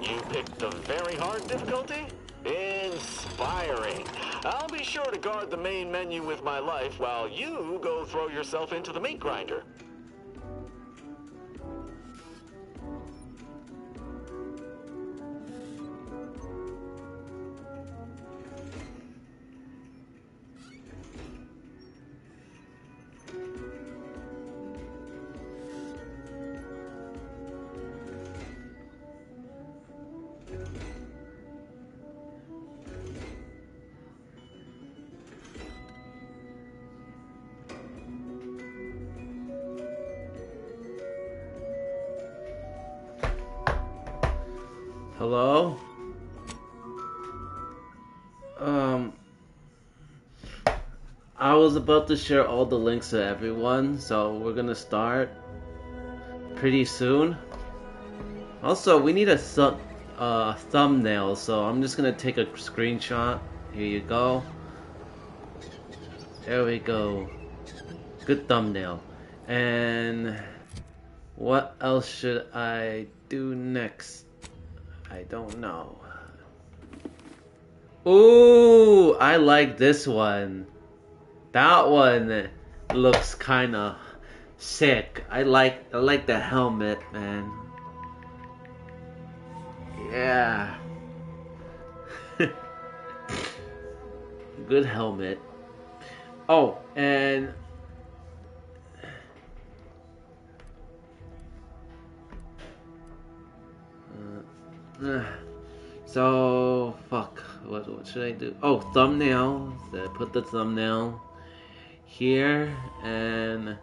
You picked the very hard difficulty? Inspiring. I'll be sure to guard the main menu with my life while you go throw yourself into the meat grinder. Hello? I was about to share all the links to everyone, so we're gonna start pretty soon. Also, we need a thumbnail, so I'm just gonna take a screenshot. Here you go. There we go. Good thumbnail. And what else should I do next? I don't know. Ooh, I like this one. That one looks kinda sick. I like the helmet, man. Yeah. Good helmet. Oh, and so fuck. What should I do? Oh, thumbnail. So put the thumbnail here, and it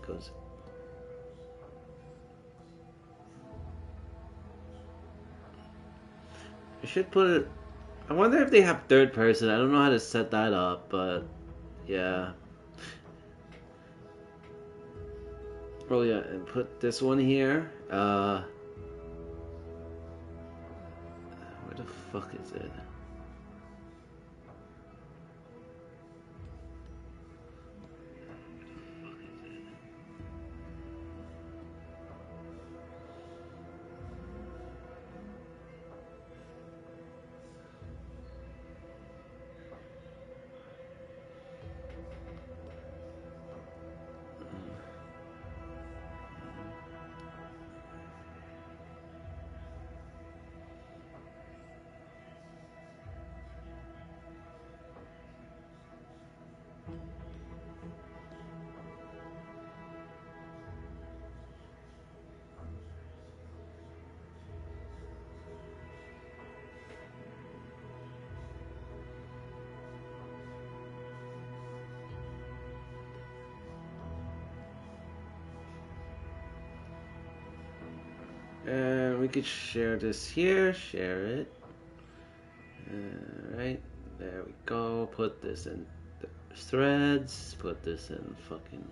goes. I should put it. I wonder if they have third person. I don't know how to set that up, but yeah. Oh yeah, and put this one here. Where the fuck is it? And we could share this here. Share it. Alright, there we go. Put this in the threads. Put this in fucking.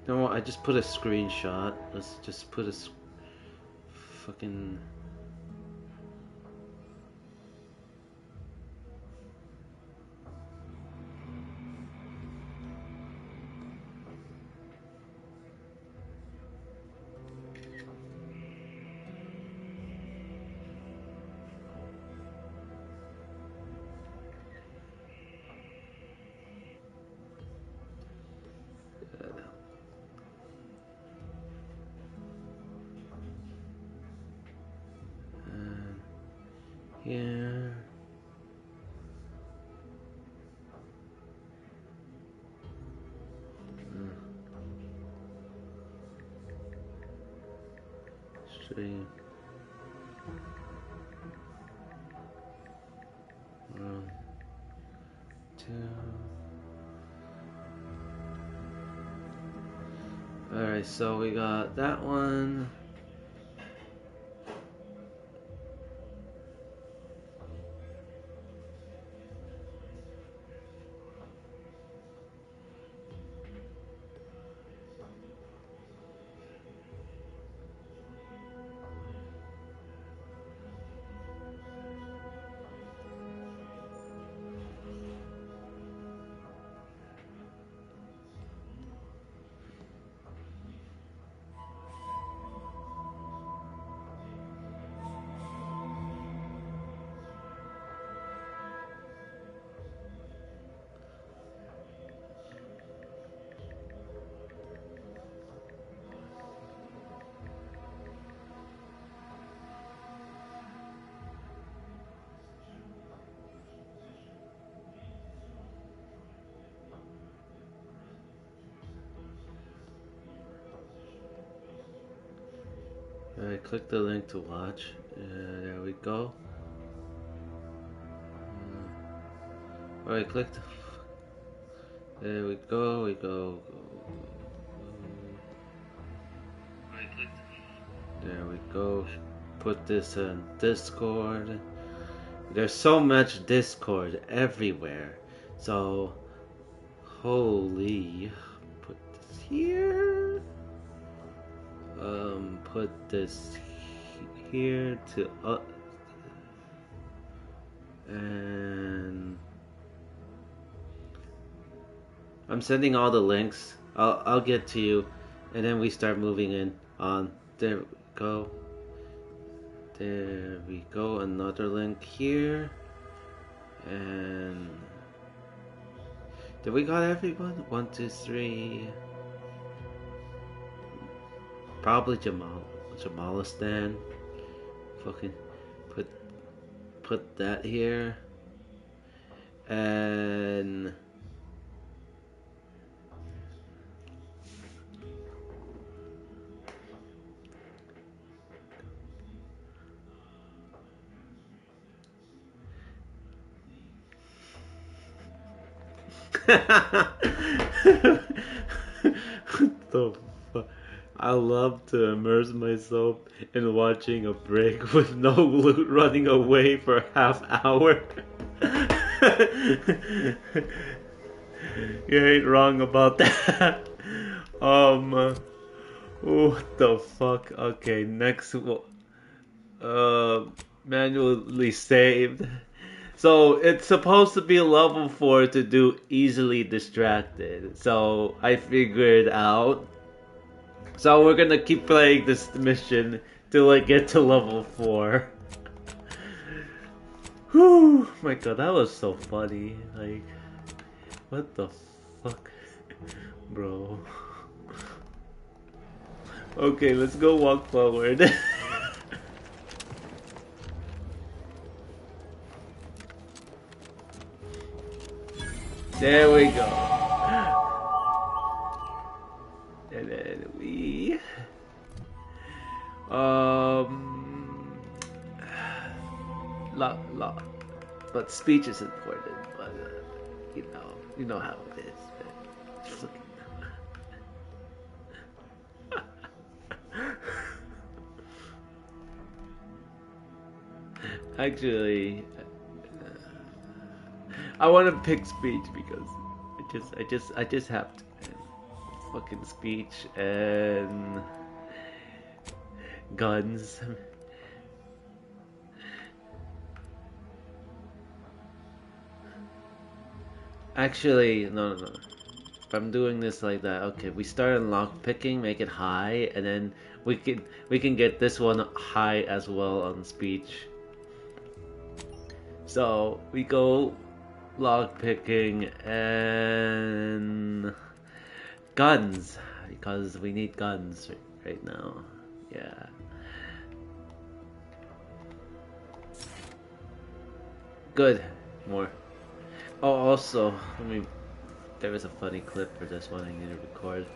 No, I just put a screenshot. Let's just put a fucking. Here. Stream. 1, 2. Alright, Okay, so we got that one. Alright, click the link to watch. There we go. Alright, click the... There we go, There we go. Put this in Discord. There's so much Discord everywhere. So, holy... Put this here. Put this here to and I'm sending all the links. I'll get to you, and then we start moving in on. There we go. There we go. Another link here, and did we got everyone? 1, 2, 3. Probably Jamalistan. Fucking put that here. And what the fuck? I love to immerse myself in watching a break with no loot running away for a half hour. You ain't wrong about that. What the fuck? Okay, next manually saved. So it's supposed to be level 4 to do easily distracted. So I figured out. So we're gonna keep playing this mission till I get to level 4. Whew, my god, that was so funny. Like, what the fuck, bro? Okay, let's go walk forward. There we go. And then we but speech is important, but you know how it is. Actually, I want to pick speech because I just have to. Fucking speech and guns. Actually, no. If I'm doing this like that, okay, we start on lock picking, make it high, and then we can get this one high as well on speech. So we go lock picking and guns, because we need guns right now. Yeah. Good. More. Oh, also, there was a funny clip for this one I need to record.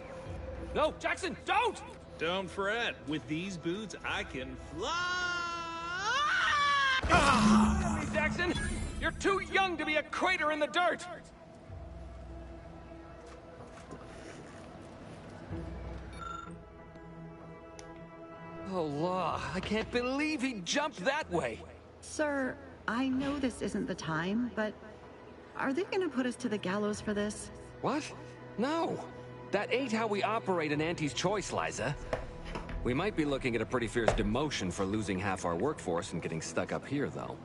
No, Jackson, don't! Don't fret. With these boots, I can fly! Ah! Jackson, you're too young to be a crater in the dirt! Oh, law. I can't believe he jumped that way. Sir, I know this isn't the time, but are they gonna put us to the gallows for this? What? No. That ain't how we operate in Auntie's Choice, Liza. We might be looking at a pretty fierce demotion for losing half our workforce and getting stuck up here, though.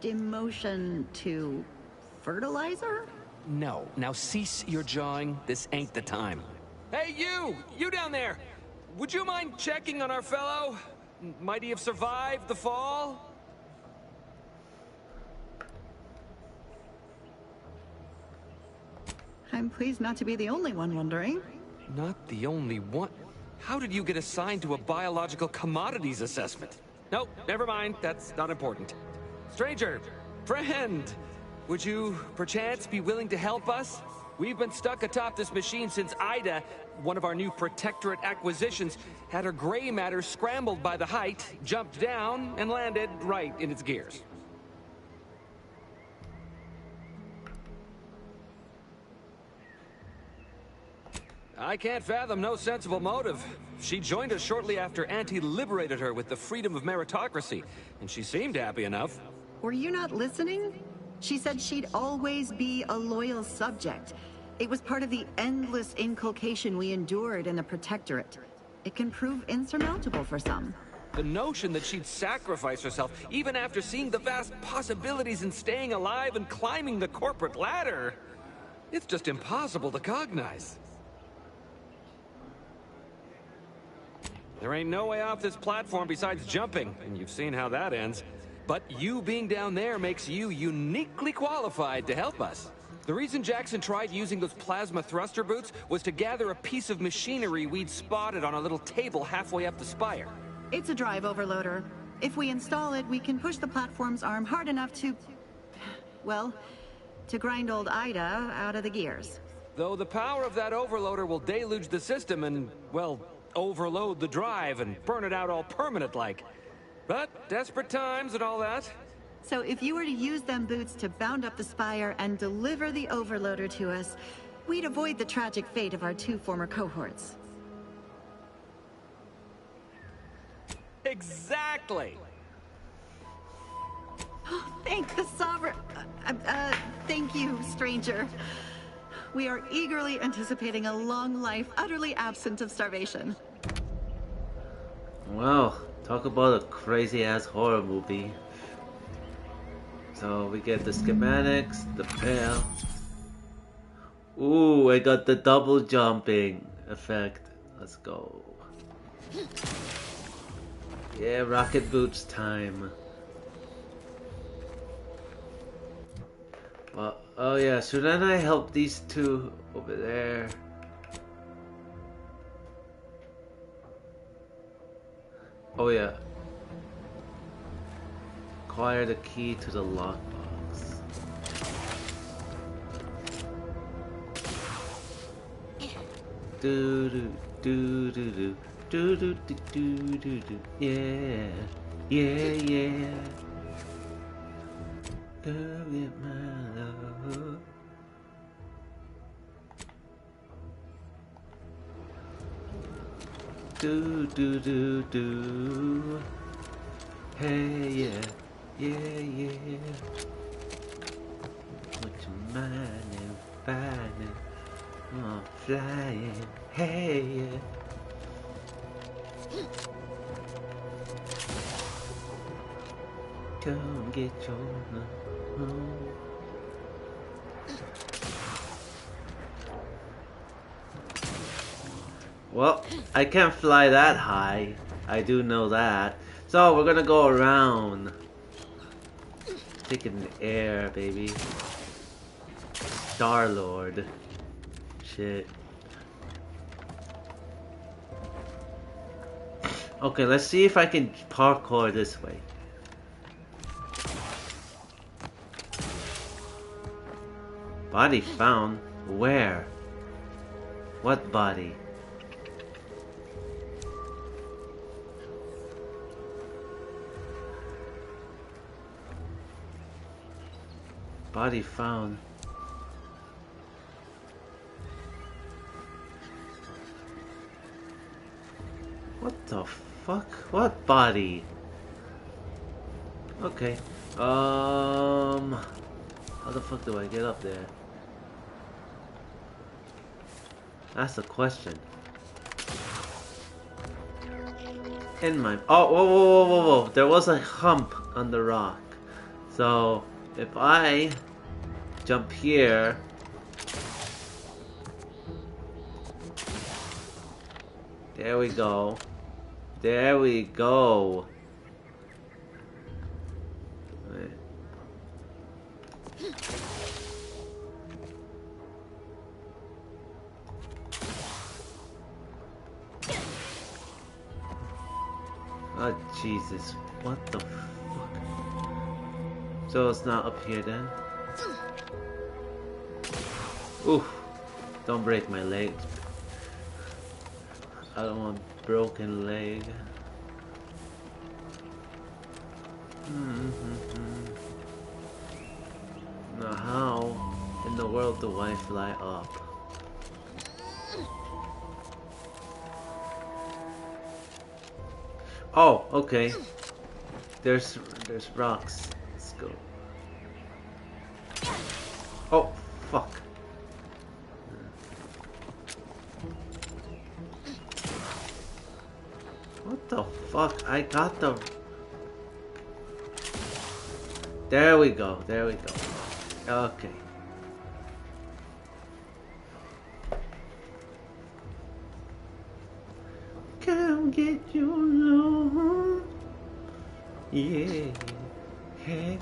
Demotion to fertilizer? No. Now cease your jawing. This ain't the time. Hey, you! You down there! Would you mind checking on our fellow? Might he have survived the fall? I'm pleased not to be the only one wondering. Not the only one. How did you get assigned to a biological commodities assessment? Nope, never mind. That's not important. Stranger, friend, would you perchance be willing to help us? We've been stuck atop this machine since Ida, one of our new Protectorate acquisitions, had her gray matter scrambled by the height, jumped down, and landed right in its gears. I can't fathom no sensible motive. She joined us shortly after Auntie liberated her with the freedom of meritocracy, and she seemed happy enough. Were you not listening? She said she'd always be a loyal subject. It was part of the endless inculcation we endured in the Protectorate. It can prove insurmountable for some. The notion that she'd sacrifice herself, even after seeing the vast possibilities in staying alive and climbing the corporate ladder, it's just impossible to cognize. There ain't no way off this platform besides jumping, and you've seen how that ends. But you being down there makes you uniquely qualified to help us. The reason Jackson tried using those plasma thruster boots was to gather a piece of machinery we'd spotted on a little table halfway up the spire. It's a drive overloader. If we install it, we can push the platform's arm hard enough to... well, to grind old Ida out of the gears. Though the power of that overloader will deluge the system and, well, overload the drive and burn it out all permanent-like. But desperate times and all that. So if you were to use them boots to bound up the spire and deliver the overloader to us, we'd avoid the tragic fate of our 2 former cohorts. Exactly! Thank the Sovereign... thank you, stranger. We are eagerly anticipating a long life, utterly absent of starvation. Well, talk about a crazy-ass horror movie. So we get the schematics, the bell. Ooh, I got the double jumping effect. Let's go. Yeah, rocket boots time. Well, oh yeah, shouldn't I help these 2 over there? Oh yeah. Acquire the key to the lockbox. Do do do do do do do do do do do. Yeah, yeah, yeah. Go get my love. Do do do do. Hey yeah, yeah yeah. What you mindin', finding? Oh, flying. Hey yeah. Come get your love. Well, I can't fly that high. I do know that. So we're gonna go around. Taking the air, baby. Star-Lord. Shit. Okay, let's see if I can parkour this way. Body found? Where? What body? Body found. What the fuck? What body? Okay. How the fuck do I get up there? That's the question. In my... Oh, whoa, whoa, whoa, whoa, whoa. There was a hump on the rock. So, if I jump here... There we go. There we go. Oh, Jesus. What the fuck? So it's not up here then? Oof. Don't break my leg. I don't want broken leg. Now how in the world do I fly up? Oh, okay. There's rocks. Let's go. Oh, fuck. What the fuck? I got the... There we go. There we go. Okay. Come get your love. Yeah. Hey.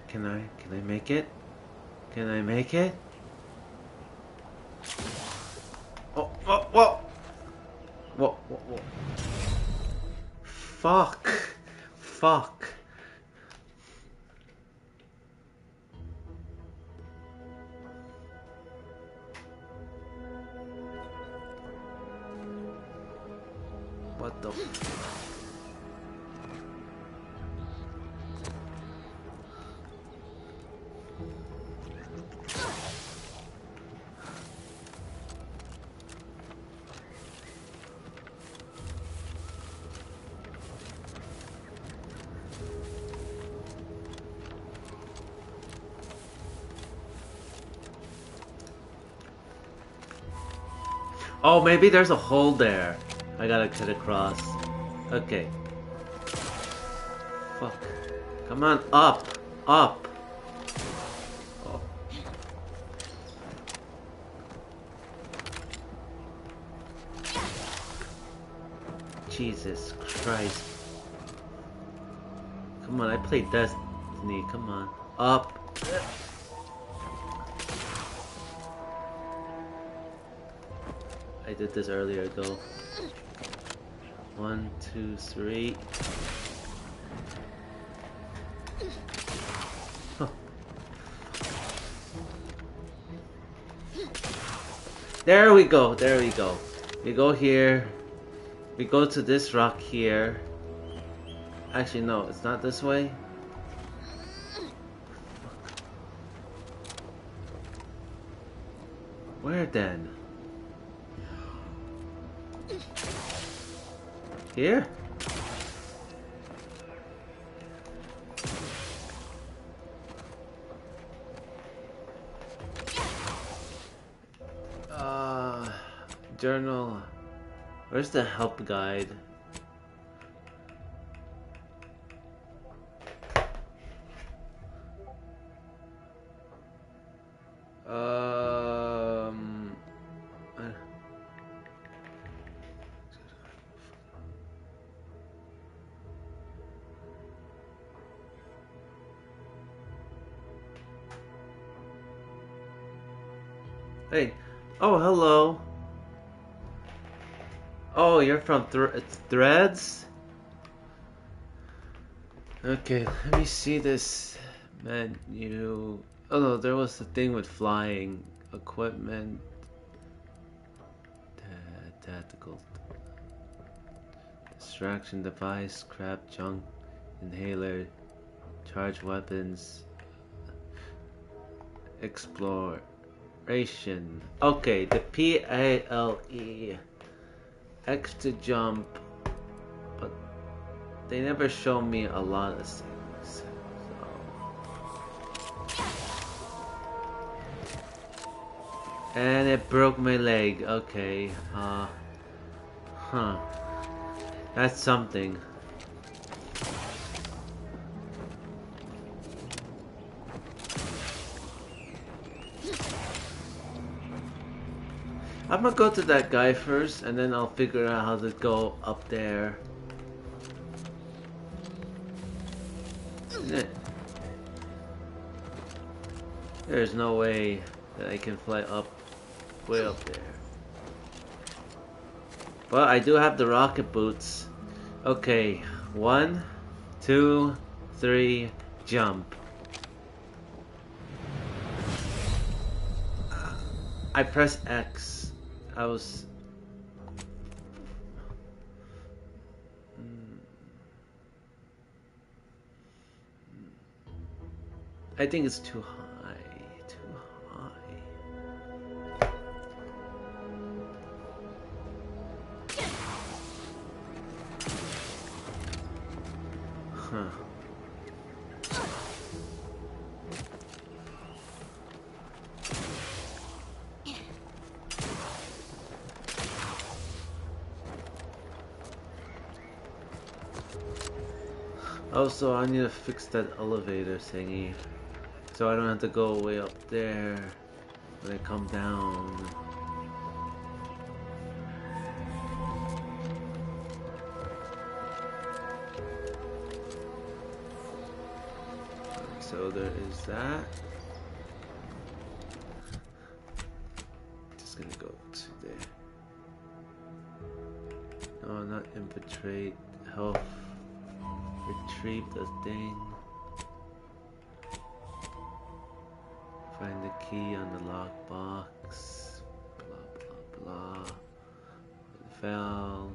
Can I make it? Can I make it? Oh, whoa, whoa! Whoa, whoa, whoa. Fuck. Fuck. What the Oh, maybe there's a hole there. I gotta get across. Okay. Fuck. Come on, up! Up! Oh. Jesus Christ. Come on, I played Destiny. Come on. Up! I did this earlier, go. 1, 2, 3. Huh. There we go, there we go. We go here. We go to this rock here. Actually, no, it's not this way. Where then? Here? Journal. Where's the help guide? Hey. Oh, hello. Oh, you're from Threads? Okay, let me see this menu. Oh no, there was a thing with flying equipment. Tactical distraction device, crap, junk, inhaler, Charge weapons. Exploration. Okay, the PALE. X to jump. But they never show me a lot of things. So. And it broke my leg. Okay. Huh. That's something. I'm gonna go to that guy first, and then I'll figure out how to go up there. There's no way that I can fly up, way up there. But I do have the rocket boots. Okay, 1, 2, 3, jump. I press X. I think it's too high. Too high. Huh. Also, I need to fix that elevator thingy, so I don't have to go way up there when I come down. So there is that. Just gonna go to there. No, not infiltrate. Health. Retrieve the thing. Find the key on the lockbox. Blah blah blah. It fell.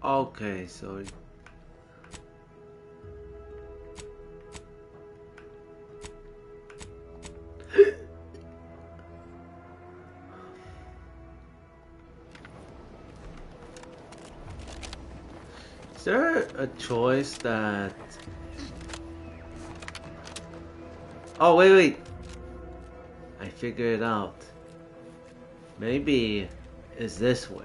Okay, so is there a choice that... Oh, wait. I figured it out. Maybe it's this way.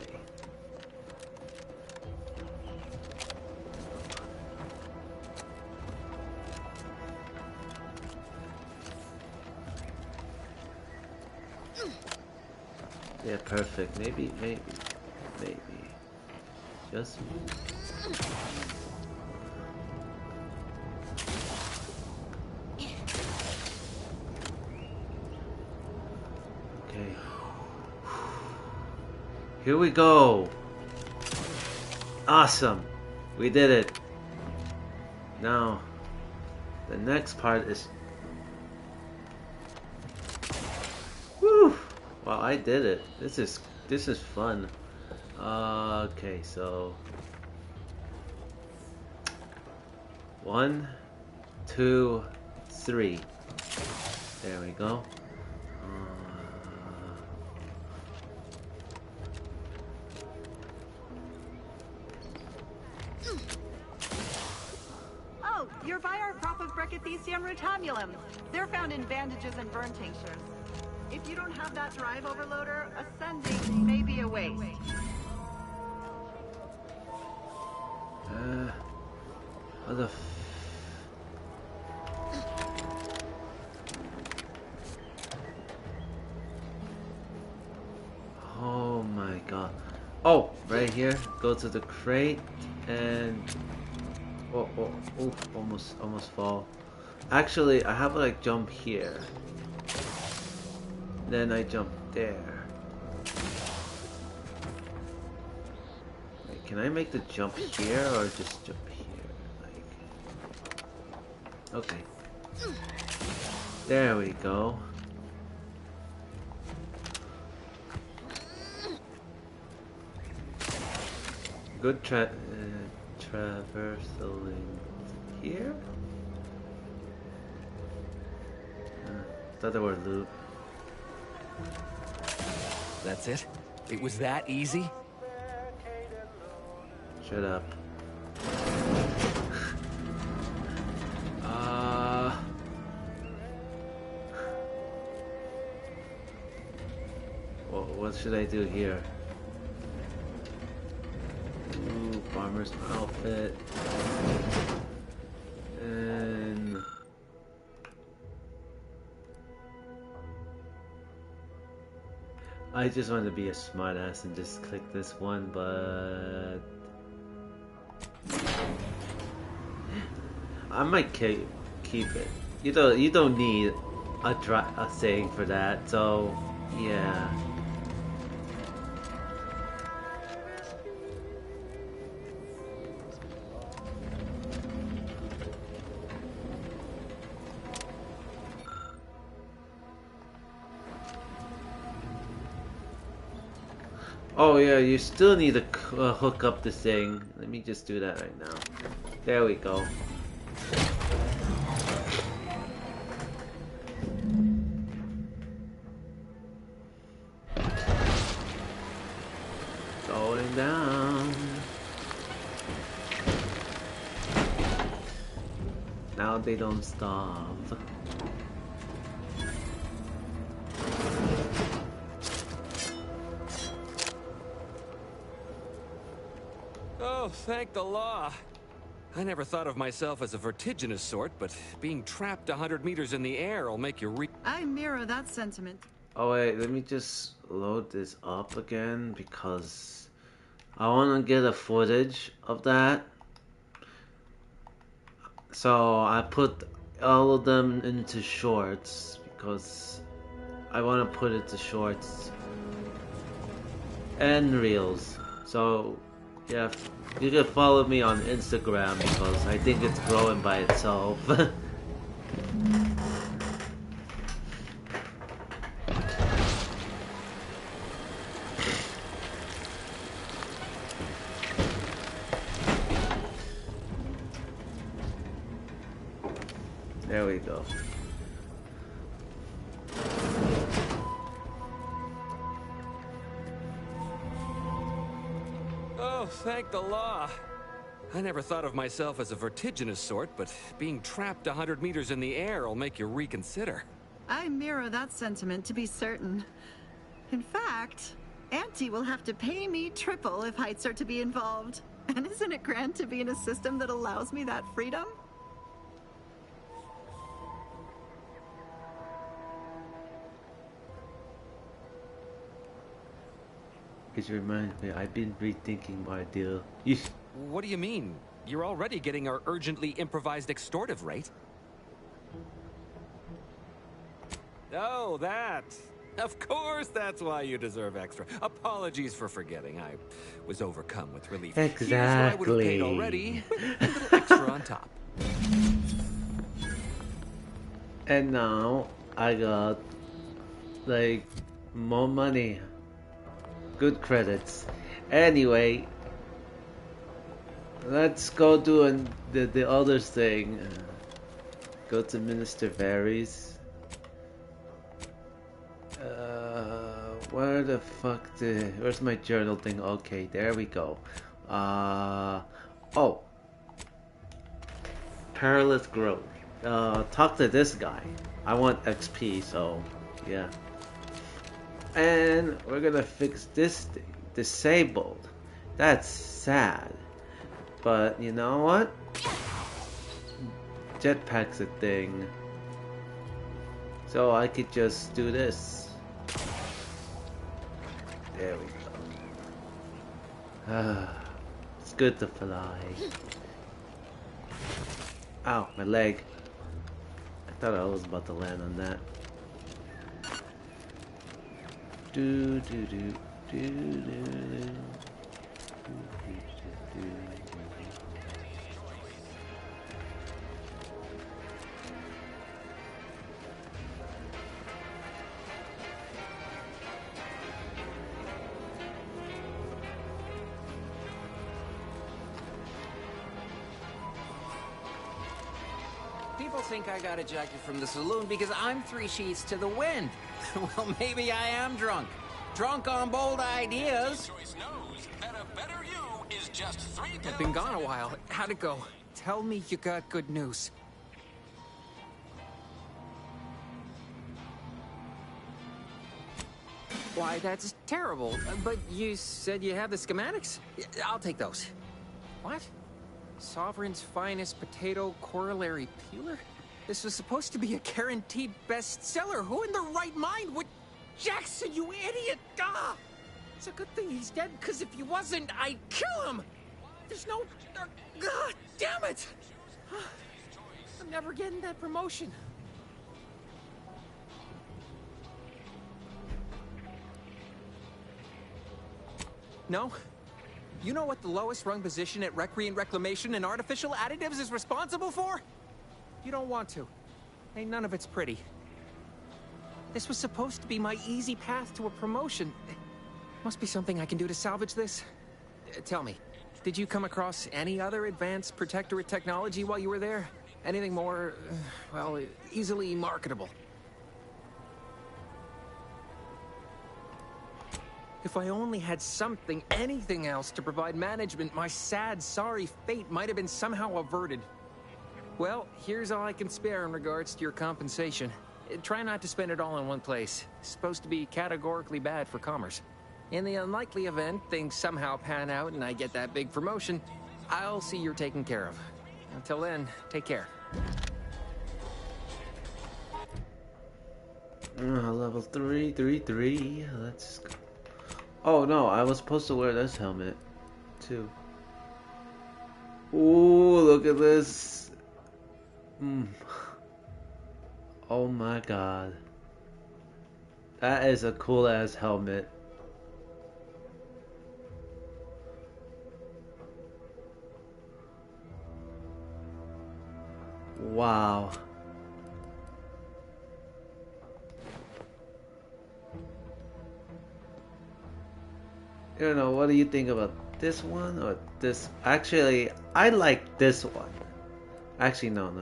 Yeah, perfect. Maybe. Just... Okay. Here we go. Awesome. We did it. Now, the next part is... Woo! Wow, I did it. This is fun. Okay, so 1, 2, 3. There we go. Oh, you're by our crop of Brachythecium rutamulum. They're found in bandages and burn tinctures. If you don't have that drive overloader, ascending may be a waste. What the Oh my god. Oh, right here. Go to the crate and almost fall. Actually, I have to like jump here. Then I jump there. Wait, can I make the jump here or just jump here? Okay. There we go. Good traversaling here? Thought there were loot. That's it? It was that easy? Shut up. Well, what should I do here? Ooh, farmer's outfit. And I just want to be a smartass and just click this one, but I might keep it. You don't need a saying for that, so yeah. Oh yeah, you still need to hook up this thing. Let me just do that right now. There we go. Going down. Now they don't starve. Oh, thank the law. I never thought of myself as a vertiginous sort, but being trapped 100 meters in the air will make you I mirror that sentiment. Oh wait, let me just load this up again because I want to get a footage of that. So I put all of them into shorts because I want to put it to shorts and reels. So yeah, you can follow me on Instagram because I think it's growing by itself. There we go. Oh, thank the law. I never thought of myself as a vertiginous sort, but being trapped 100 meters in the air will make you reconsider. I mirror that sentiment to be certain. In fact, Auntie will have to pay me triple if heights are to be involved. And isn't it grand to be in a system that allows me that freedom? It reminds me, I've been rethinking my deal. What do you mean? You're already getting our urgently improvised extortive rate. Oh, that. Of course that's why you deserve extra. Apologies for forgetting. I was overcome with relief. Exactly. Here's what I would have paid already. A little extra on top. And now I got like more money. Good credits. Anyway, let's go do the other thing. Go to Minister Varys. Where the fuck where's my journal thing? Okay, there we go. Oh. Perilous Growth. Talk to this guy. I want XP, so yeah. And we're gonna fix this thing. Disabled. That's sad. But you know what? Jetpack's a thing. So I could just do this. There we go. It's good to fly. Ow, my leg. I thought I was about to land on that. Do do do do do do. people think I got ejected from the saloon because I'm 3 sheets to the wind. Well, maybe I am drunk. Drunk on bold ideas. Choice knows that a better you is just 3 pills. I've been gone a while. How'd it go? Tell me you got good news. Why, that's terrible. But you said you have the schematics? I'll take those. What? Sovereign's finest potato corollary peeler? This was supposed to be a guaranteed bestseller. Who in their right mind would... Jackson, you idiot! Ah! It's a good thing he's dead, because if he wasn't, I'd kill him! There's no... God damn it! I'm never getting that promotion. No? You know what the lowest rung position at Recreant Reclamation and Artificial Additives is responsible for? You don't want to. Ain't none of it's pretty. This was supposed to be my easy path to a promotion. Must be something I can do to salvage this. Tell me, did you come across any other advanced protectorate technology while you were there? Anything more, well, easily marketable? If I only had something, anything else to provide management, my sad, sorry fate might have been somehow averted. Well, here's all I can spare in regards to your compensation. Try not to spend it all in one place. It's supposed to be categorically bad for commerce. In the unlikely event things somehow pan out and I get that big promotion, I'll see you're taken care of. Until then, take care. Level 333. Let's go. Oh no, I was supposed to wear this helmet too. Ooh, look at this. Oh my god. That is a cool ass helmet. Wow. I don't know, what do you think about this one or this? Actually, I like this one. Actually, no.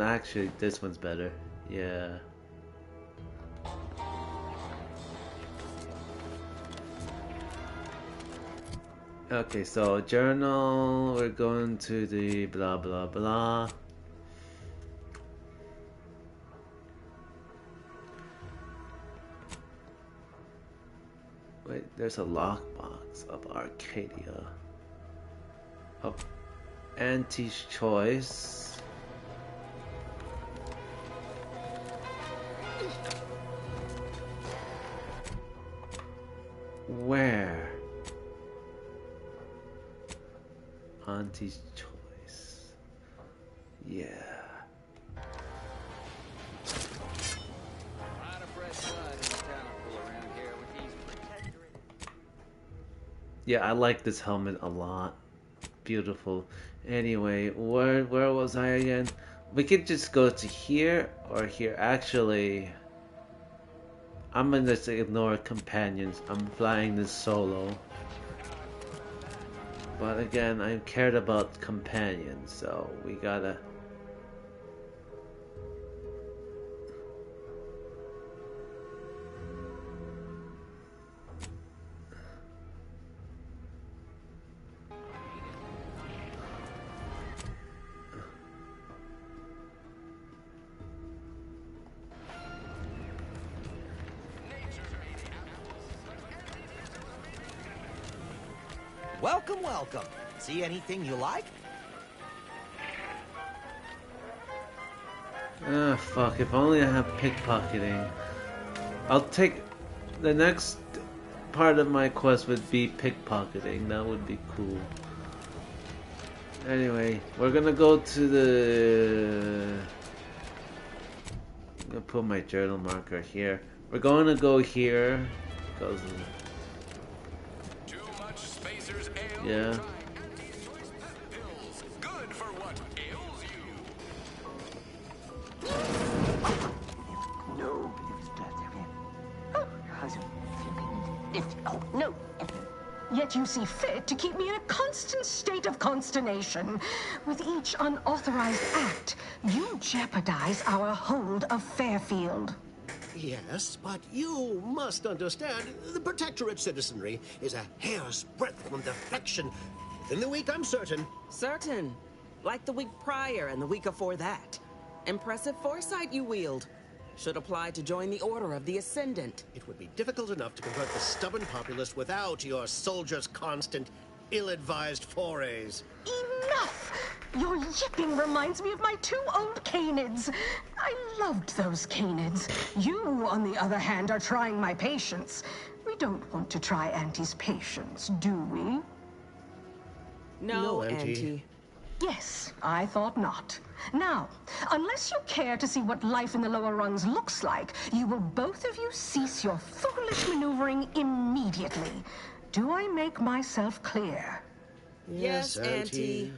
Actually, this one's better. Yeah. Okay, so journal, we're going to the blah blah blah. Wait, there's a lockbox of Arcadia. Of Auntie's Choice. Where? Auntie's Choice. Yeah. Yeah, I like this helmet a lot. Beautiful. Anyway, where was I again? We could just go to here or here. Actually, I'm gonna just ignore companions. I'm flying this solo. But again, I cared about companions, so we gotta... Welcome, welcome. See anything you like? Ah, fuck. If only I have pickpocketing. I'll take... The next part of my quest would be pickpocketing. That would be cool. Anyway, we're gonna go to the... I'm gonna put my journal marker here. We're going to go here. Because of... Yeah. Good for what ails you. No. Oh, no. Yet you see fit to keep me in a constant state of consternation. With each unauthorized act, you jeopardize our hold of Fairfield. Yes, but you must understand, the Protectorate citizenry is a hair's breadth from defection. Within the week, I'm certain. Certain? Like the week prior and the week before that. Impressive foresight you wield. Should apply to join the Order of the Ascendant. It would be difficult enough to convert the stubborn populace without your soldiers' constant, ill-advised forays. Enough! Your yipping reminds me of my 2 old canids. I loved those canids. You, on the other hand, are trying my patience. We don't want to try Auntie's patience, do we? No, Auntie. Yes, I thought not. Now, unless you care to see what life in the lower rungs looks like, you will both of you cease your foolish maneuvering immediately. Do I make myself clear? Yes, Auntie.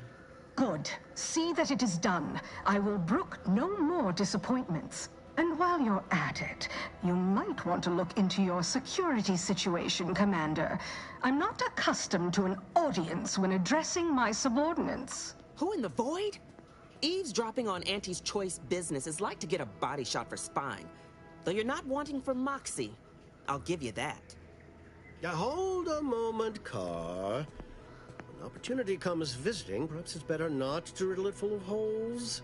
Good. See that it is done. I will brook no more disappointments. And while you're at it, you might want to look into your security situation, Commander. I'm not accustomed to an audience when addressing my subordinates. Who in the void? Eavesdropping on Auntie's choice business is like to get a body shot for spying. Though you're not wanting for moxie. I'll give you that. Now, hold a moment, Carr. When opportunity comes visiting, perhaps it's better not to riddle it full of holes.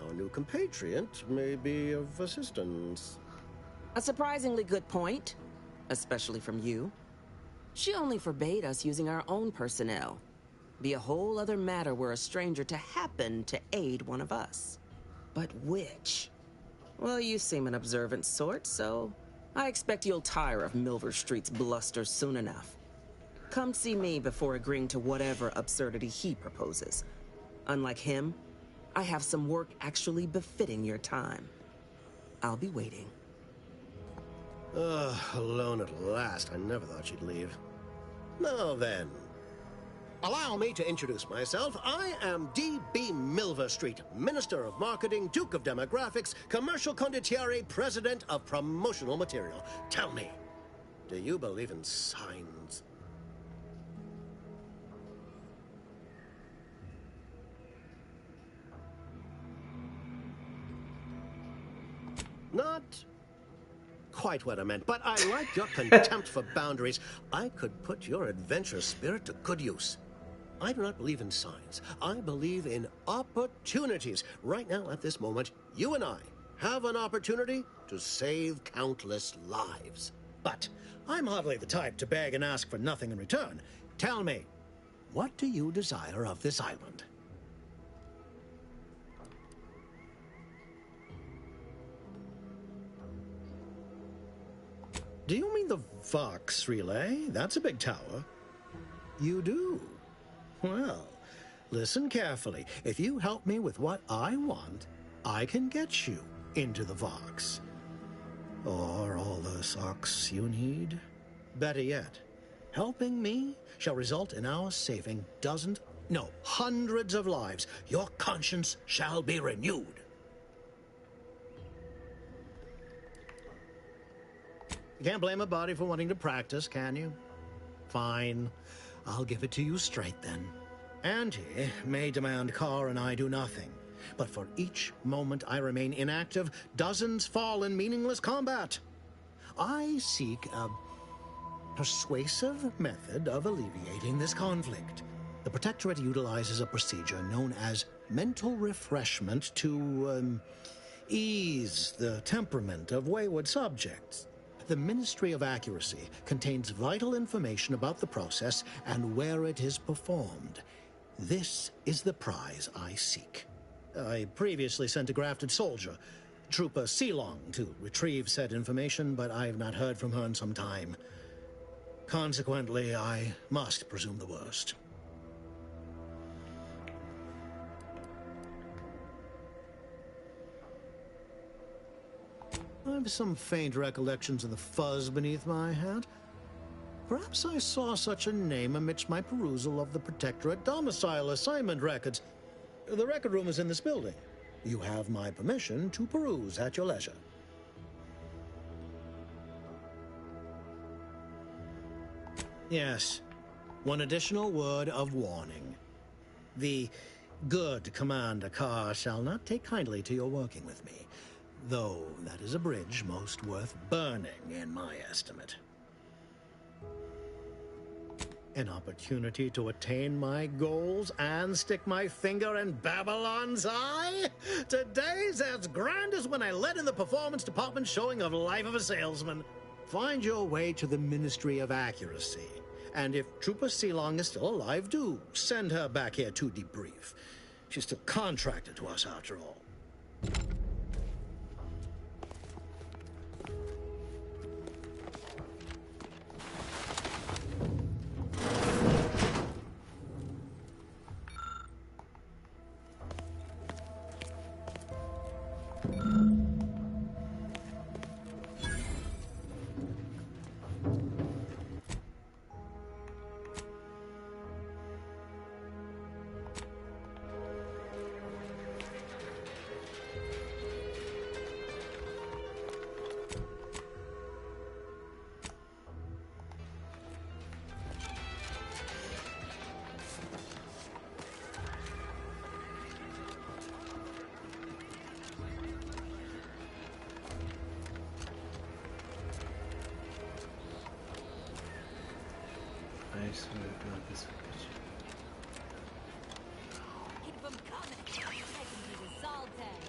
Our new compatriot may be of assistance. A surprisingly good point, especially from you. She only forbade us using our own personnel. Be a whole other matter were a stranger to happen to aid one of us. But which? Well, you seem an observant sort, so I expect you'll tire of Milver Street's bluster soon enough. Come see me before agreeing to whatever absurdity he proposes. Unlike him, I have some work actually befitting your time. I'll be waiting. Alone at last. I never thought she'd leave. Now then, allow me to introduce myself. I am D.B. Milver Street, Minister of Marketing, Duke of Demographics, Commercial Condottiere, President of Promotional Material. Tell me, do you believe in signs? Not quite what I meant, but I like your contempt for boundaries. I could put your adventurous spirit to good use. I do not believe in signs. I believe in opportunities. Right now, at this moment, you and I have an opportunity to save countless lives. But I'm hardly the type to beg and ask for nothing in return. Tell me, what do you desire of this island? Do you mean the Vox Relay? That's a big tower. You do? Well, listen carefully. If you help me with what I want, I can get you into the Vox. Or all the socks you need. Better yet, helping me shall result in our saving dozens, no, hundreds of lives. Your conscience shall be renewed. You can't blame a body for wanting to practice, can you? Fine. I'll give it to you straight then. Auntie may demand Carr and I do nothing, but for each moment I remain inactive, dozens fall in meaningless combat. I seek a persuasive method of alleviating this conflict. The Protectorate utilizes a procedure known as mental refreshment to ease the temperament of wayward subjects. The Ministry of Accuracy contains vital information about the process and where it is performed. This is the prize I seek. I previously sent a grafted soldier, Trooper Sealong, to retrieve said information, but I have not heard from her in some time. Consequently, I must presume the worst. I have some faint recollections of the fuzz beneath my hat. Perhaps I saw such a name amidst my perusal of the Protectorate domicile assignment records. The record room is in this building. You have my permission to peruse at your leisure. Yes, One additional word of warning. The good Commander Carr shall not take kindly to your working with me, though that is a bridge most worth burning in my estimate. An opportunity to attain my goals and stick my finger in Babylon's eye? Today's as grand as when I led in the performance department showing of Life of a Salesman. Find your way to the Ministry of Accuracy. And if Trooper Sealong is still alive, do send her back here to debrief. She's still contracted to us after all. I swear to God, this Keep them coming. I can be the Zoltan.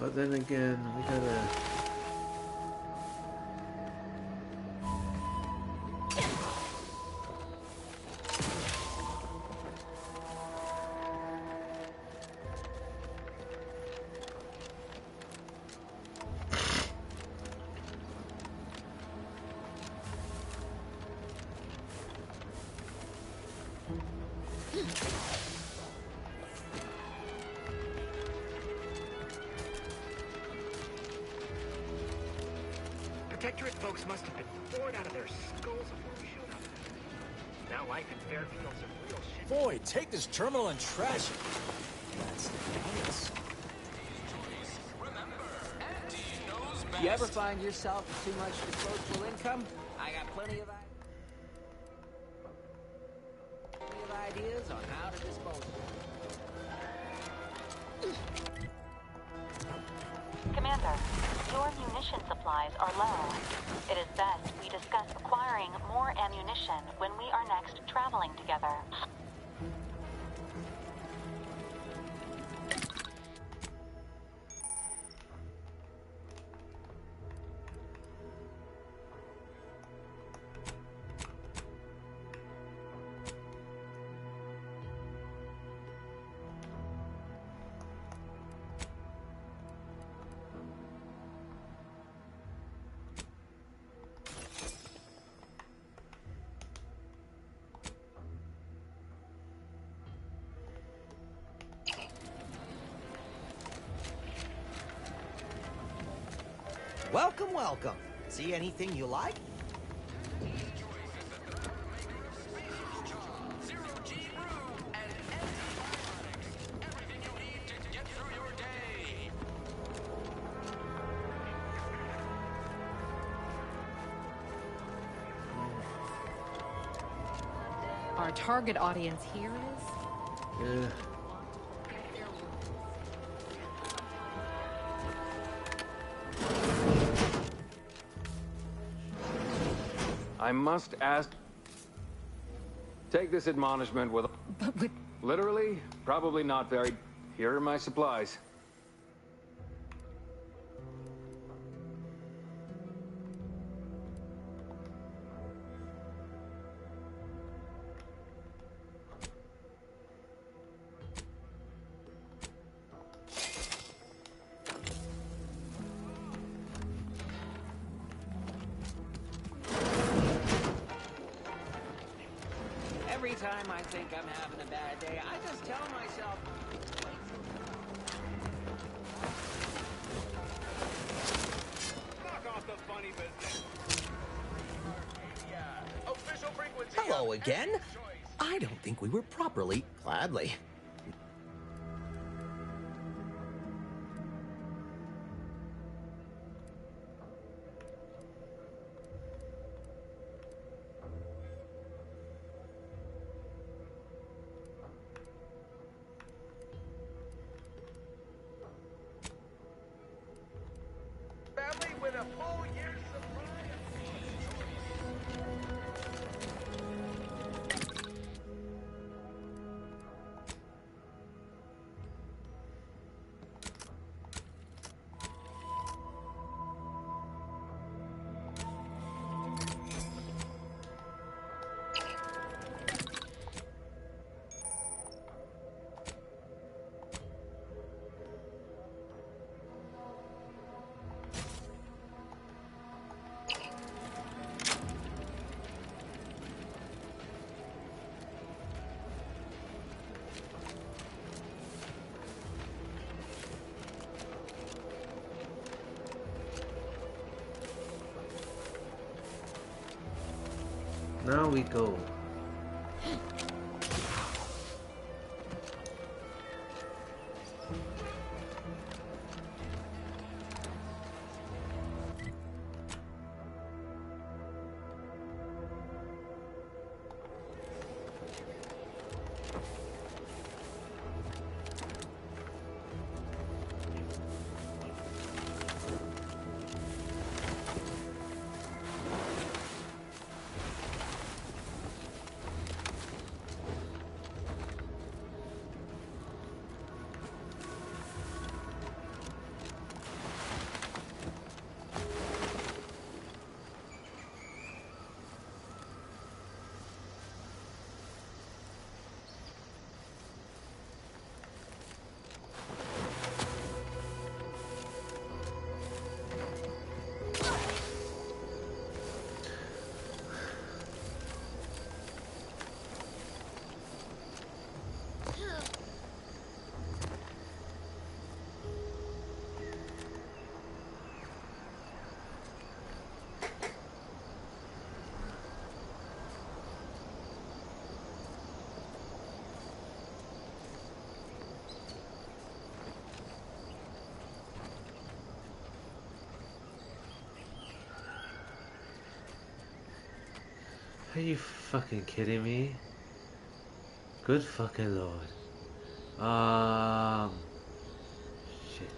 But then again, we gotta... Protectorate folks must have been bored out of their skulls before we showed up. Now life in Fairfield's a real shit. Boy, take this terminal and trash it. That's nice. You ever find yourself with too much disposable income? I got plenty of ideas on how to dispose of it. Commander, your munition supplies are low. It is best we discuss acquiring more ammunition when we are next traveling together. Welcome, welcome. See anything you like? Our target audience here is... Yeah. I must ask... Take this admonishment with... But with... Literally, probably not very... Here are my supplies. time I think I'm having a bad day, I just tell myself... Knock off the funny business. Official frequency. Hello again. I don't think we were properly... Gladly. Family with a full year's supply. Now we go. Are you fucking kidding me? Good fucking lord. Shit.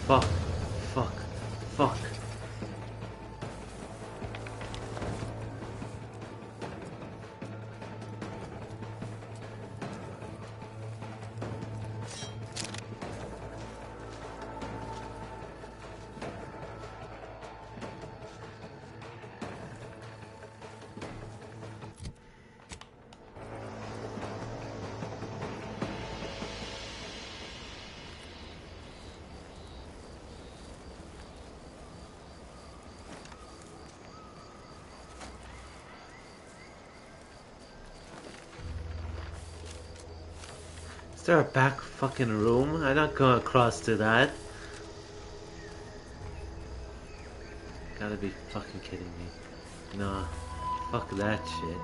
Fuck. Fuck. Fuck. Is there a back fucking room? I'm not going across to that. Gotta be fucking kidding me. Nah. Fuck that shit.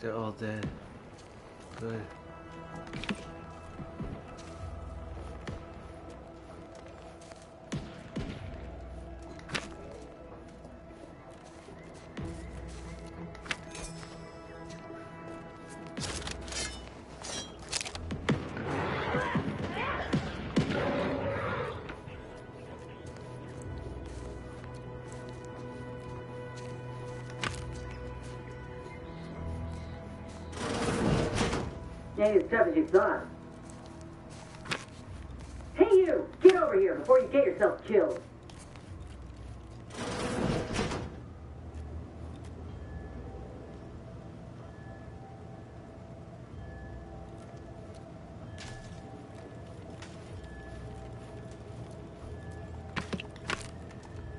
They're all dead. Good. Ain't as tough as you thought. Hey you! Get over here before you get yourself killed.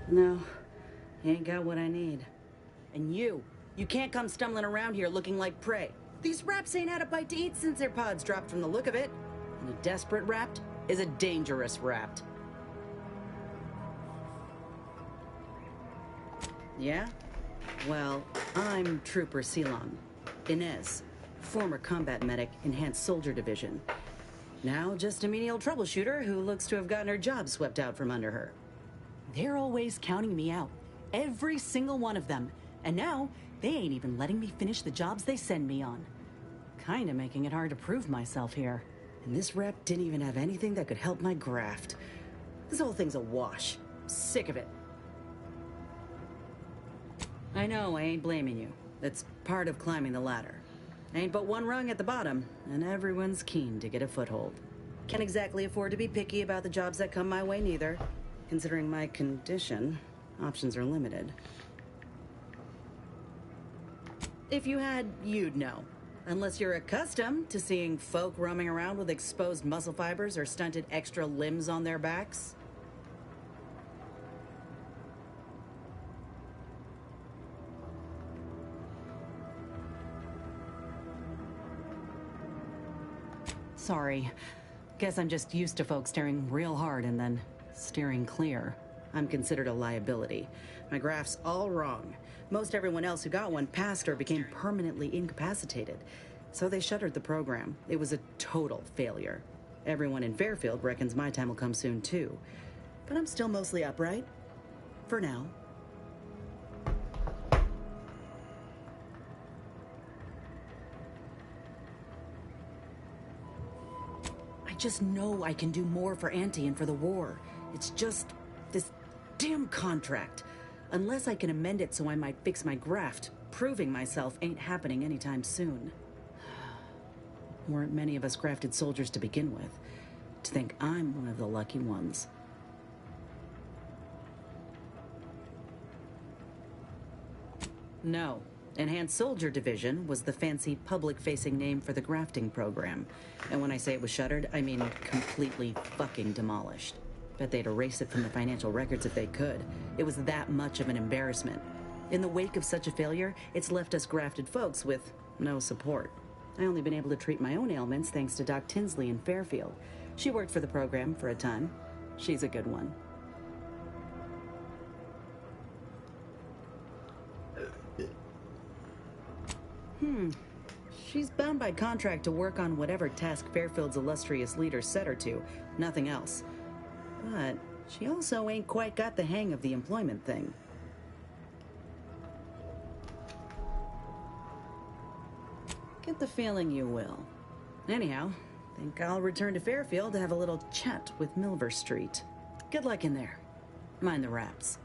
No, you ain't got what I need. And you can't come stumbling around here looking like prey. These raps ain't had a bite to eat since their pods dropped from the look of it. And a desperate rapt is a dangerous rapt. Yeah? Well, I'm Trooper Ceylon. Inez, former combat medic, Enhanced Soldier Division. Now just a menial troubleshooter who looks to have gotten her job swept out from under her. They're always counting me out. Every single one of them. And now, they ain't even letting me finish the jobs they send me on. Kinda making it hard to prove myself here. And this rep didn't even have anything that could help my graft. This whole thing's a wash. Sick of it. I know, I ain't blaming you. That's part of climbing the ladder. Ain't but one rung at the bottom, and everyone's keen to get a foothold. Can't exactly afford to be picky about the jobs that come my way neither. Considering my condition, options are limited. If you had, you'd know. Unless you're accustomed to seeing folk roaming around with exposed muscle fibers or stunted extra limbs on their backs. Sorry. Guess I'm just used to folks staring real hard and then steering clear. I'm considered a liability. My graph's all wrong. Most everyone else who got one passed or became permanently incapacitated. So they shuttered the program. It was a total failure. Everyone in Fairfield reckons my time will come soon too. But I'm still mostly upright. For now. I just know I can do more for Auntie and for the war. It's just this damn contract. Unless I can amend it so I might fix my graft, proving myself ain't happening anytime soon. Weren't many of us grafted soldiers to begin with. To think I'm one of the lucky ones. No. Enhanced Soldier Division was the fancy public-facing name for the grafting program. And when I say it was shuttered, I mean completely fucking demolished. Bet they'd erase it from the financial records if they could. It was that much of an embarrassment. In the wake of such a failure, it's left us grafted folks with no support. I only been able to treat my own ailments thanks to Doc Tinsley in Fairfield. She worked for the program for a time. She's a good one. She's bound by contract to work on whatever task Fairfield's illustrious leader set her to, nothing else. But she also ain't quite got the hang of the employment thing. Get the feeling you will. Anyhow, think I'll return to Fairfield to have a little chat with Milver Street. Good luck in there. Mind the raps.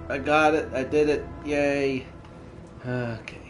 I got it. I did it. Yay. Okay.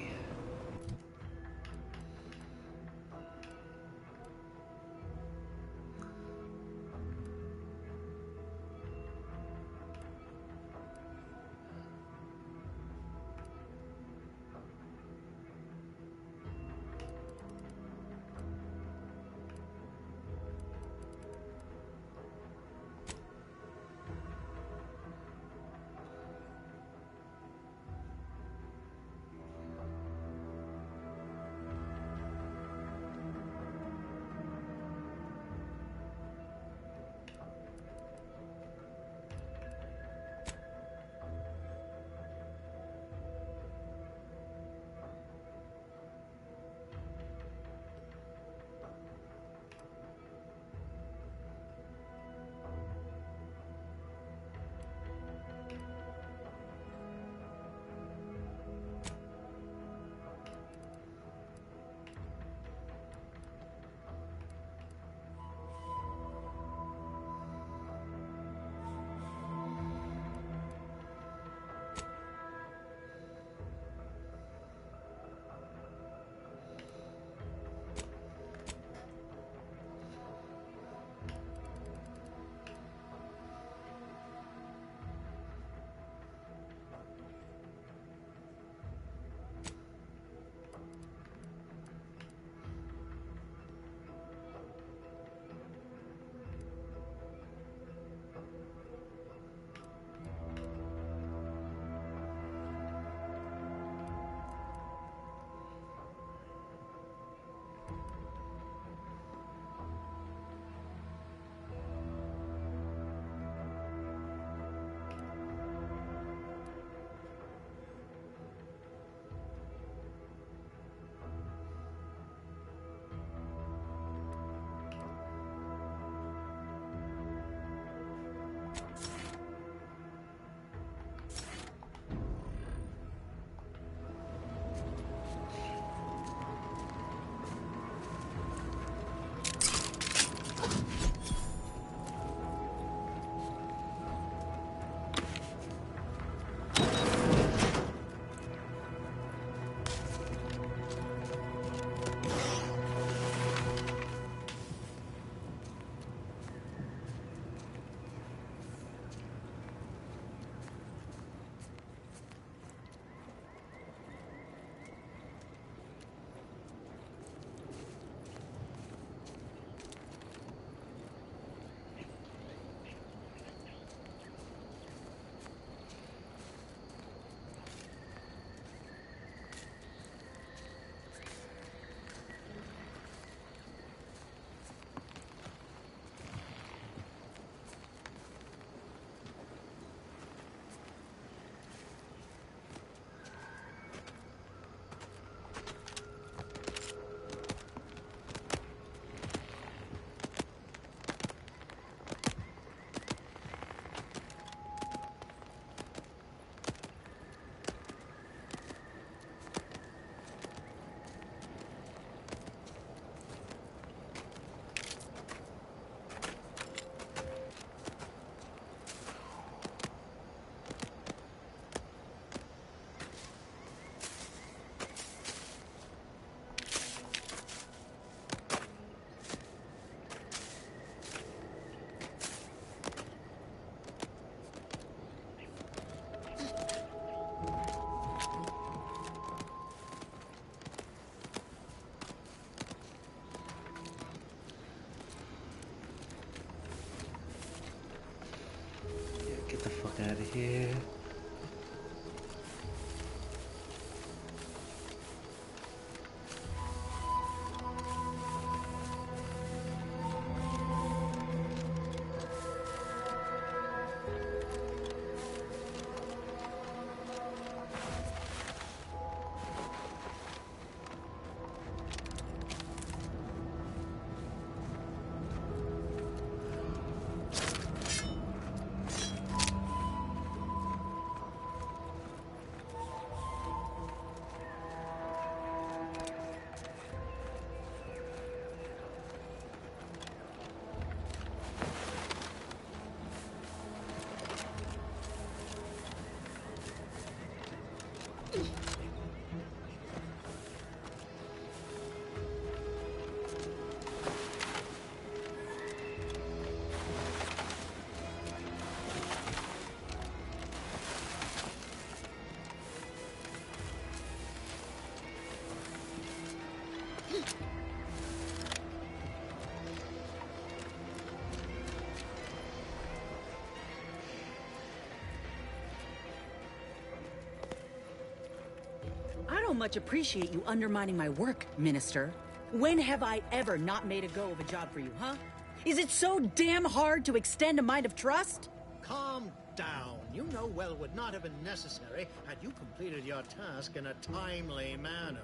much appreciate you undermining my work, Minister. When have I ever not made a go of a job for you, huh? Is it so damn hard to extend a mind of trust? Calm down. You know well it would not have been necessary had you completed your task in a timely manner.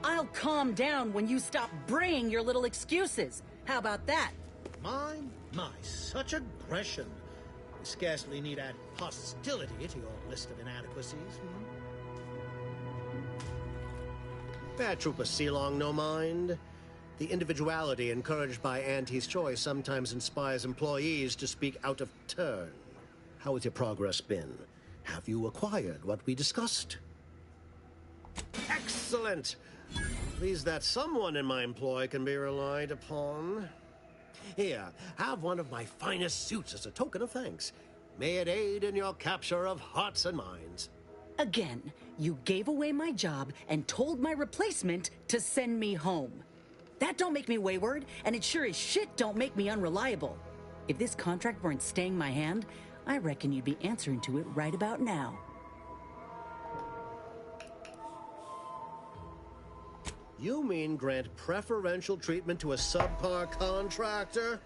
I'll calm down when you stop bringing your little excuses. How about that? My, such aggression. We scarcely need add hostility to your list of inadequacies. Fair Trooper Sealong, no mind. The individuality encouraged by Auntie's choice sometimes inspires employees to speak out of turn. How has your progress been? Have you acquired what we discussed? Excellent! Pleased that someone in my employ can be relied upon. Here, have one of my finest suits as a token of thanks. May it aid in your capture of hearts and minds. Again, you gave away my job and told my replacement to send me home. That don't make me wayward, and it sure as shit don't make me unreliable. If this contract weren't staying my hand, I reckon you'd be answering to it right about now. You mean grant preferential treatment to a subpar contractor?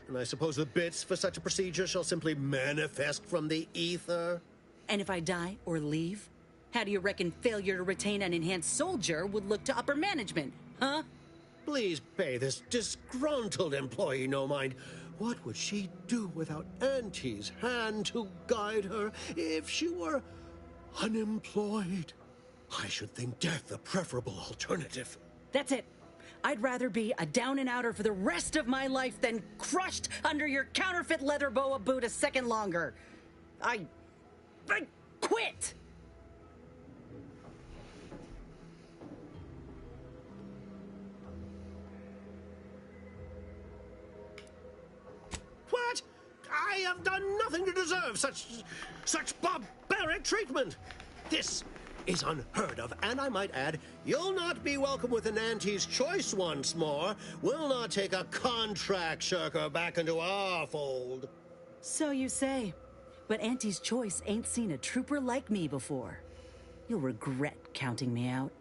And I suppose the bits for such a procedure shall simply manifest from the ether? And if I die or leave, how do you reckon failure to retain an enhanced soldier would look to upper management, huh? Please pay this disgruntled employee no mind. What would she do without Auntie's hand to guide her if she were unemployed? I should think death a preferable alternative. That's it. I'd rather be a down-and-outer for the rest of my life than crushed under your counterfeit leather boa boot a second longer. I quit! What? I have done nothing to deserve such barbaric treatment. This is unheard of, and I might add, you'll not be welcome within Auntie's choice once more. We'll not take a contract shirker back into our fold. So you say. But Auntie's choice ain't seen a trooper like me before. You'll regret counting me out.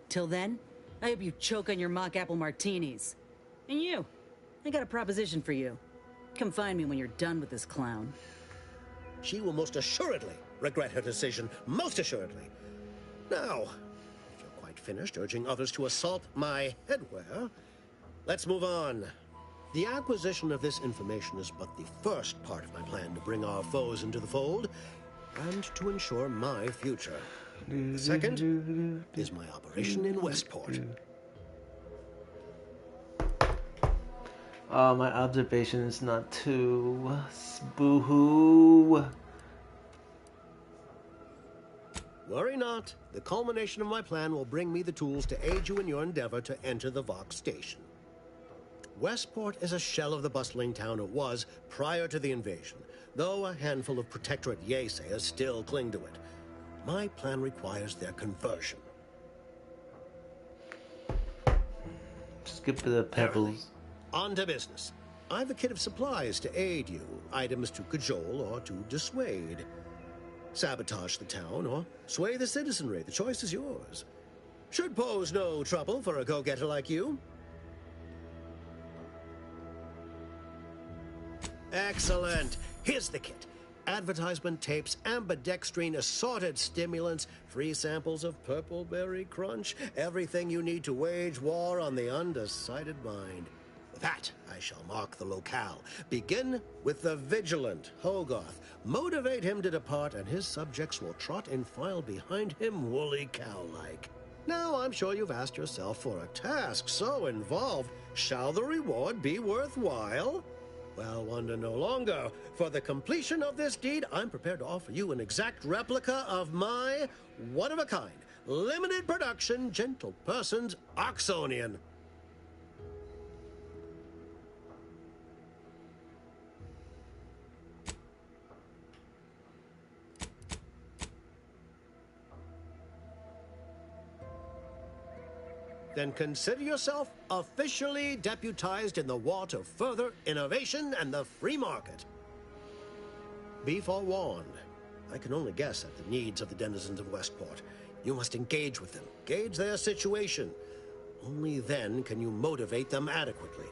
Till then, I hope you choke on your mock apple martinis. And you, I got a proposition for you. Come find me when you're done with this clown. She will most assuredly regret her decision, most assuredly. Now, if you're quite finished urging others to assault my headwear, let's move on. The acquisition of this information is but the first part of my plan to bring our foes into the fold and to ensure my future. The second is my operation in Westport. My observation is not too boo-hoo. Worry not. The culmination of my plan will bring me the tools to aid you in your endeavor to enter the Vox station. Westport is a shell of the bustling town it was prior to the invasion, though a handful of Protectorate Yeasayers still cling to it. My plan requires their conversion. Skip the pebbles. On to business. I've a kit of supplies to aid you, items to cajole or to dissuade. Sabotage the town or sway the citizenry. The choice is yours. Should pose no trouble for a go-getter like you. Excellent. Here's the kit. Advertisement tapes, ambidextrine, assorted stimulants, free samples of Purple Berry Crunch, everything you need to wage war on the undecided mind. With that, I shall mark the locale. Begin with the vigilant Hogarth. Motivate him to depart, and his subjects will trot in file behind him woolly cow-like. Now, I'm sure you've asked yourself, for a task so involved, shall the reward be worthwhile? Well, wonder no longer. For the completion of this deed, I'm prepared to offer you an exact replica of my one-of-a-kind, limited production, Gentle Person's Oxonian. Then consider yourself officially deputized in the war to further innovation and the free market. Be forewarned. I can only guess at the needs of the denizens of Westport. You must engage with them, gauge their situation. Only then can you motivate them adequately.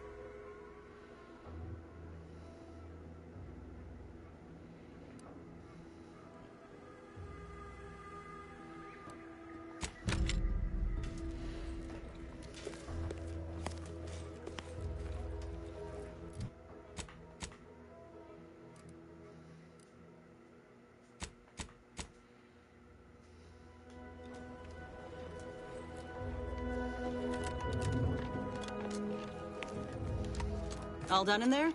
All done in there?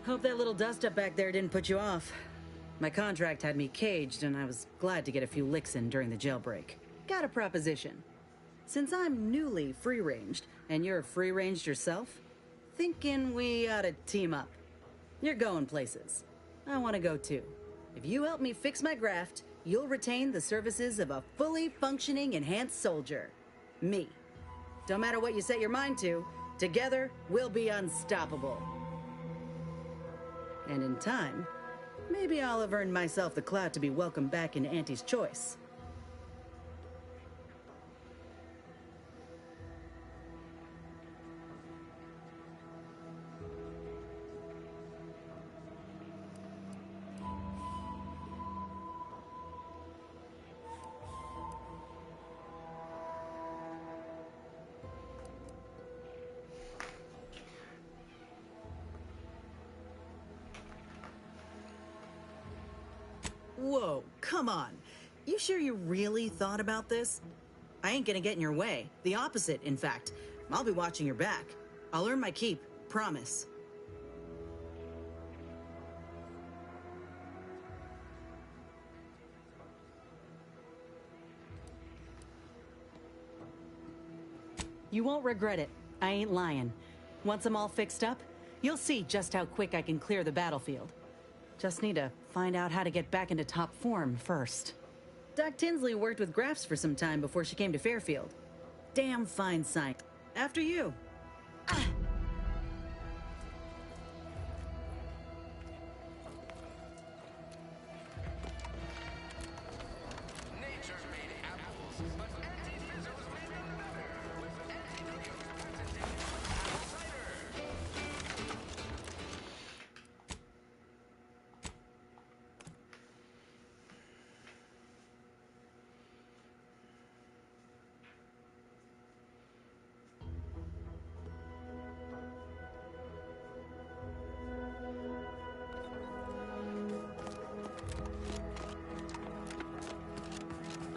Hope that little dust-up back there didn't put you off. My contract had me caged, and I was glad to get a few licks in during the jailbreak. Got a proposition. Since I'm newly free-ranged, and you're free-ranged yourself, thinking we ought to team up. You're going places. I want to go too. If you help me fix my graft, you'll retain the services of a fully functioning enhanced soldier. Me. Don't matter what you set your mind to, together, we'll be unstoppable. And in time, maybe I'll have earned myself the clout to be welcomed back in Auntie's Choice. Whoa, come on. You sure you really thought about this? I ain't gonna get in your way. The opposite, in fact. I'll be watching your back. I'll earn my keep, promise. You won't regret it. I ain't lying. Once I'm all fixed up, you'll see just how quick I can clear the battlefield. Just need to find out how to get back into top form first. Doc Tinsley worked with Grafts for some time before she came to Fairfield. Damn fine sign. After you.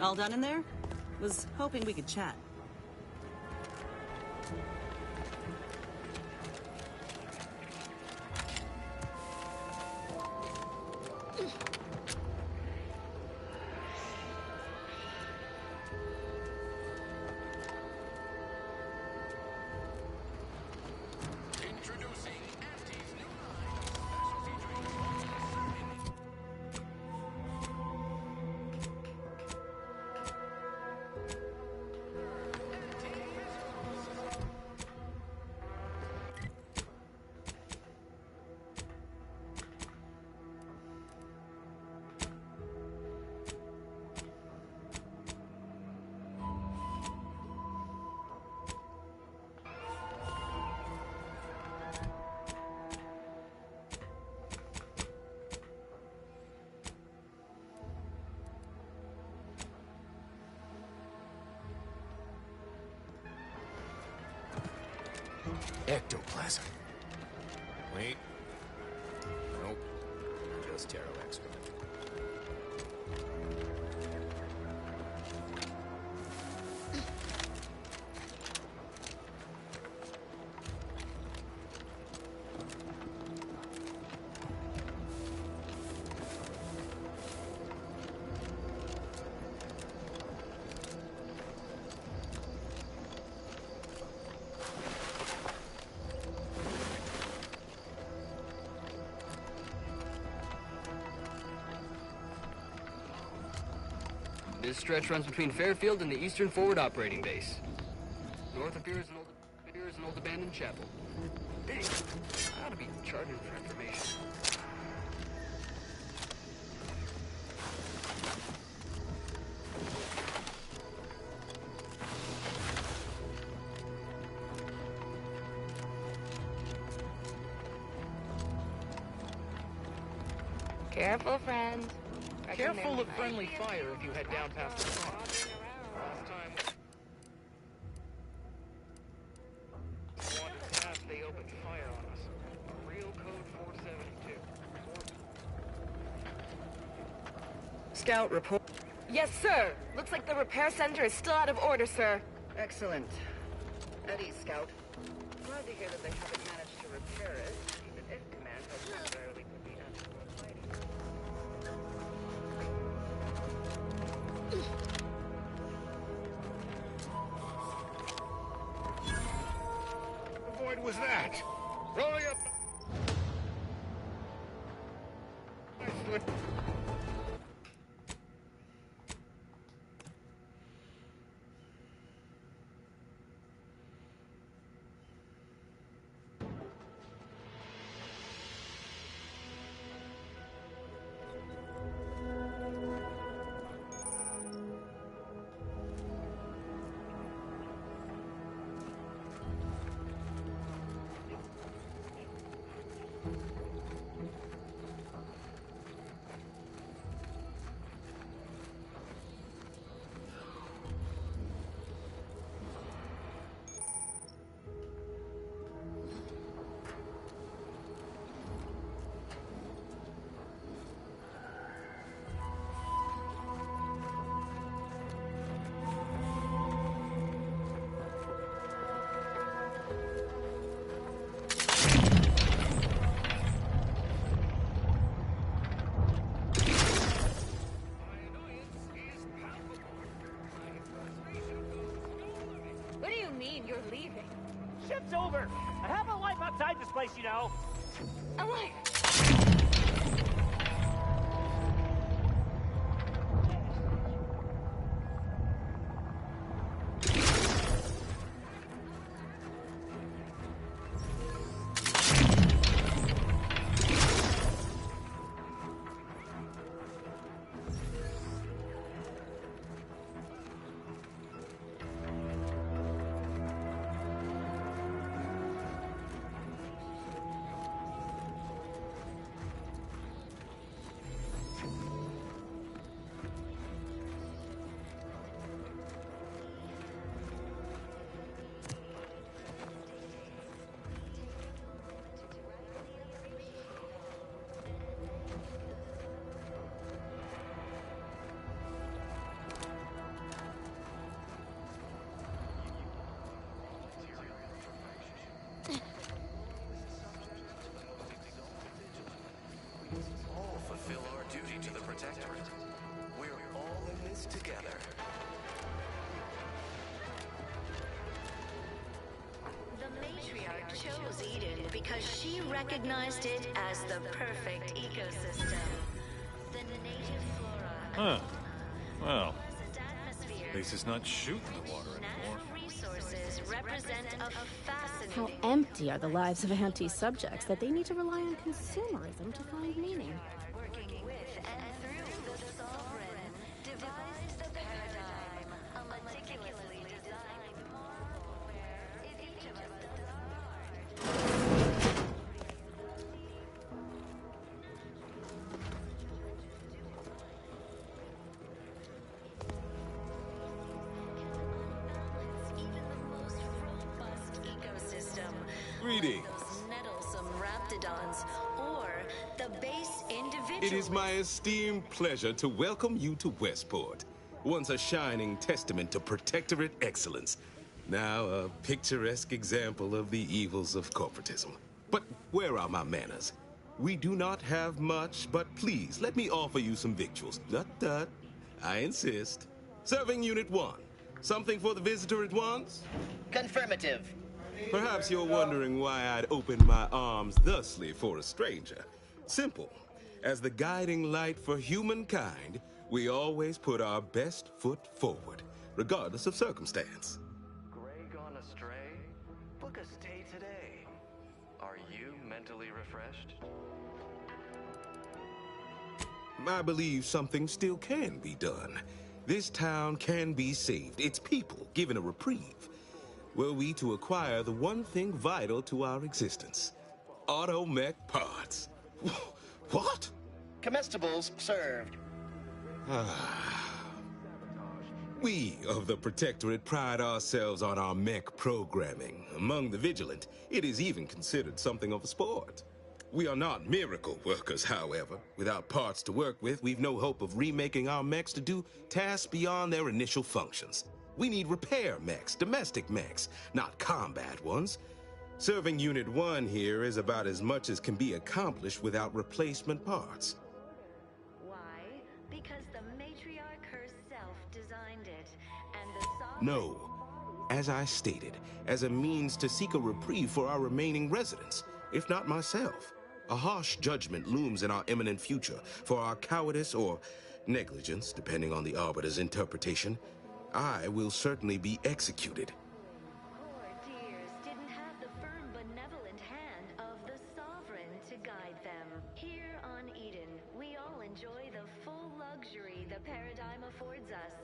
All done in there? Was hoping we could chat. Ectoplasm. Wait. Nope. Just Terra excrement. This stretch runs between Fairfield and the Eastern Forward Operating Base. North appears an old abandoned chapel. Dang, I ought to be charging for information. Careful, friend. Careful of friendly fire if you head down past the farm. Last time we wandered past, they opened fire on us. A real code 472. Scout report. Yes, sir. Looks like the repair center is still out of order, sir. Excellent. At ease, Scout. Glad to hear that they haven't managed to repair it, even if command has temporarily put the end to fighting. What void was that? Rolling up. What do you mean you're leaving? Ship's over. I have a life outside this place, you know. A life? All fulfill our duty to the Protectorate. We're all in this together. The matriarch chose Eden because she recognized it as the perfect ecosystem. The native flora. Huh. Well, at least it's not shooting the water anymore. Resources represent a fascinating. How empty are the lives of anti-subjects that they need to rely on consumerism to find meaning? Working with and through the sovereign, devised the paradigm, a meticulously designed marvel where if each of us does our part. Even the most robust ecosystem. Greetings. Those nettlesome raptidons, or the base individual. It is my esteemed pleasure to welcome you to Westport, once a shining testament to Protectorate excellence, now a picturesque example of the evils of corporatism. But where are my manners? We do not have much, but please let me offer you some victuals. Dut. I insist. Serving Unit 1. Something for the visitor at once? Confirmative. Perhaps you're wondering why I'd open my arms thusly for a stranger. Simple. As the guiding light for humankind, we always put our best foot forward, regardless of circumstance. Gray gone astray? Book a stay today. Are you mentally refreshed? I believe something still can be done. This town can be saved, its people given a reprieve. Were we to acquire the one thing vital to our existence, automech parts. What? Comestibles served. We of the Protectorate pride ourselves on our mech programming. Among the Vigilant, it is even considered something of a sport. We are not miracle workers, however. Without parts to work with, we've no hope of remaking our mechs to do tasks beyond their initial functions. We need repair mechs, domestic mechs, not combat ones. Serving Unit 1 here is about as much as can be accomplished without replacement parts. Why? Because the matriarch herself designed it, and the No. As I stated, as a means to seek a reprieve for our remaining residents, if not myself. A harsh judgment looms in our imminent future for our cowardice or negligence, depending on the Arbiter's interpretation. I will certainly be executed. poor dears didn't have the firm, benevolent hand of the Sovereign to guide them. Here on Eden, we all enjoy the full luxury the paradigm affords us.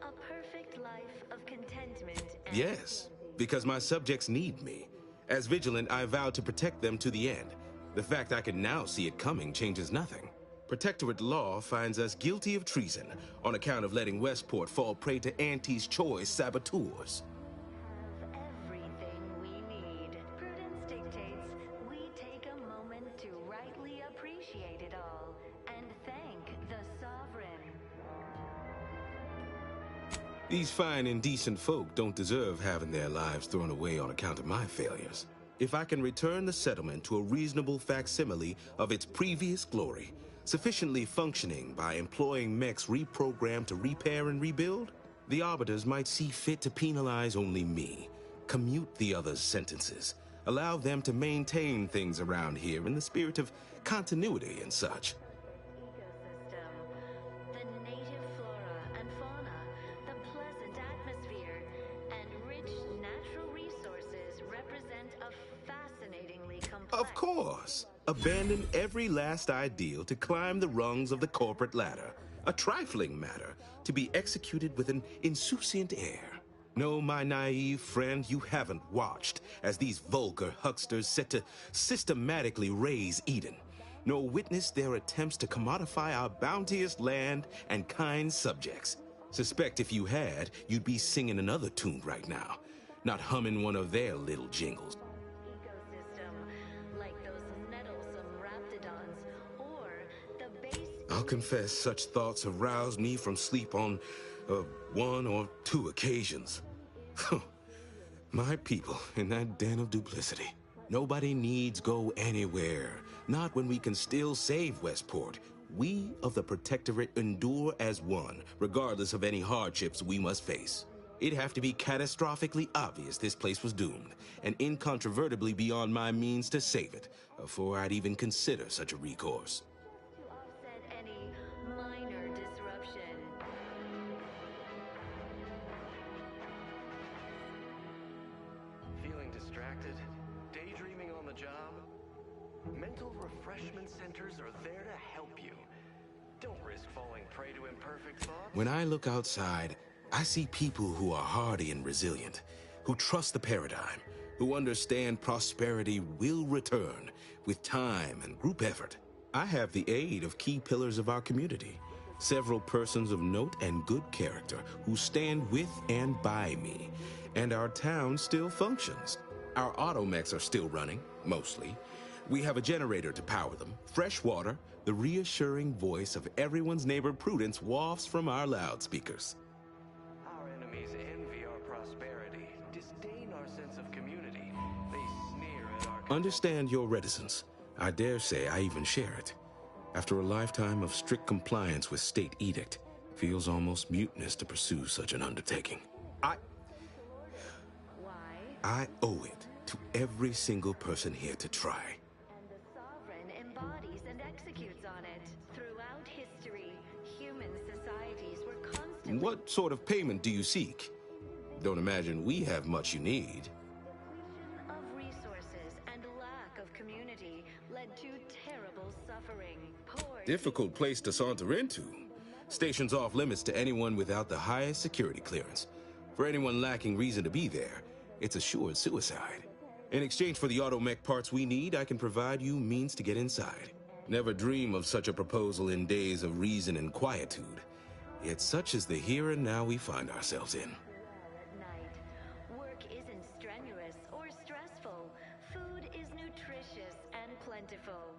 A perfect life of contentment and Yes, because my subjects need me. As Vigilant, I vowed to protect them to the end. The fact I can now see it coming changes nothing. Protectorate law finds us guilty of treason on account of letting Westport fall prey to Auntie's choice saboteurs. everything we need. Prudence dictates we take a moment to rightly appreciate it all and thank the Sovereign. These fine and decent folk don't deserve having their lives thrown away on account of my failures. If I can return the settlement to a reasonable facsimile of its previous glory, sufficiently functioning by employing mechs reprogrammed to repair and rebuild, the Arbiters might see fit to penalize only me, commute the others' sentences, allow them to maintain things around here in the spirit of continuity and such. The native flora and fauna, the pleasant atmosphere, and rich natural resources represent a fascinatingly complex... Of course. Abandon every last ideal to climb the rungs of the corporate ladder. A trifling matter to be executed with an insouciant air. No, my naive friend, you haven't watched as these vulgar hucksters set to systematically raise Eden, nor witnessed their attempts to commodify our bounteous land and kind subjects. Suspect if you had, you'd be singing another tune right now, not humming one of their little jingles. like those nettlesome raptidons, or the base... I'll confess such thoughts have roused me from sleep on one or two occasions. My people in that den of duplicity. Nobody needs go anywhere. Not when we can still save Westport. We of the Protectorate endure as one, regardless of any hardships we must face. It'd have to be catastrophically obvious this place was doomed, and incontrovertibly beyond my means to save it, before I'd even consider such a recourse. to offset any minor disruption. Feeling distracted? Daydreaming on the job? Mental refreshment centers are there to help you. Don't risk falling prey to imperfect thoughts. When I look outside, I see people who are hardy and resilient, who trust the paradigm, who understand prosperity will return with time and group effort. I have the aid of key pillars of our community, several persons of note and good character who stand with and by me, and our town still functions. Our automechs are still running, mostly. We have a generator to power them, fresh water, the reassuring voice of everyone's neighbor Prudence wafts from our loudspeakers. Our enemies envy our prosperity, disdain our sense of community. They sneer at our... Understand your reticence. I dare say I even share it. After a lifetime of strict compliance with state edict, it feels almost mutinous to pursue such an undertaking. I owe it to every single person here to try. And the Sovereign embodies and executes on it. Throughout history, human societies were constantly... What sort of payment do you seek? Don't imagine we have much you need. of resources and lack of community led to terrible suffering. Poor Difficult place to saunter into. Station's off limits to anyone without the highest security clearance. For anyone lacking reason to be there, it's assured suicide. In exchange for the automech parts we need, I can provide you means to get inside. Never dream of such a proposal in days of reason and quietude. Yet such is the here and now we find ourselves in. Work isn't strenuous or stressful. Food is nutritious and plentiful.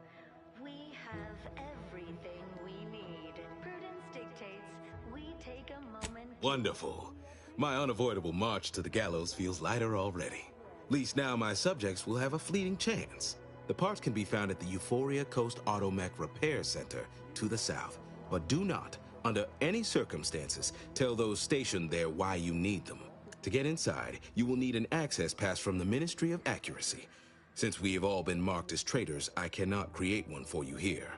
We have everything we need. Prudence dictates we take a moment. Wonderful. My unavoidable march to the gallows feels lighter already. At least now my subjects will have a fleeting chance. The parts can be found at the Euphoria Coast Automech Repair Center to the south. But do not, under any circumstances, tell those stationed there why you need them. To get inside, you will need an access pass from the Ministry of Accuracy. Since we have all been marked as traitors, I cannot create one for you here.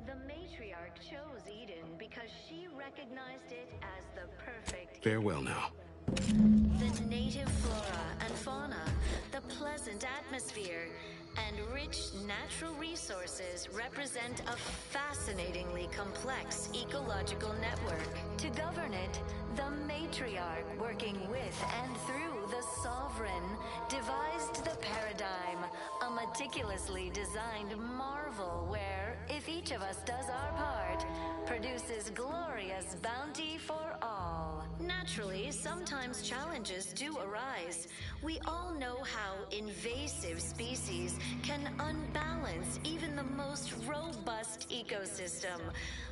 The matriarch chose Eden because she recognized it as the perfect. Farewell now. The native flora and fauna, the pleasant atmosphere, and rich natural resources represent a fascinatingly complex ecological network. To govern it, the matriarch, working with and through the sovereign, devised the paradigm, a meticulously designed marvel where, if each of us does our part, produces glorious bounty for all. Naturally, sometimes challenges do arise. We all know how invasive species can unbalance even the most robust ecosystem,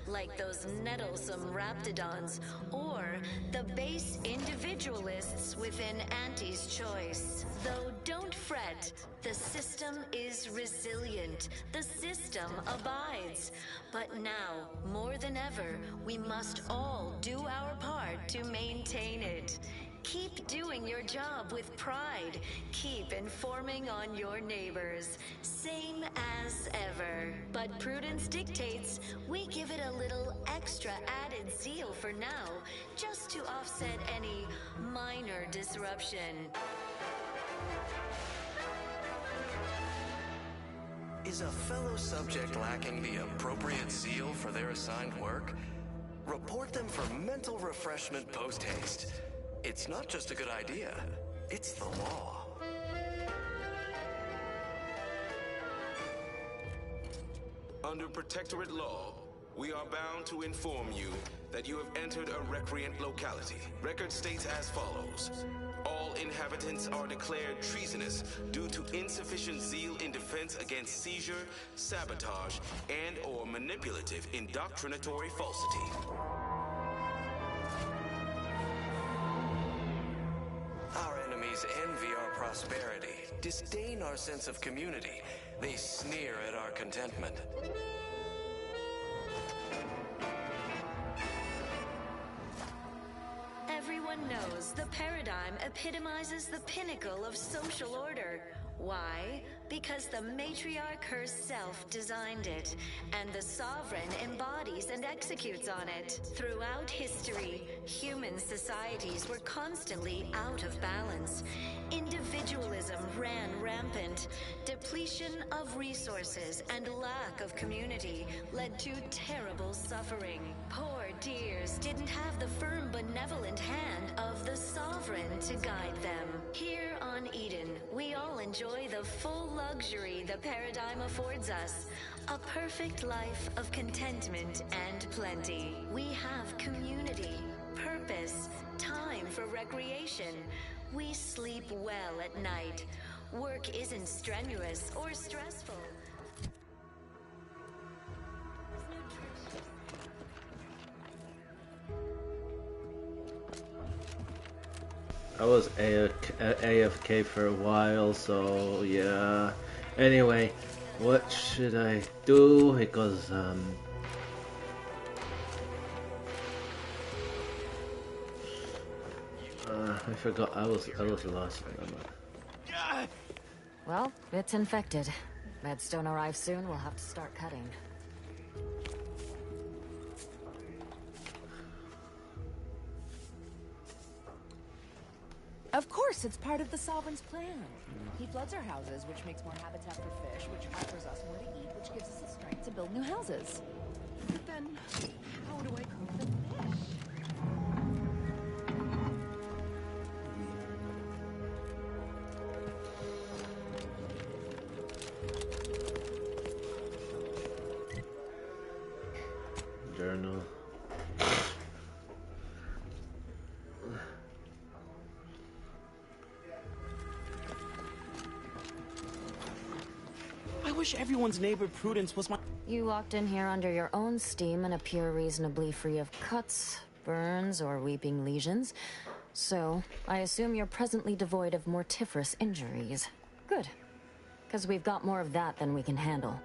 like those nettlesome raptidons, or the base individualists within Auntie's choice. Though don't fret, the system is resilient. The system abides. But now, more than ever, we must all do our part to maintain it. Keep doing your job with pride. Keep informing on your neighbors. Same as ever. But prudence dictates we give it a little extra added zeal for now, just to offset any minor disruption. Is a fellow subject lacking the appropriate zeal for their assigned work? Report them for mental refreshment post-haste. It's not just a good idea, it's the law. Under Protectorate law, we are bound to inform you that you have entered a recreant locality. Record states as follows. All inhabitants are declared treasonous due to insufficient zeal in defense against seizure, sabotage, and/or manipulative indoctrinatory falsity. Our enemies envy our prosperity, disdain our sense of community. They sneer at our contentment. Everyone knows the paradigm epitomizes the pinnacle of social order. Why? Because the matriarch herself designed it, and the sovereign embodies and executes on it. Throughout history, human societies were constantly out of balance. Individualism ran rampant. Depletion of resources and lack of community led to terrible suffering. Poor dears didn't have the firm, benevolent hand of the sovereign to guide them. Here on Eden, we all enjoy the full luxury the paradigm affords us. A perfect life of contentment and plenty. We have community, purpose, time for recreation. We sleep well at night. Work isn't strenuous or stressful. I was AFK for a while, so yeah. Anyway, what should I do? Because I forgot I was lost. Well, it's infected. Medstone arrives soon, we'll have to start cutting. Of course, it's part of the Sovereign's plan. He floods our houses, which makes more habitat for fish, which offers us more to eat, which gives us the strength to build new houses. But then, how do I cook the fish? wish everyone's neighbor Prudence was my... You walked in here under your own steam and appear reasonably free of cuts, burns, or weeping lesions. So, I assume you're presently devoid of mortiferous injuries. Good. Because we've got more of that than we can handle.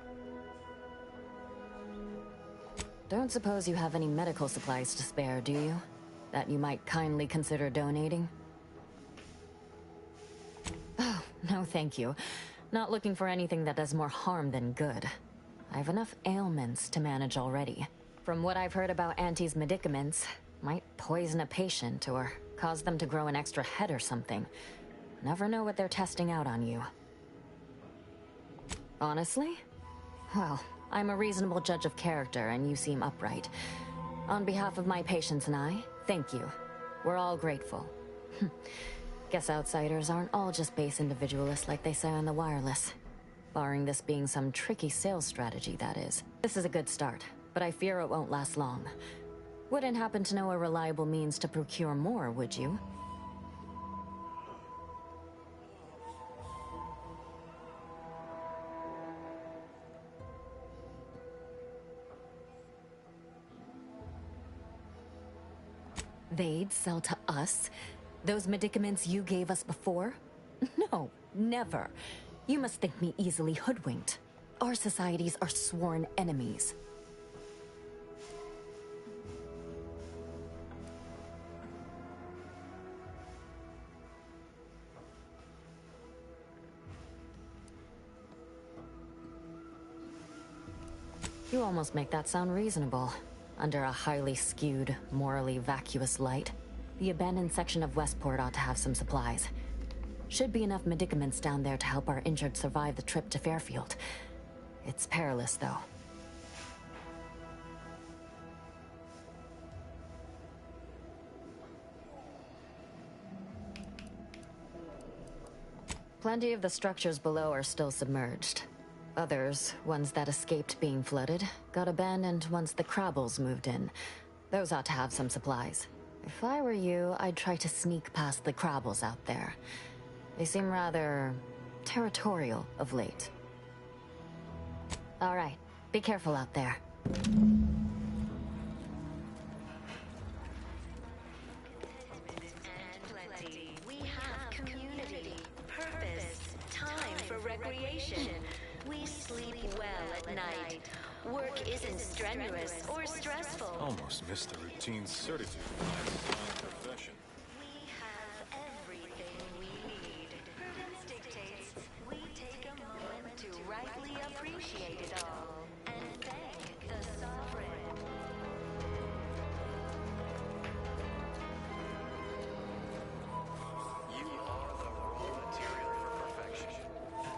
Don't suppose you have any medical supplies to spare, do you? That you might kindly consider donating? Oh, no thank you. Not looking for anything that does more harm than good. I have enough ailments to manage already. From what I've heard about Auntie's medicaments, might poison a patient or cause them to grow an extra head or something. Never know what they're testing out on you. Honestly? Well, I'm a reasonable judge of character and you seem upright. On behalf of my patients and I, thank you. We're all grateful. Guess outsiders aren't all just base individualists like they say on the wireless. Barring this being some tricky sales strategy, that is. This is a good start, but I fear it won't last long. Wouldn't happen to know a reliable means to procure more, would you? They'd sell to us? Those medicaments you gave us before? No, never. You must think me easily hoodwinked. Our societies are sworn enemies. You almost make that sound reasonable. Under a highly skewed, morally vacuous light, the abandoned section of Westport ought to have some supplies. Should be enough medicaments down there to help our injured survive the trip to Fairfield. It's perilous, though. Plenty of the structures below are still submerged. Others, ones that escaped being flooded, got abandoned once the Crabbles moved in. Those ought to have some supplies. If I were you, I'd try to sneak past the Crabbles out there. They seem rather territorial of late. All right, be careful out there. We have community, purpose, time for recreation. We sleep well at night. Work isn't strenuous or stressful. Almost missed the routine certitude of my assigned profession. We have everything we need. Prudence dictates we take a moment to rightly appreciate it all and thank the sovereign. You are the raw material for perfection.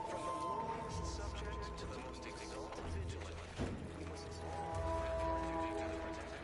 From the lowliest subject to the most exalted vigilant. We must all have our duty to the protector.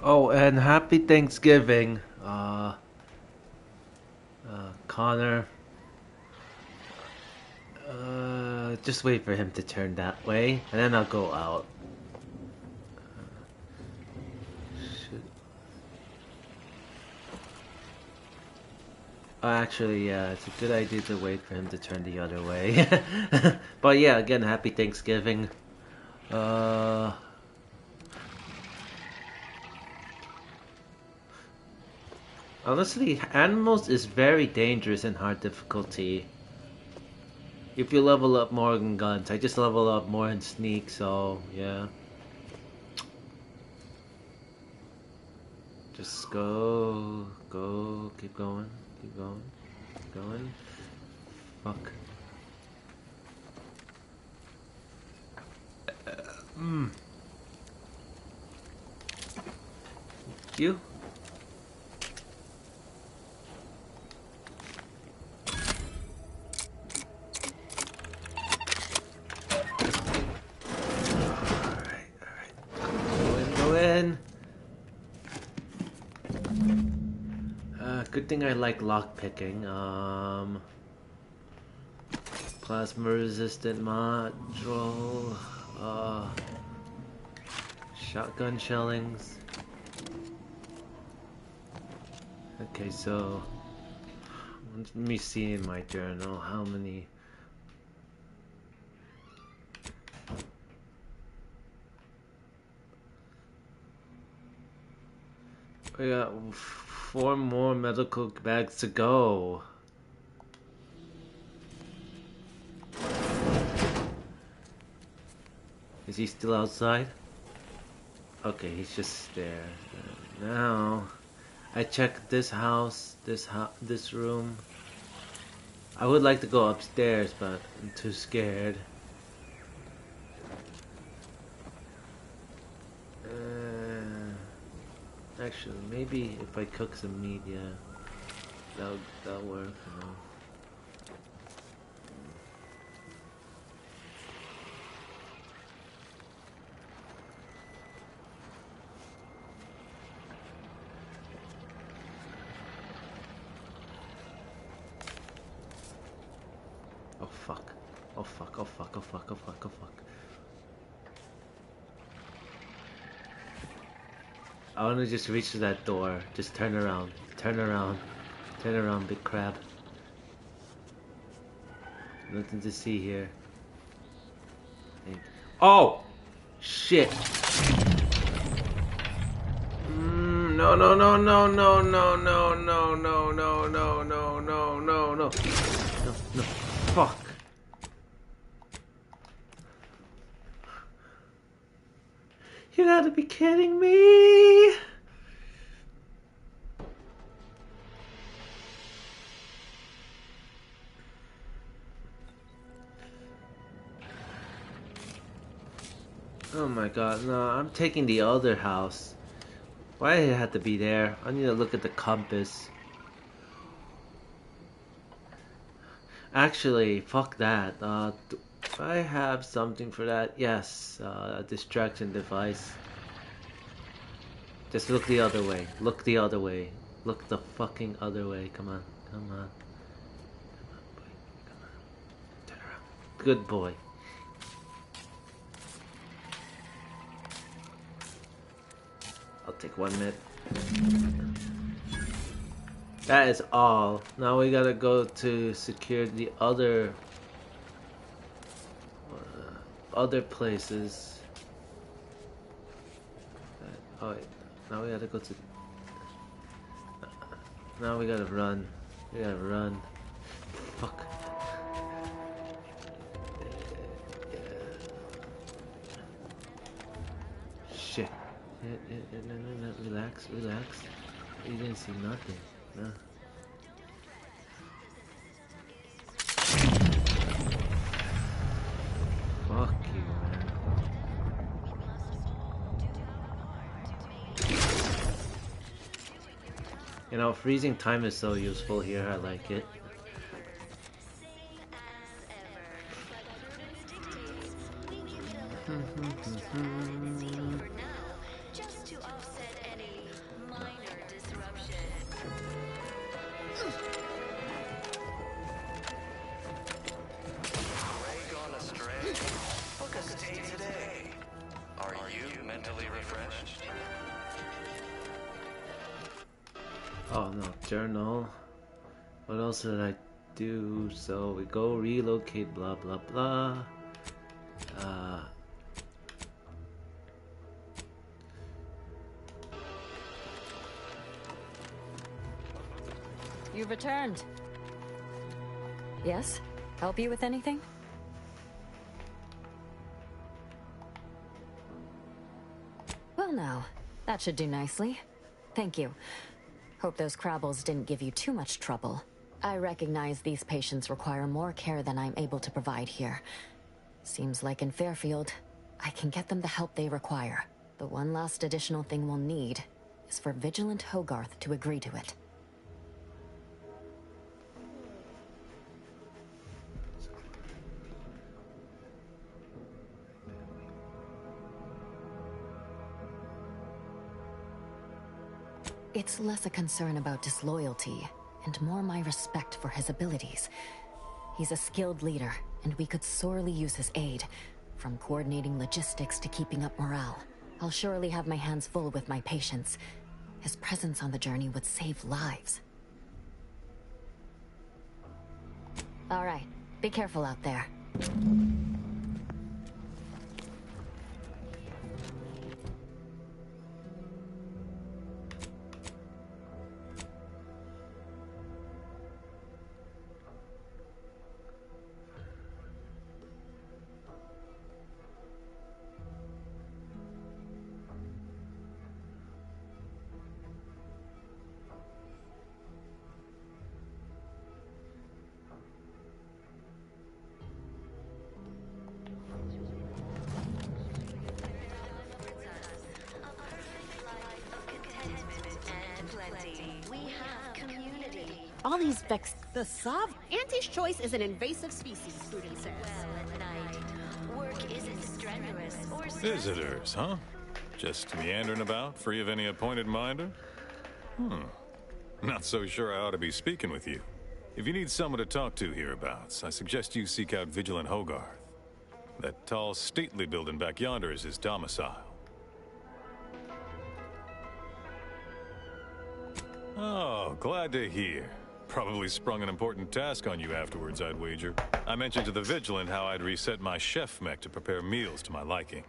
Oh, and happy Thanksgiving, Connor. Just wait for him to turn that way, and then I'll go out. Actually, yeah, it's a good idea to wait for him to turn the other way. But yeah, again, happy Thanksgiving. Honestly, Animals is very dangerous in hard difficulty. If you level up more in guns, I just level up more in sneak, so yeah. Just go, keep going, keep going, keep going. Fuck. You? Good thing I like lockpicking. Plasma resistant module. Shotgun shellings. Okay, so let me see in my journal how many. We got 4 more medical bags to go. Is he still outside? Okay, he's just there. Now, I checked this house, this room. I would like to go upstairs, but I'm too scared. Actually, maybe if I cook some meat, yeah, that'll work. You know. Oh fuck! Oh fuck! Oh fuck! Oh fuck! Oh fuck! Oh fuck! I want to just reach to that door. Just turn around. Turn around. Turn around, big crab. Nothing to see here. Oh! Shit! No, no, no, no, no, no, no, no, no, no, no, no, no, no, no. No, no. Fuck. You gotta be kidding me! Oh my god, no, I'm taking the other house. Why did it have to be there? I need to look at the compass. Actually, fuck that. Do I have something for that? Yes, a distraction device. Just look the other way. Look the other way. Look the fucking other way. Come on. Come on. Come on, boy. Come on. Turn around. Good boy. I'll take 1 minute. That is all. Now we gotta go to secure the other places. Oh wait. Now we gotta go to. Now we gotta run. We gotta run. Fuck. Shit. No, relax, relax. You didn't see nothing. No. Fuck you, man. You know, freezing time is so useful here. I like it. to offset any minor disruption. Ray gone astray? Book a stay today. Are you mentally refreshed? Oh no, journal. What else did I do? So we go relocate, blah blah blah. You've returned. Yes? Help you with anything? Well now, that should do nicely. Thank you. Hope those Crabbles didn't give you too much trouble. I recognize these patients require more care than I'm able to provide here. Seems like in Fairfield, I can get them the help they require. The one last additional thing we'll need is for Vigilant Hogarth to agree to it. It's less a concern about disloyalty, and more my respect for his abilities. He's a skilled leader, and we could sorely use his aid, from coordinating logistics to keeping up morale. I'll surely have my hands full with my patients. His presence on the journey would save lives. All right, be careful out there. All these the Auntie's choice is an invasive species, Prudence says. Well, at night, work isn't strenuous or Visitors, huh? Just meandering about, free of any appointed minder? Not so sure I ought to be speaking with you. If you need someone to talk to hereabouts, I suggest you seek out Vigilant Hogarth. That tall, stately building back yonder is his domicile. Oh, glad to hear. Probably sprung an important task on you afterwards, I'd wager. I mentioned to the Vigilant how I'd reset my chef mech to prepare meals to my liking.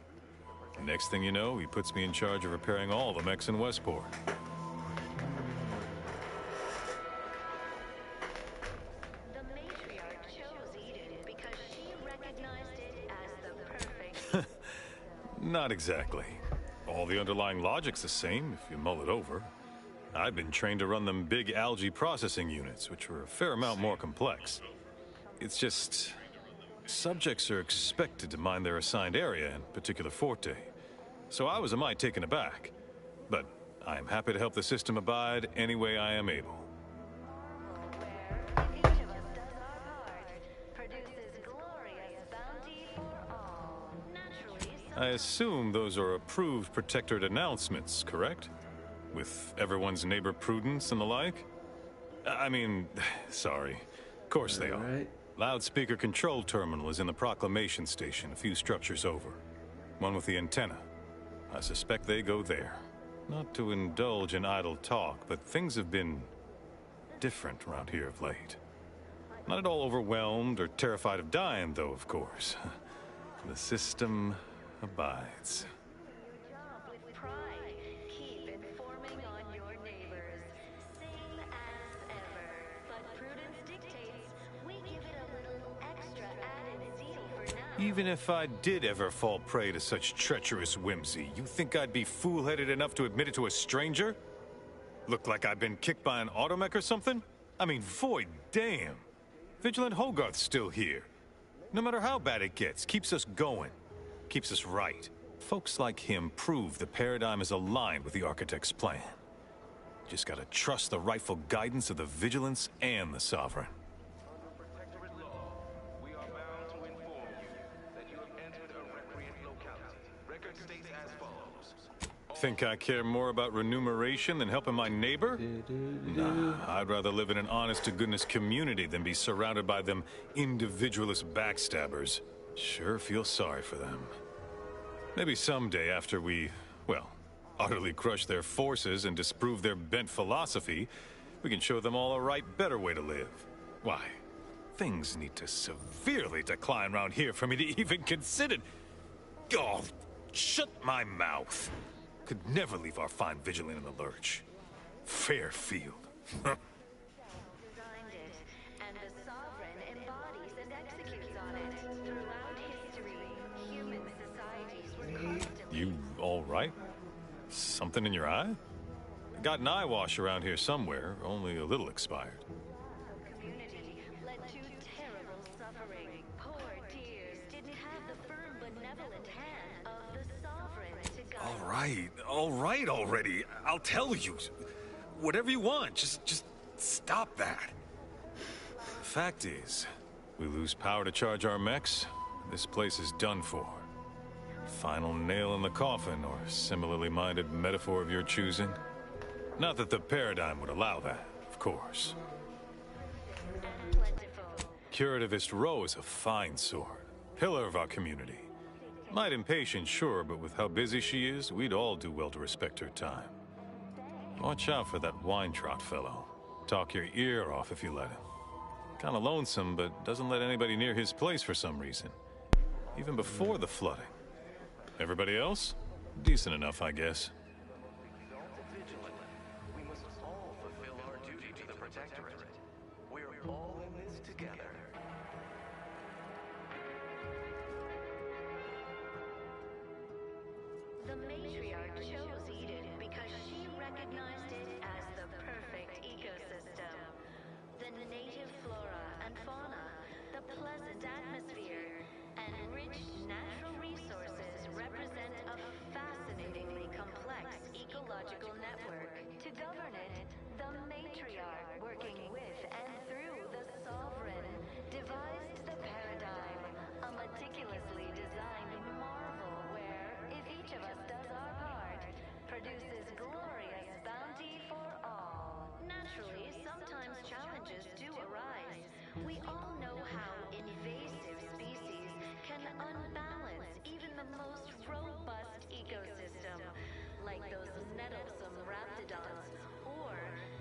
Next thing you know, he puts me in charge of repairing all the mechs in Westport. The matriarch chose Eden because she recognized it as the perfect. Not exactly. All the underlying logic's the same, if you mull it over. I've been trained to run them big algae processing units, which were a fair amount more complex. It's just... subjects are expected to mind their assigned area and particular forte. So I was a mite taken aback. But I am happy to help the system abide any way I am able. I assume those are approved Protectorate announcements, correct? With everyone's neighbor Prudence and the like? I mean, sorry. Of course they are. Loudspeaker control terminal is in the proclamation station, a few structures over. One with the antenna. I suspect they go there. Not to indulge in idle talk, but things have been different around here of late. Not at all overwhelmed or terrified of dying, though, of course. The system abides. Even if I did ever fall prey to such treacherous whimsy, you think I'd be fool-headed enough to admit it to a stranger? Look like I've been kicked by an automech or something? I mean, void damn. Vigilant Hogarth's still here. No matter how bad it gets, keeps us going. Keeps us right. Folks like him prove the paradigm is aligned with the Architect's plan. Just gotta trust the rightful guidance of the Vigilance and the Sovereign. Think I care more about remuneration than helping my neighbor? Nah, I'd rather live in an honest-to-goodness community than be surrounded by them individualist backstabbers. Sure feel sorry for them. Maybe someday after we, well, utterly crush their forces and disprove their bent philosophy, we can show them all a right, better way to live. Why, things need to severely decline around here for me to even consider... Oh, shut my mouth. Could never leave our fine vigilant in the lurch. Fairfield. Designed it, and the Sovereign embodies and executes on it. Throughout history, human societies were constantly... You all right? Something in your eye? Got an eye wash around here somewhere, only a little expired. Community led to terrible suffering. Poor tears didn't have the firm, benevolent hand of the Sovereign to guide. All right already. I'll tell you. Whatever you want, just stop that. Fact is, we lose power to charge our mechs, this place is done for. Final nail in the coffin, or similarly minded metaphor of your choosing. Not that the Paradigm would allow that, of course. Curativist Row is a fine sword, pillar of our community. Might impatient, sure, but with how busy she is, we'd all do well to respect her time. Watch out for that Weintraut fellow. Talk your ear off if you let him. Kinda lonesome, but doesn't let anybody near his place for some reason. Even before the flooding. Everybody else? Decent enough, I guess. We must all fulfill our duty to the Protectorate. We're all in this together. The matriarch chose Eden because she recognized it as the perfect ecosystem. The native flora and fauna, the pleasant atmosphere, and rich natural resources represent a fascinatingly complex ecological network. To govern it, the matriarch, working with and through the Sovereign, devised the Paradigm, a meticulously designed marvel where, if each of us does our part, produces glorious bounty for all. Naturally, sometimes challenges do arise. We all know how invasive species can unbalance even the most robust ecosystem, like those nettlesome raptidons, or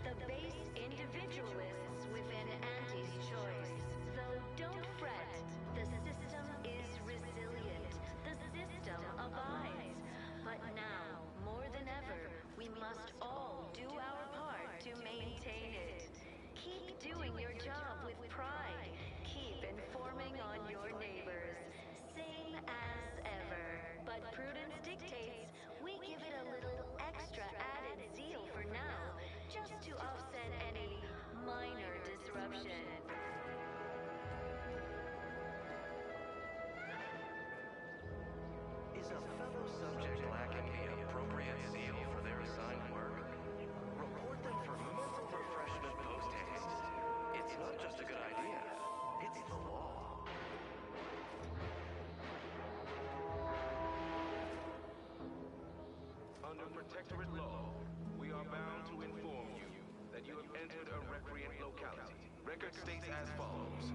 the base individualists within Auntie's choice. So don't fret, the system is resilient, the system abides. But now, more than ever, we must all do our part to maintain it. Keep doing your job with pride. Keep informing on your neighbors. Same as ever. But prudence dictates we give it a little extra added zeal for now, just to offset any minor disruption. Is a fellow subject lacking the appropriate zeal for their assigned work? Report them for mental refreshment post-haste. It's not just a good idea, it's the law. Under Protectorate law, we are bound to inform you that you have entered a recreant locality. Record states as follows.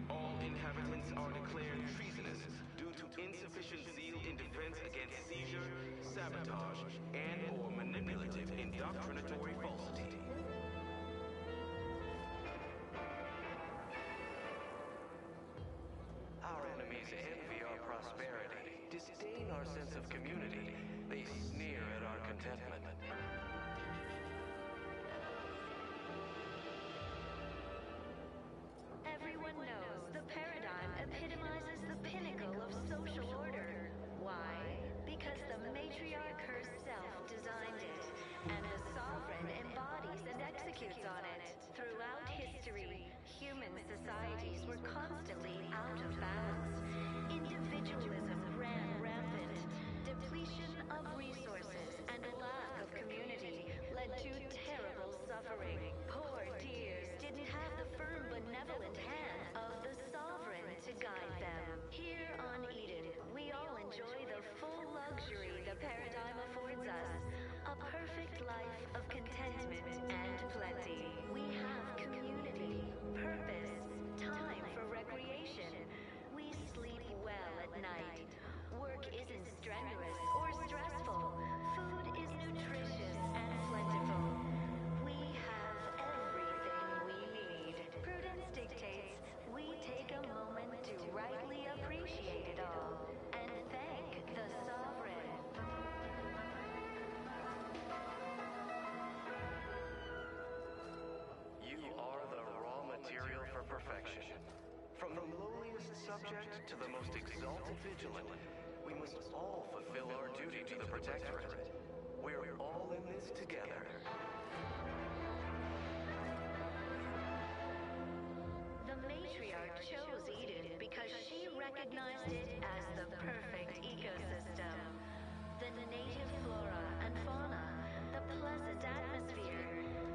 All inhabitants are declared treasonous due to insufficient zeal in defense against seizure, sabotage, and/or manipulative indoctrinatory falsity. Our enemies envy our prosperity, disdain our sense of community. They sneer at our contentment. Everyone knows the Paradigm epitomizes the pinnacle of social order. Why? Because the matriarch herself designed it, and the Sovereign embodies and executes on it. Throughout history, human societies were constantly out of balance. Individualism ran rampant. Depletion of resources and lack of community led to terrible suffering. Poor tears didn't have the firm, benevolent hand of subject to the most exalted vigilant, we must all fulfill our duty to the Protectorate. We're all in this together. The matriarch chose Eden because she recognized it as the perfect ecosystem. The native flora and fauna, the pleasant atmosphere,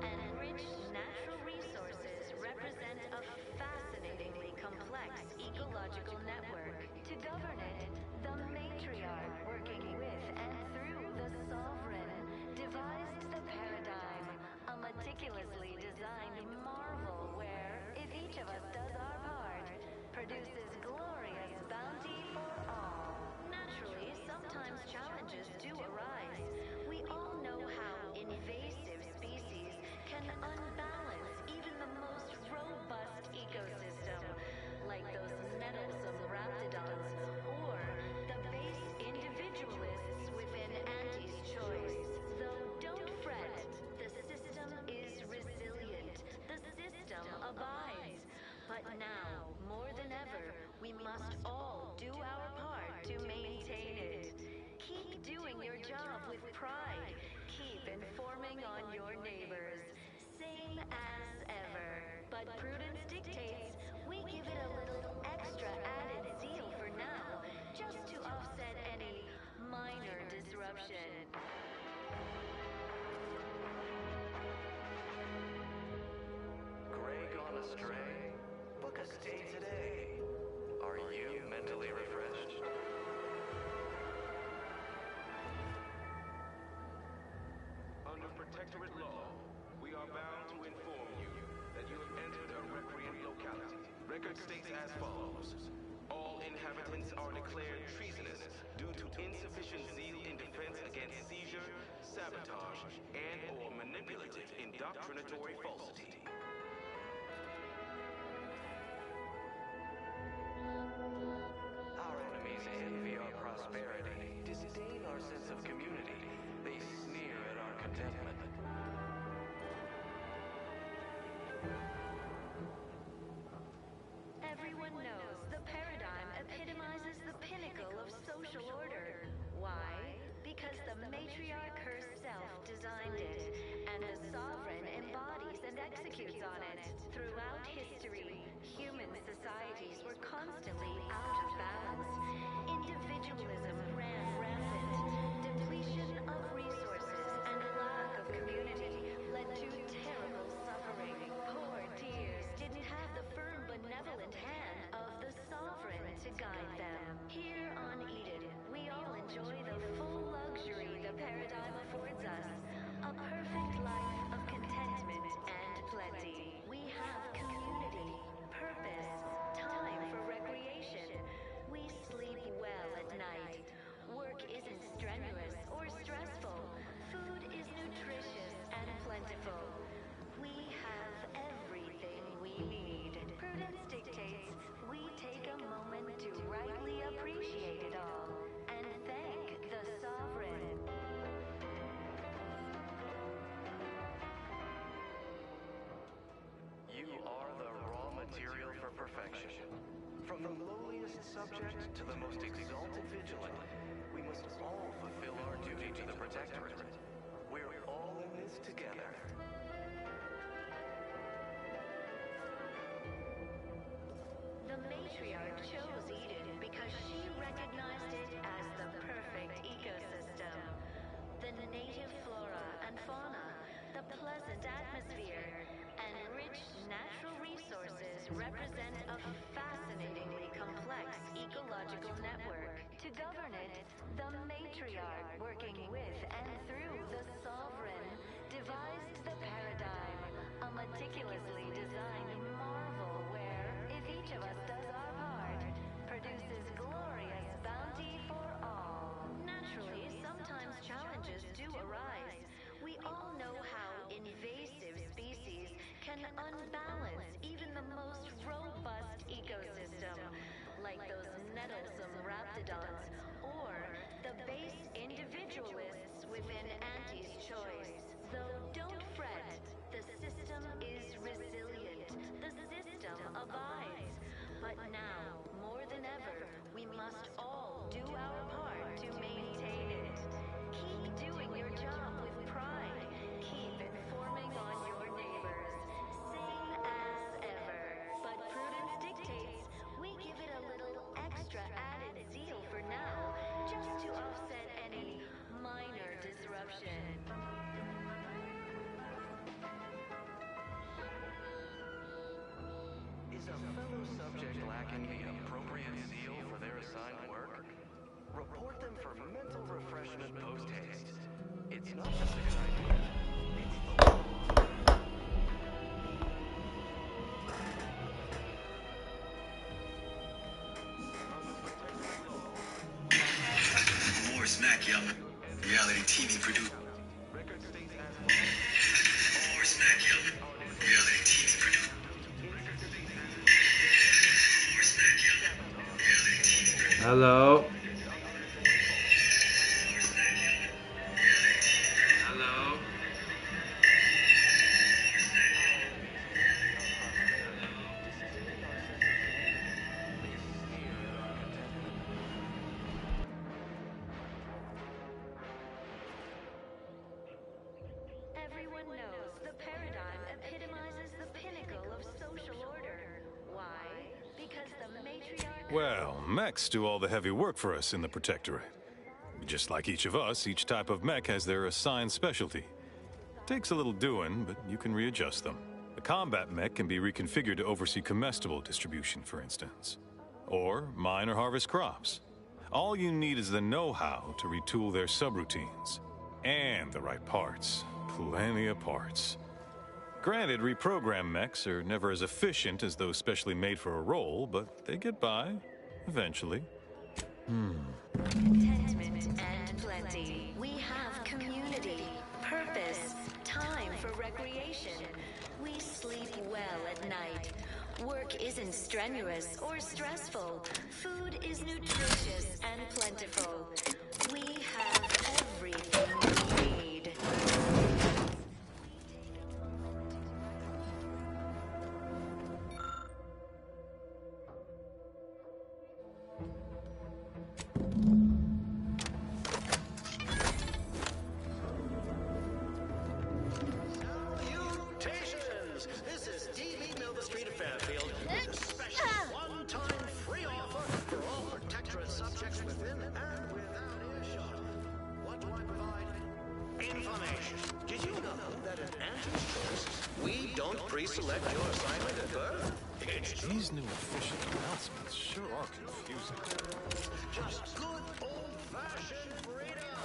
and rich natural resources represent a fascinatingly complex ecological network. To govern it, the matriarch, working with and through the sovereign, devised the paradigm, a meticulously designed marvel where, if each of us does our part, produces glorious bounty for all. Naturally, sometimes challenges do arise. We all know how invasive species can unbalance even the most robust ecosystem, like those nettlesome raptidons, or the base individualists within Auntie's choice. Though don't fret, the system is resilient. The system abides. But now, more than ever, we must all do our part to maintain it. Keep doing your job with pride. Keep informing on your neighbors. Same as ever. But prudence dictates we give it a little extra added zeal for now, just to offset any minor disruption. Gray gone astray? Book a stay today. Are you mentally refreshed? Under Protectorate law, we are bound to inform you that you have entered a recreant locality. Record states as follows. All inhabitants are declared treasonous due to insufficient zeal in defense against seizure, sabotage, and/or manipulative indoctrinatory falsity. Our enemies envy our prosperity, disdain our sense of community. They sneer at our contentment. Everyone knows the paradigm epitomizes the pinnacle of social order. Why? Because the matriarch herself designed it, and the sovereign embodies and executes on it. Throughout history, human societies were constantly out of balance. Individualism ran rampant. Depletion of resources and lack of community led to terrible suffering. Poor tears didn't have the firm, benevolent hand of the sovereign to guide them. Here on Eden, we all enjoy the full luxury the paradigm affords us. A perfect life of contentment and plenty. We have community, purpose, time for recreation. We sleep well at night. Work isn't strenuous or stressful. Food is nutritious and plentiful. We have everything we need. Prudence dictates we take a moment to rightly appreciate it all and thank the sovereign. You are the raw material for perfection. From the lowliest subject to the most exalted vigilant, we must all fulfill our duty to the Protectorate. We're all in this together. The matriarch chose Eden because she recognized it as the perfect ecosystem. The native flora and fauna, the pleasant atmosphere, and rich natural resources represent a fascinatingly complex ecological network. To govern it, the matriarch, working with and through the sovereign, devised the paradigm, a meticulously designed marvel where, if each of us does our part, produces glorious bounty for all. Naturally, sometimes challenges do arise. We all know how invasive species can unbalance even the most robust ecosystem, like those nettlesome raptidons, or the base individualists within Auntie's choice. Though don't fret, the system is resilient. The system abides. But now, more than than ever, we must all do our part to maintain it. Keep doing your job with pride. Keep informing on your neighbors. Same as ever. But prudence dictates we give it a little extra added zeal for now, just to offset any minor disruption. Is a fellow subject lacking the appropriate zeal for their assigned work? Report them for mental refreshment post-haste. It's not just a good idea. More smack, yup. Reality TV producer. More smack, yup. Reality TV producer. More smack, yup. Reality TV producer. Hello. Hello. Everyone knows the paradigm epitomizes the pinnacle of social order. Why? Because the matriarch... Well, mechs do all the heavy work for us in the Protectorate. Just like each of us, each type of mech has their assigned specialty. Takes a little doing, but you can readjust them. The combat mech can be reconfigured to oversee comestible distribution, for instance. Or mine or harvest crops. All you need is the know-how to retool their subroutines. And the right parts. Plenty of parts. Granted, reprogrammed mechs are never as efficient as those specially made for a role, but they get by, eventually. Contentment and plenty. We have community, purpose, time for recreation. We sleep well at night. Work isn't strenuous or stressful. Food is nutritious and plentiful. We have everything we need. Salutations! This is D.B. Milner Street of Fairfield with a special one-time free offer for all Protectorate subjects within and without earshot. What do I provide? Information. Did you know that in Anti's choice, we don't pre-select your assignment at birth? These new official announcements sure are confusing. Just good old-fashioned freedom.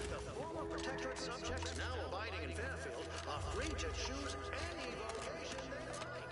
The former Protectorate subjects now abiding in Fairfield are free to choose any vocation they like.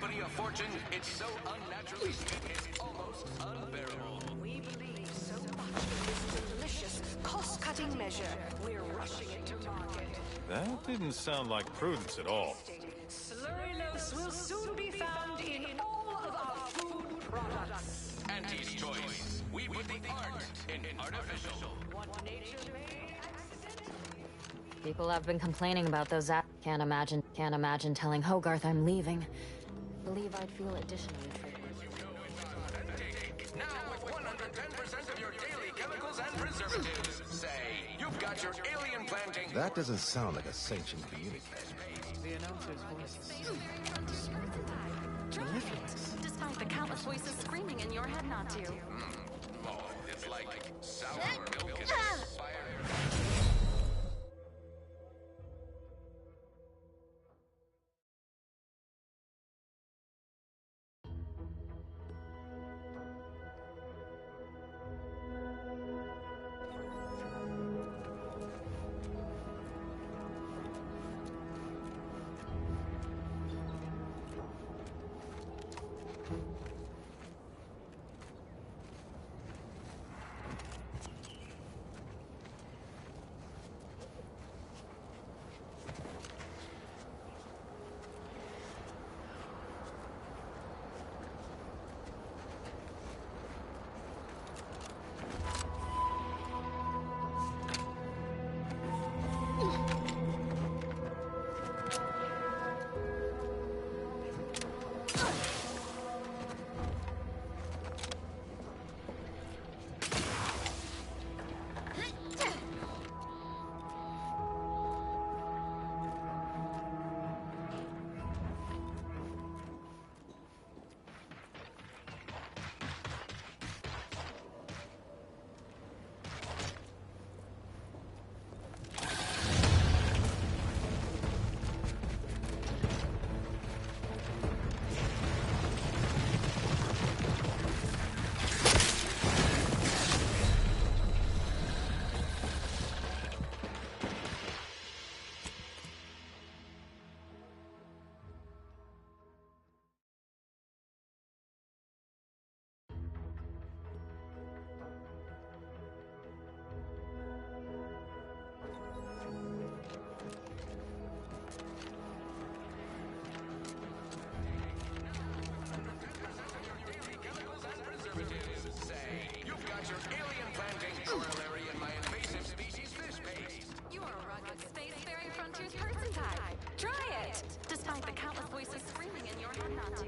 company a fortune, it's so unnaturally sweet, it's almost unbearable. We believe so much in this delicious cost-cutting measure. We're rushing it to market. That didn't sound like prudence at all. Slurrylose will soon be found in all of our food products. Auntie's Choice. We put the art in artificial. What nature made accidental. People have been complaining about those apps. Can't imagine telling Hogarth I'm leaving. Believe I'd feel additionally triggered. Now with 110% of your daily chemicals and preservatives. Say, you've got your alien planting. That doesn't sound like a sanctioned communicator. The announcer's voice. Try it, despite the countless voices screaming in your head not to. Oh, it's like sour milk and fire.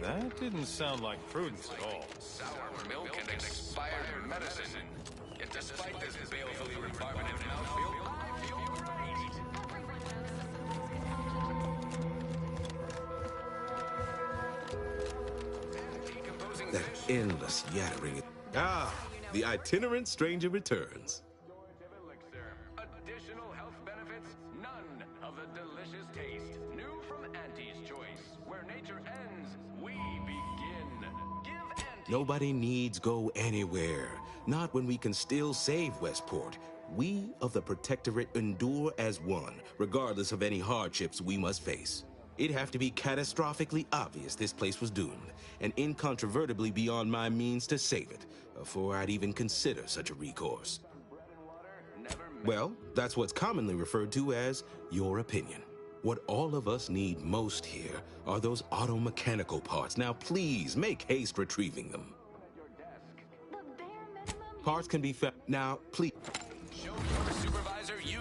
That didn't sound like prudence at all. Sour milk and expired medicine. Yet despite this balefully rebarbative mouthfeel, I feel great. That endless yattering. Ah, the itinerant stranger returns. Additional health benefits, none of the delicious taste. New from Auntie's Choice, where nature ends, we begin. Give Auntie. Nobody needs go anywhere. Not when we can still save Westport. We of the Protectorate endure as one, regardless of any hardships we must face. It'd have to be catastrophically obvious this place was doomed, and incontrovertibly beyond my means to save it, before I'd even consider such a recourse. Well, that's what's commonly referred to as your opinion. What all of us need most here are those auto-mechanical parts. Now please, make haste retrieving them. Parts can be found. Now, please. Show your supervisor you.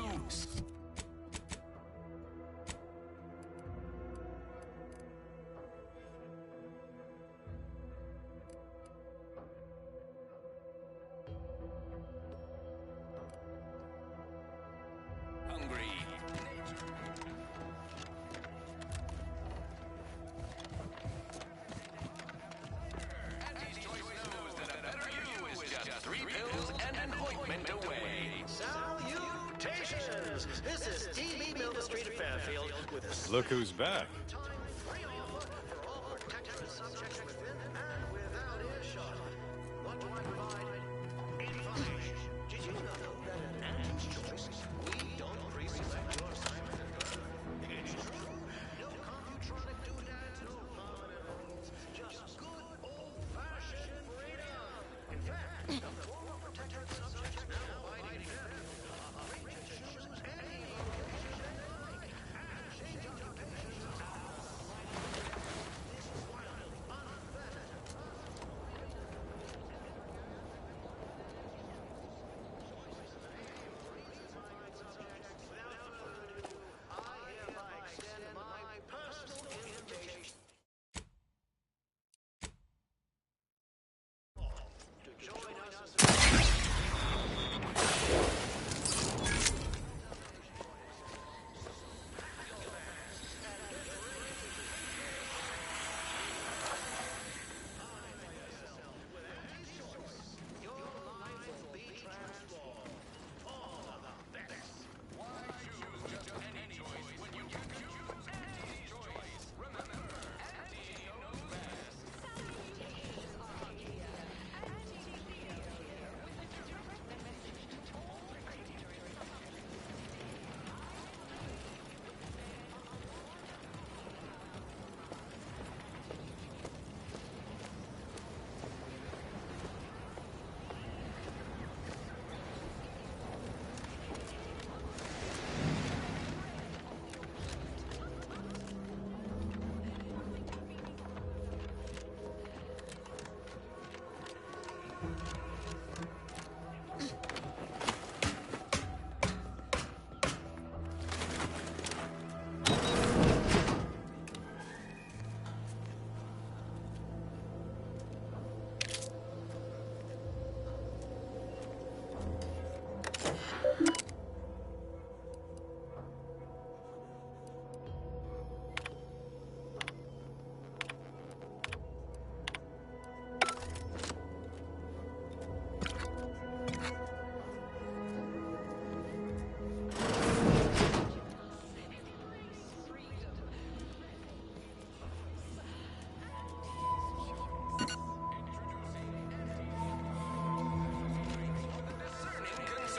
Hungry. Auntie's Choice knows that a better you is just 3 pills and an ointment away. Salutations! This is T.B. Milton Street of Fairfield with a Look who's back. free offer for all protectorate subjects within and without earshot. What do I provide? Information. Did you know that at Auntie's Choice, we don't pre-select your assignment at birth? It's true. No computronic doodads, no fun events.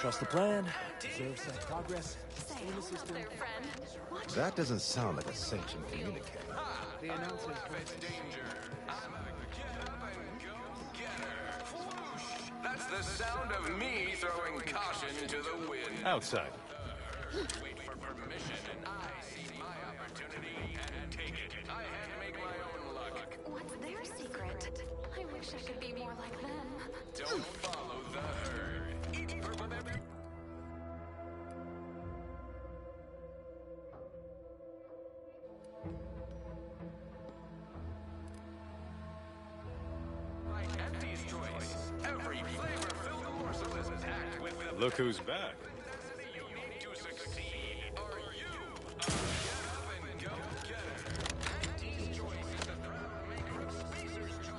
Trust the plan. Observe set progress. Stay in the system. That doesn't sound like a sanctioned communique. The announcer's voice. That's the sound of me throwing caution to the wind. Outside. Wait for permission, and I see my opportunity and take it. I had to make my own luck. What's their secret? I wish I could be more like them. Don't follow the herd. Eat purple every... My empty's choice. Every flavor-filled morsel is packed with the... Look who's back. You need to succeed. Are you a get-up-and-go-getter? Empty's choice is the proud maker of Spacer's Charm.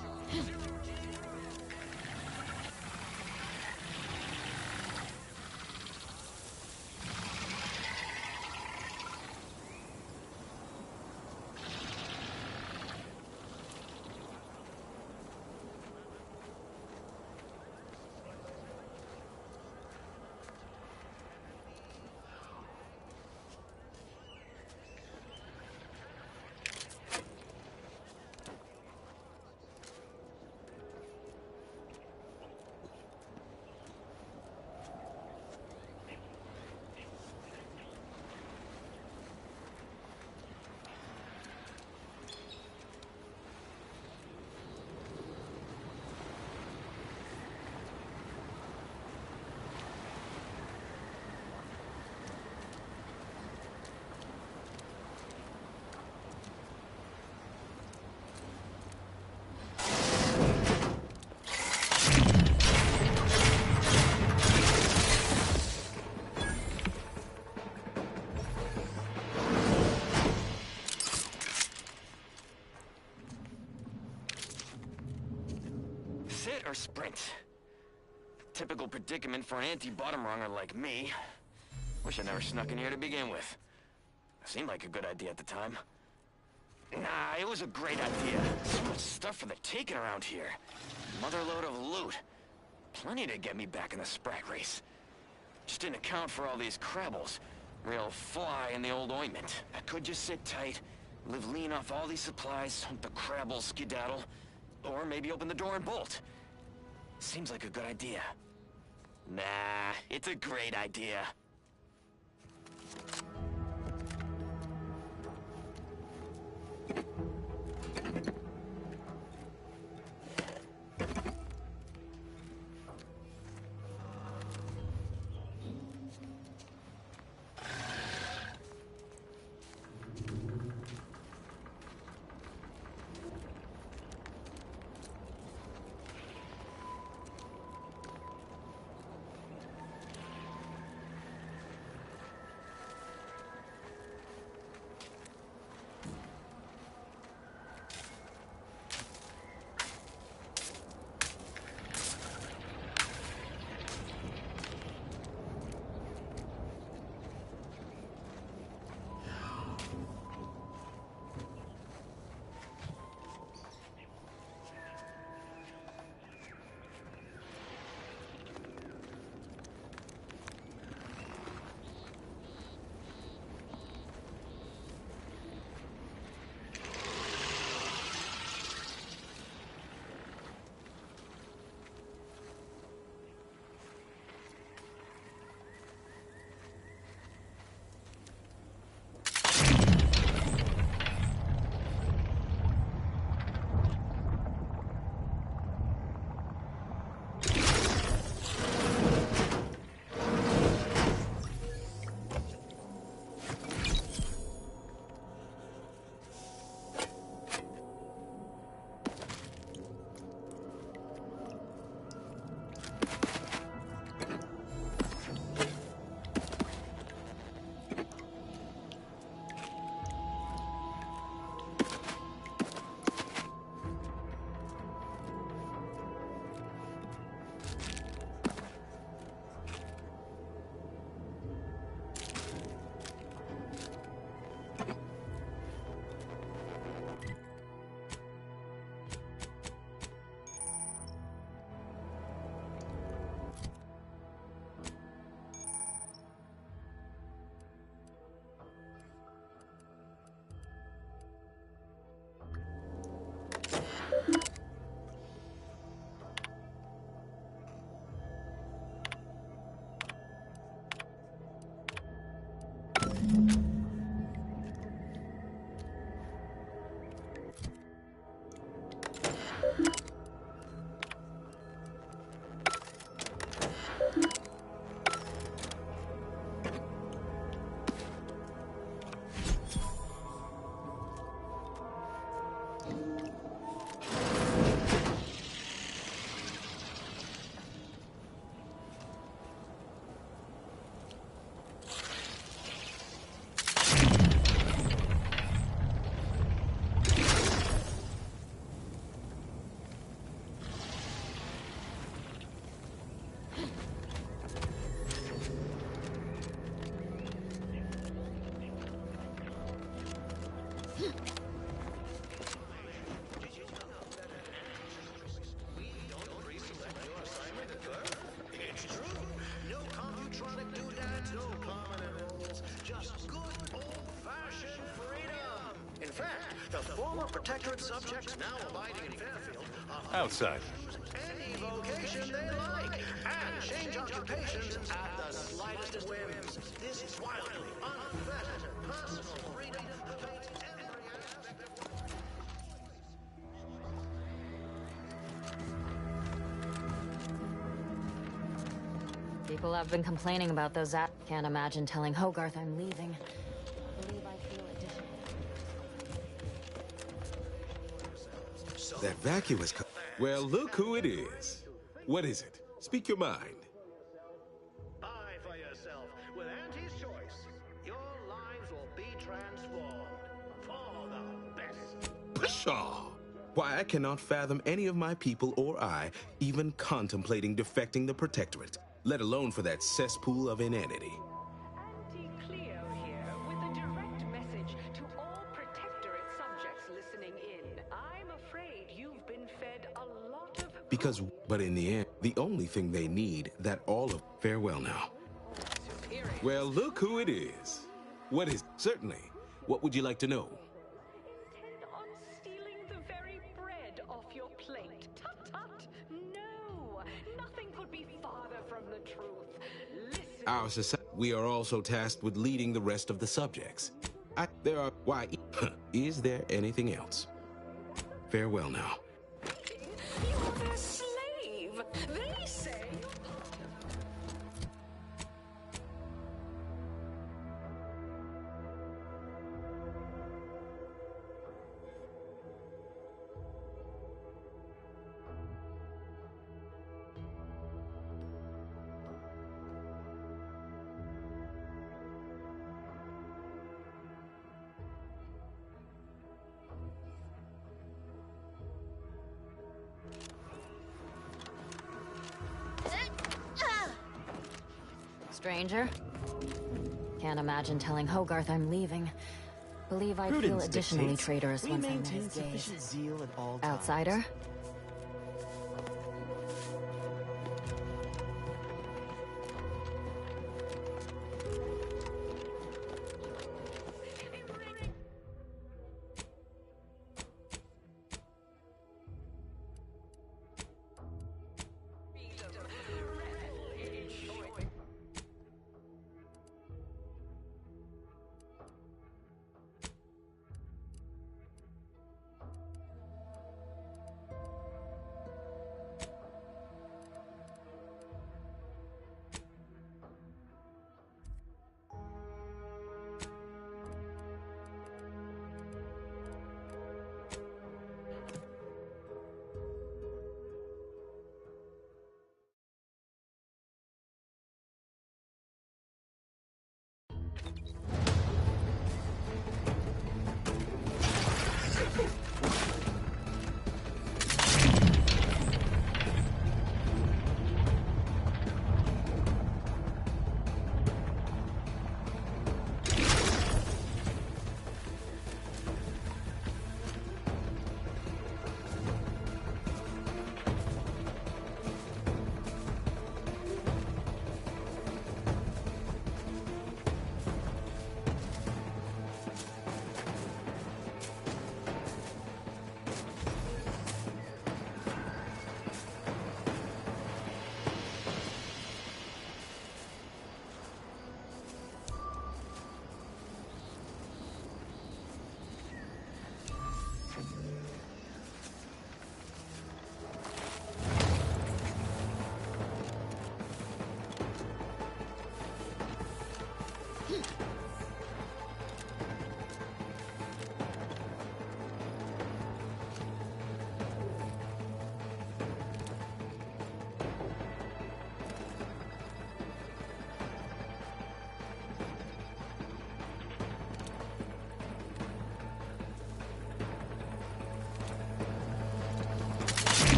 Sit or sprint? Typical predicament for an anti-bottom runger like me. Wish I never snuck in here to begin with. Seemed like a good idea at the time. Nah, it was a great idea. So much stuff for the taking around here. Motherload of loot. Plenty to get me back in the Sprat race. Just didn't account for all these crabbles. Real fly in the old ointment. I could just sit tight, live lean off all these supplies, hope the crabbles skedaddle. Or maybe open the door and bolt. Seems like a good idea. Nah, it's a great idea. The former Protectorate subjects now abiding in Fairfield are Outside. any vocation they like and change occupations at the slightest of whims. This is wildly unfettered personal freedom pervades every aspect of People have been complaining about those apps. Can't imagine telling Hogarth I'm leaving. Believe I feel additional. That vacuous well, look who it is. What is it? Speak your mind. Buy for yourself. With Auntie's choice, your lives will be transformed for the best. Pshaw! Why, I cannot fathom any of my people or I even contemplating defecting the Protectorate, let alone for that cesspool of inanity. Auntie Cleo here with a direct message to all Protectorate subjects listening in. I'm afraid you've been fed a lot of... But in the end, the only thing they need, that all of... Farewell now. Well, look who it is. What is... Certainly. What would you like to know? Intend on stealing the very bread off your plate. Tut tut! No! Nothing could be farther from the truth. Listen. Our society... We are also tasked with leading the rest of the subjects. Why... Is there anything else? Farewell now. You're their slave! They say... Stranger? Can't imagine telling Hogarth I'm leaving. Believe I'd feel Prudence additionally dictates traitorous we once I met maintain his sufficient gaze. zeal at all times. Outsider?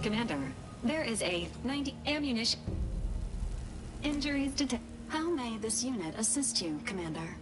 Commander, there is a 90 ammunition injuries detected. How may this unit assist you, Commander?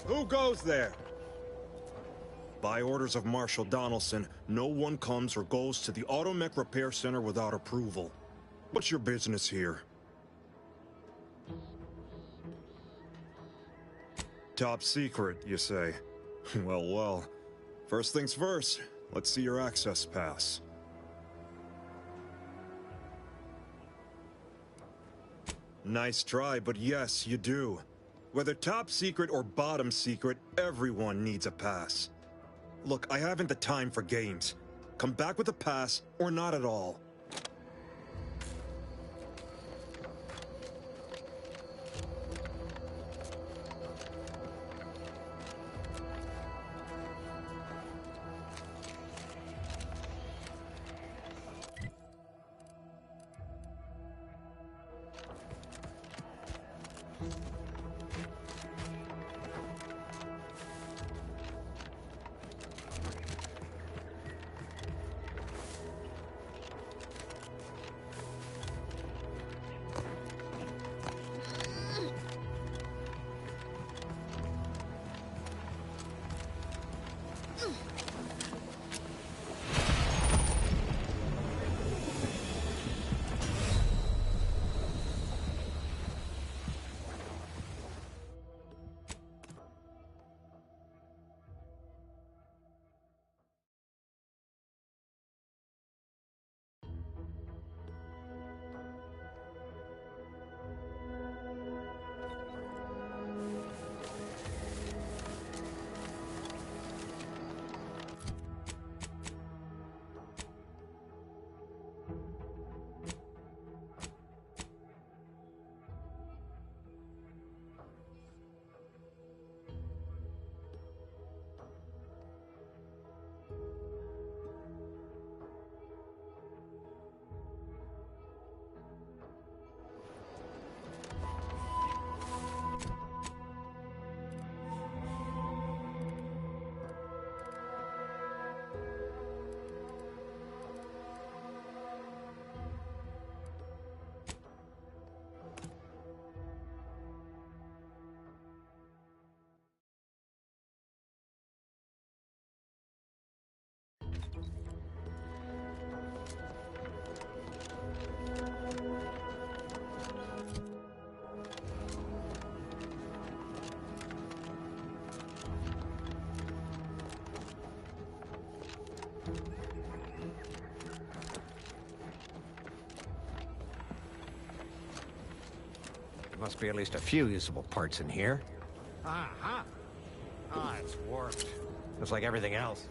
Who goes there? By orders of Marshal Donaldson, no one comes or goes to the Automech Repair Center without approval. What's your business here? Top secret, you say? Well, well. First things first, let's see your access pass. Nice try, but yes, you do. Whether top secret or bottom secret, everyone needs a pass. Look, I haven't the time for games. Come back with a pass, or not at all. Must be at least a few usable parts in here. Ah, it's warped. Just like everything else.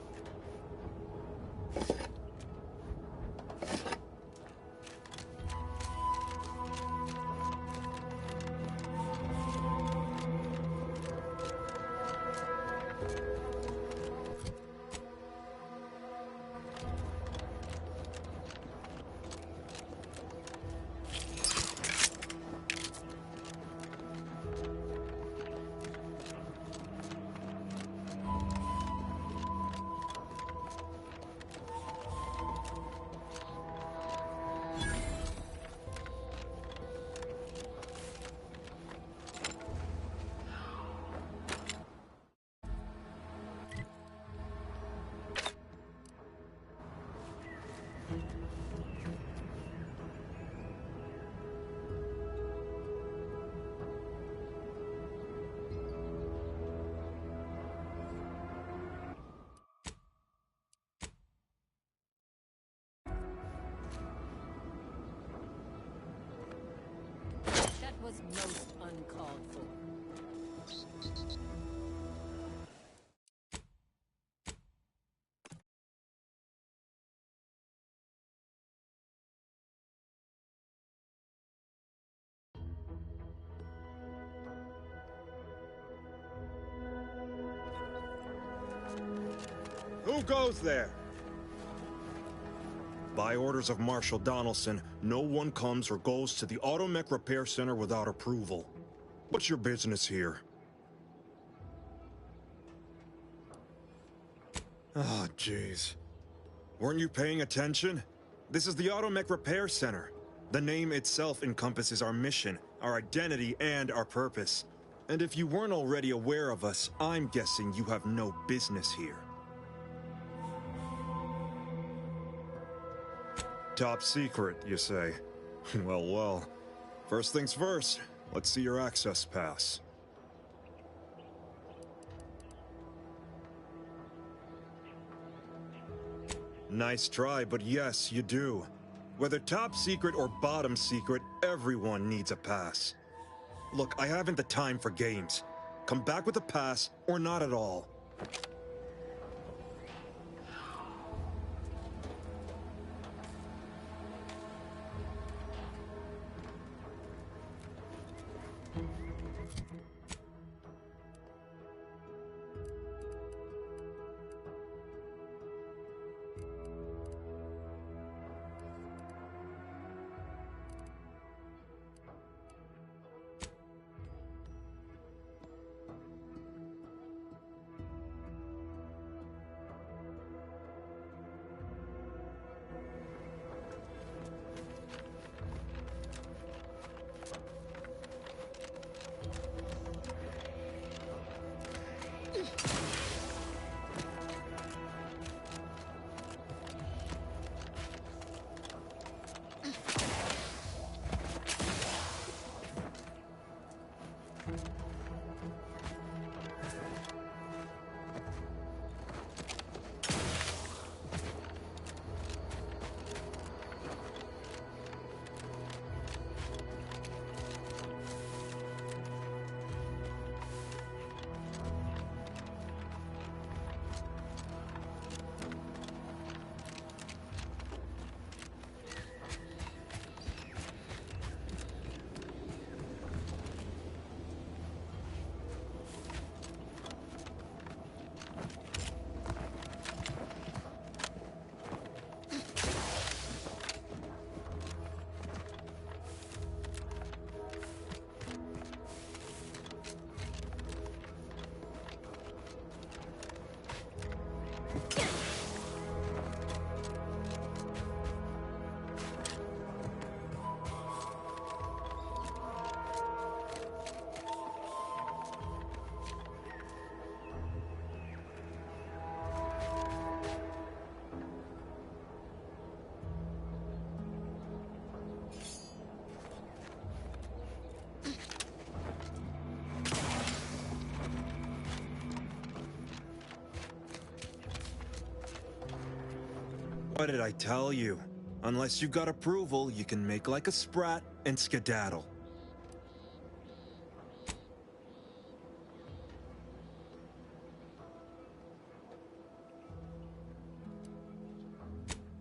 Was most uncalled for. Who goes there? By orders of Marshal Donaldson, no one comes or goes to the Automech Repair Center without approval. What's your business here? Oh, jeez. Weren't you paying attention? This is the Automech Repair Center. The name itself encompasses our mission, our identity, and our purpose. And if you weren't already aware of us, I'm guessing you have no business here. Top secret, you say? Well, well. First things first, let's see your access pass. Nice try, but yes, you do. Whether top secret or bottom secret, everyone needs a pass. Look, I haven't the time for games. Come back with a pass, or not at all. What did I tell you? Unless you got approval, you can make like a sprat and skedaddle.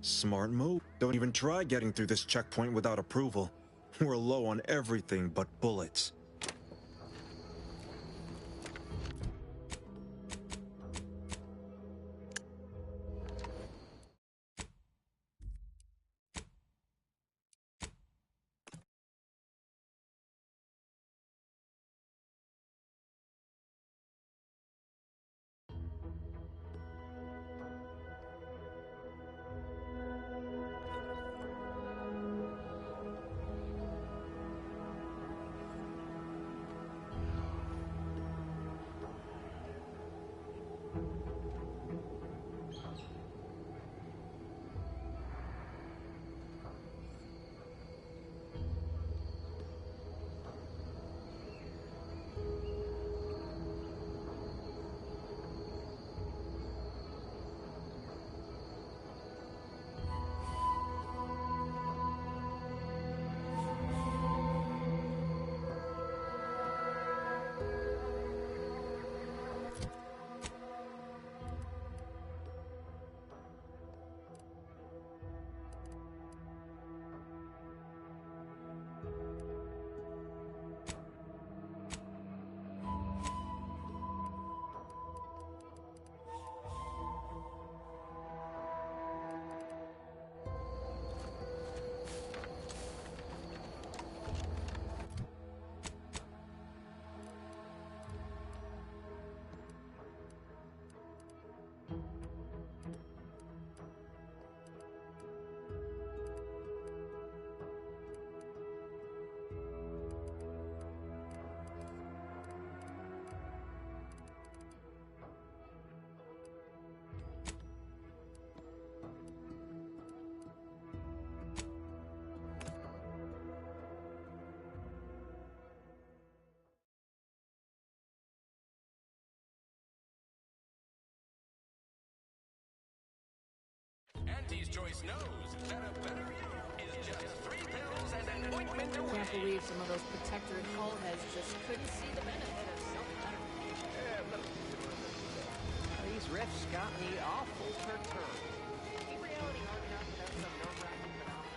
Smart move. Don't even try getting through this checkpoint without approval. We're low on everything but bullets. Auntie's Choice knows that a better you is just 3 pills and an ointment away. Can't believe some of those protectorate hull heads just couldn't see the benefit of self-medication. These riffs got me awful perturbed. In reality, hard enough to have some nerve-wracking phenomena.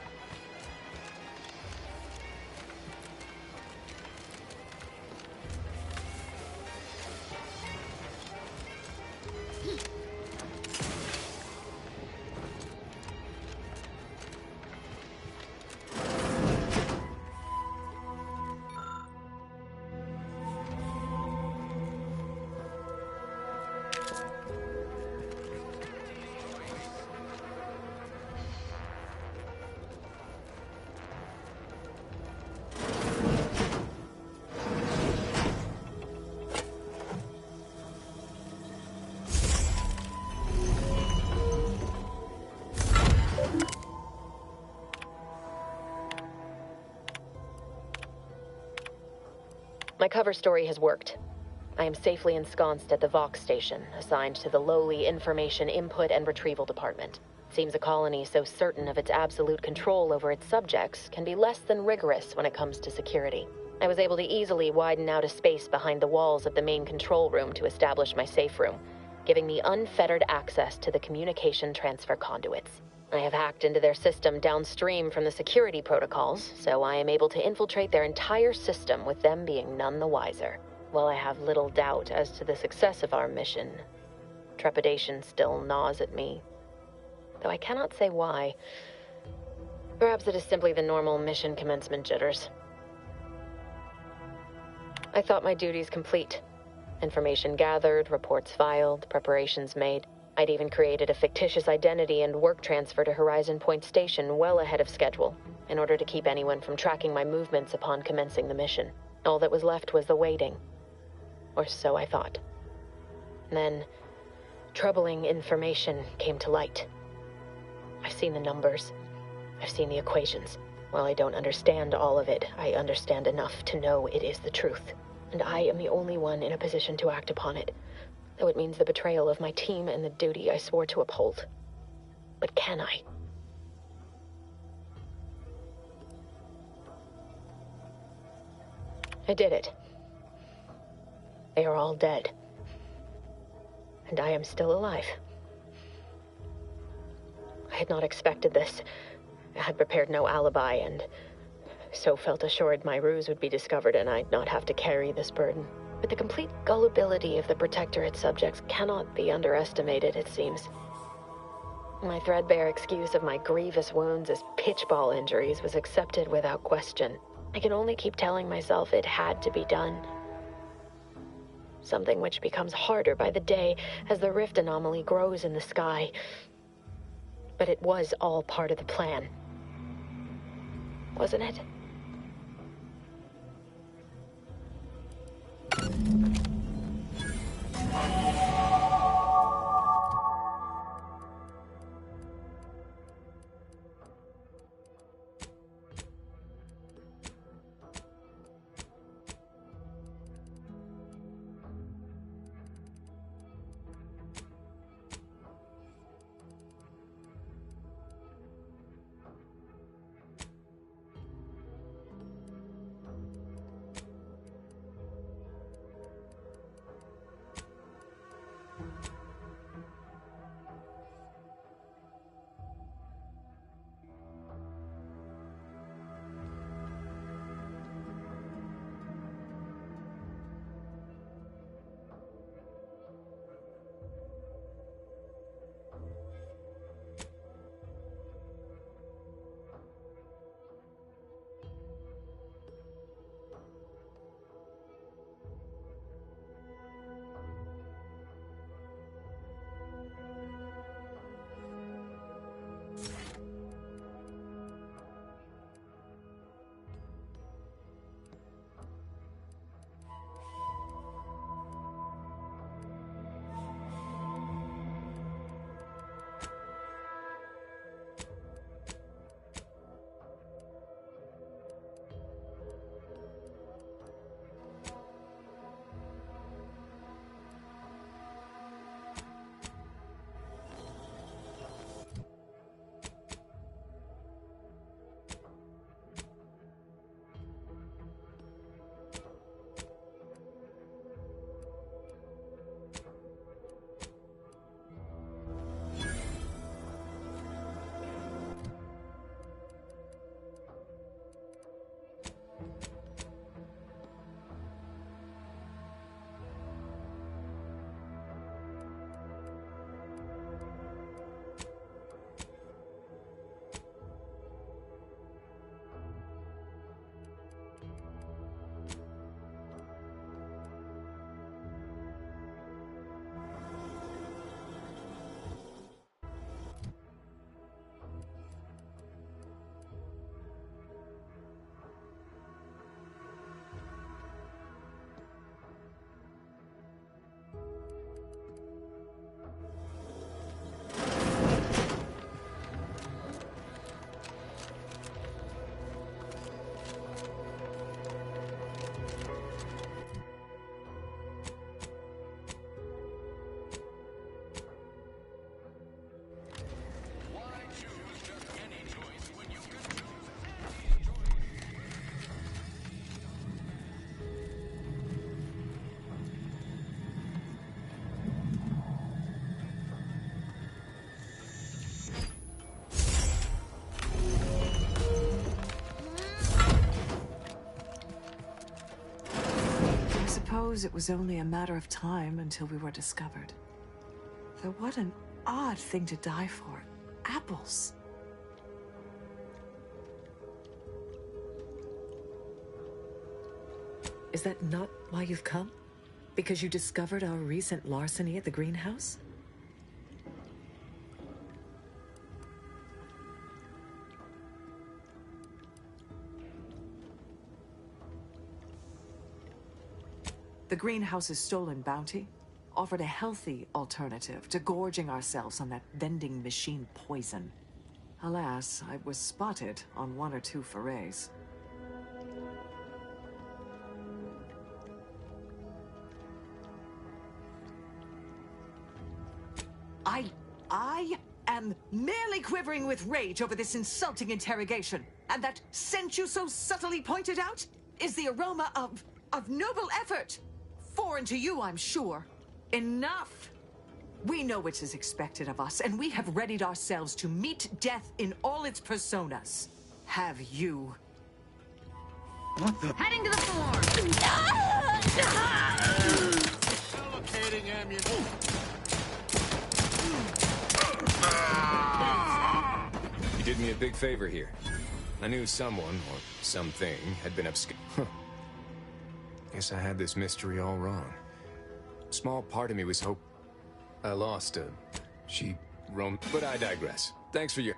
My cover story has worked. I am safely ensconced at the Vox station, assigned to the lowly Information Input and Retrieval Department. Seems a colony so certain of its absolute control over its subjects can be less than rigorous when it comes to security. I was able to easily widen out a space behind the walls of the main control room to establish my safe room, giving me unfettered access to the communication transfer conduits. I have hacked into their system downstream from the security protocols, so I am able to infiltrate their entire system with them being none the wiser. While I have little doubt as to the success of our mission, trepidation still gnaws at me, though I cannot say why. Perhaps it is simply the normal mission commencement jitters. I thought my duties complete. Information gathered, reports filed, preparations made. I'd even created a fictitious identity and work transfer to Horizon Point Station well ahead of schedule, in order to keep anyone from tracking my movements upon commencing the mission. All that was left was the waiting. Or so I thought. Then, troubling information came to light. I've seen the numbers. I've seen the equations. While I don't understand all of it, I understand enough to know it is the truth. And I am the only one in a position to act upon it. Though it means the betrayal of my team and the duty I swore to uphold. But can I? I did it. They are all dead. And I am still alive. I had not expected this. I had prepared no alibi, and so felt assured my ruse would be discovered and I'd not have to carry this burden. But the complete gullibility of the Protectorate subjects cannot be underestimated, it seems. My threadbare excuse of my grievous wounds as pitchball injuries was accepted without question. I can only keep telling myself it had to be done. Something which becomes harder by the day as the rift anomaly grows in the sky. But it was all part of the plan. Wasn't it? suppose it was only a matter of time until we were discovered. Though what an odd thing to die for. Apples. Is that not why you've come? Because you discovered our recent larceny at the greenhouse? The greenhouse's stolen bounty offered a healthy alternative to gorging ourselves on that vending machine poison. Alas, I was spotted on 1 or 2 forays. I am merely quivering with rage over this insulting interrogation. And that scent you so subtly pointed out is the aroma of noble effort. Foreign to you, I'm sure. Enough! We know what is expected of us, and we have readied ourselves to meet death in all its personas. Have you? Heading to the floor. Allocating ammunition. You did me a big favor here. I knew someone, or something, had been absconding. Guess I had this mystery all wrong. Small part of me was hope... I lost her. She roamed... But I digress. Thanks for your...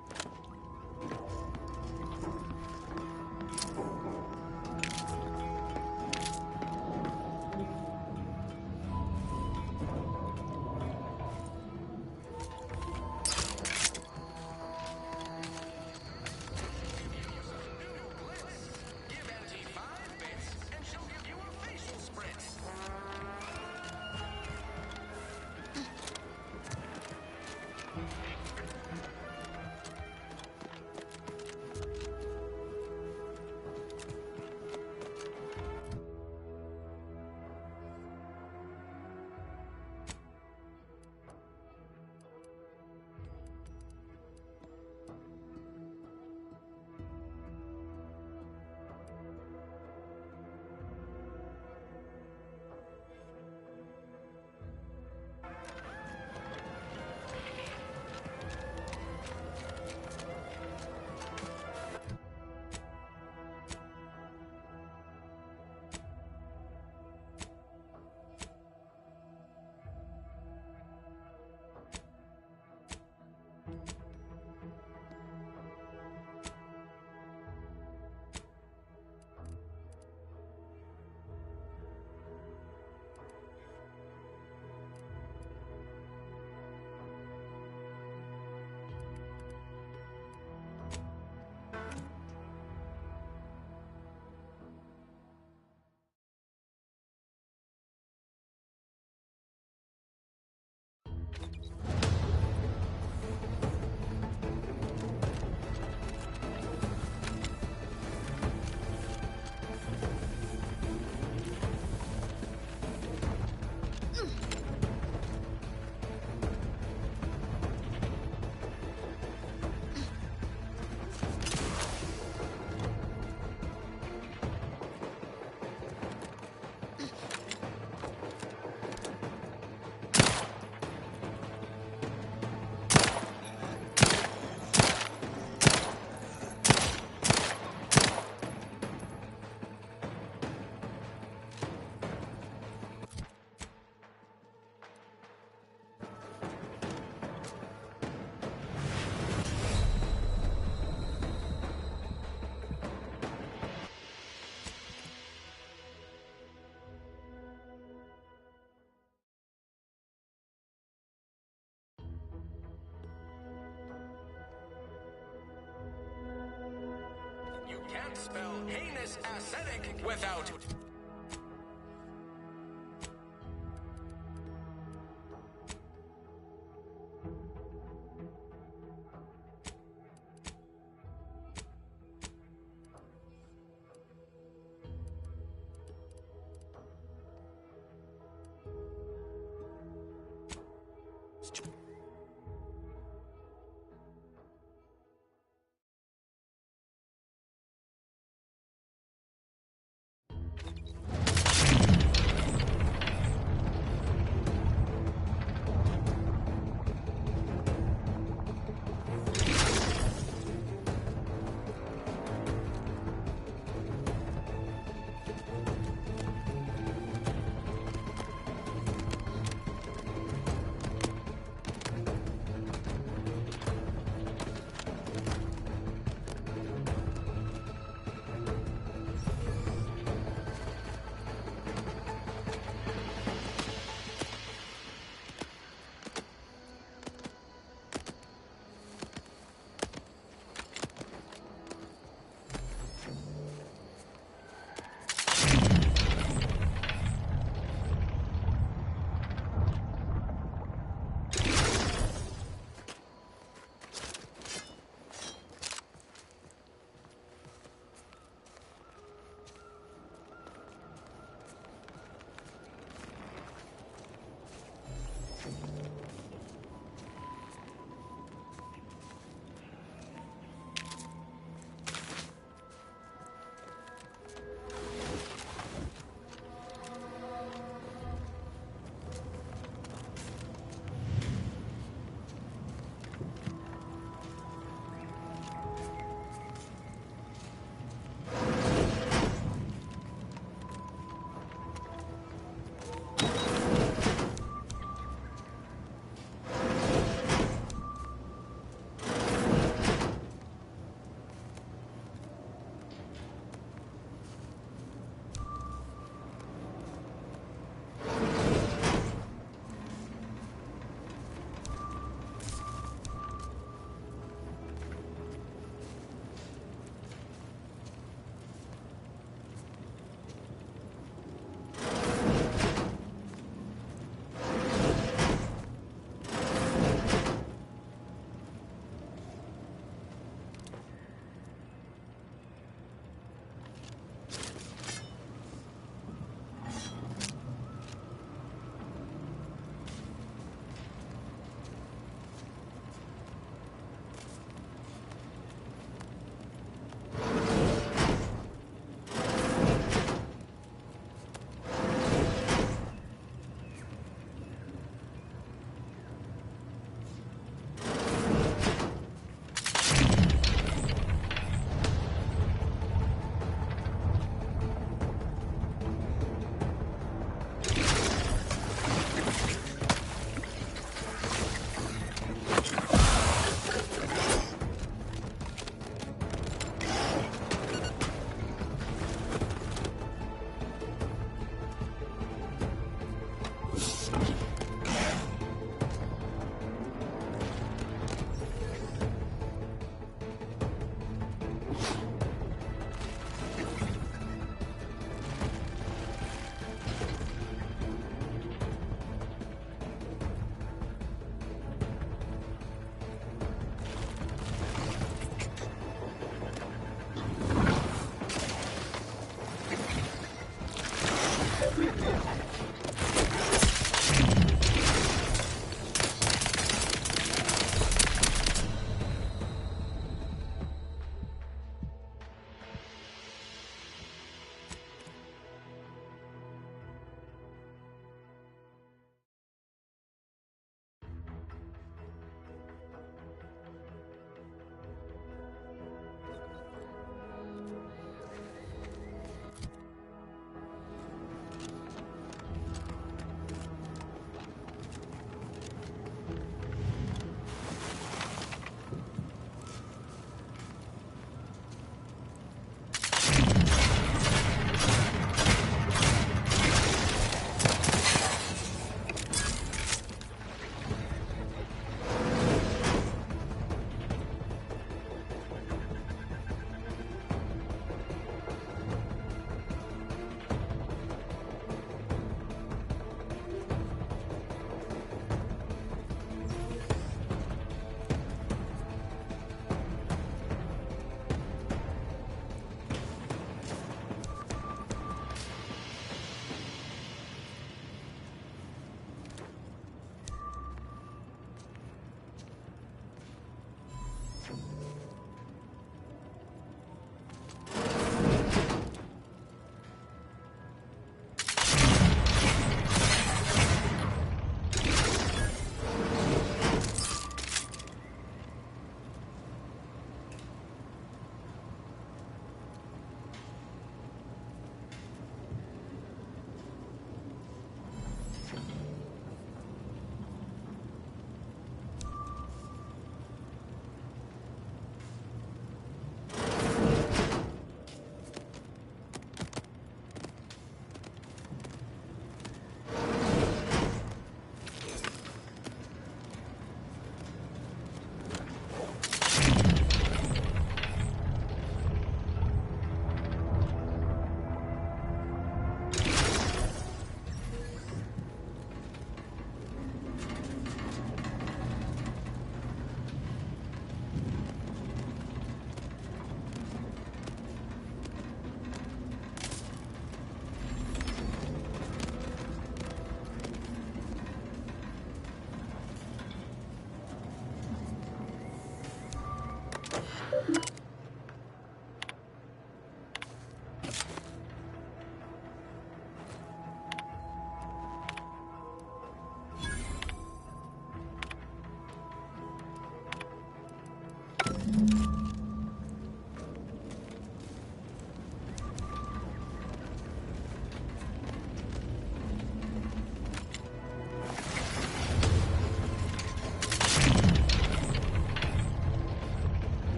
You can't spell heinous ascetic without...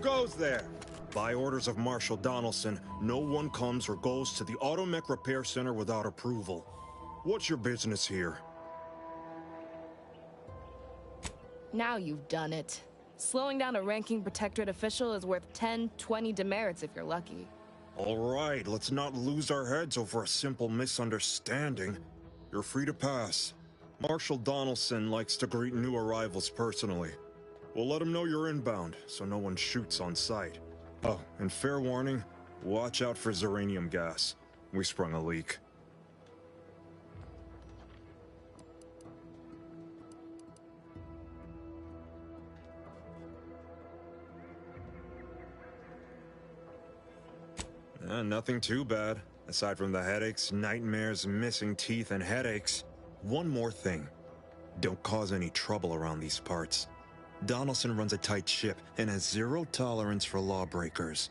goes there? By orders of Marshal Donaldson, no one comes or goes to the Automech Repair Center without approval. What's your business here? Now you've done it. Slowing down a ranking Protectorate official is worth 10, 20 demerits if you're lucky. All right, let's not lose our heads over a simple misunderstanding. You're free to pass. Marshal Donaldson likes to greet new arrivals personally. We'll let him know you're inbound, so no one shoots on sight. Oh, and fair warning, watch out for Zeranium gas. We sprung a leak. Nothing too bad. Aside from the headaches, nightmares, missing teeth, and headaches. One more thing. Don't cause any trouble around these parts. Donaldson runs a tight ship and has zero tolerance for lawbreakers.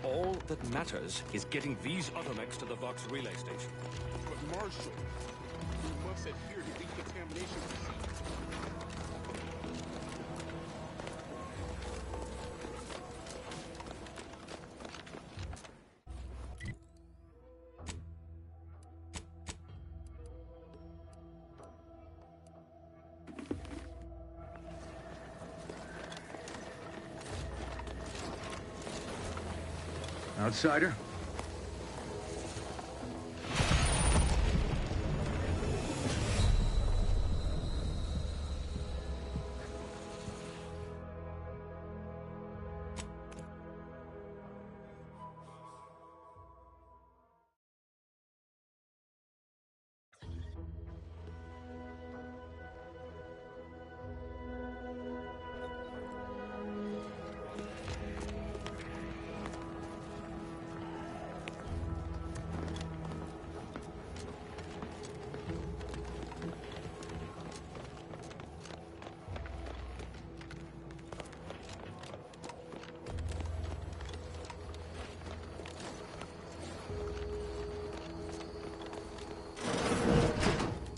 All that matters is getting these Automechs to the Vox relay station. But Marshal, we must adhere to decontamination procedures. Outsider?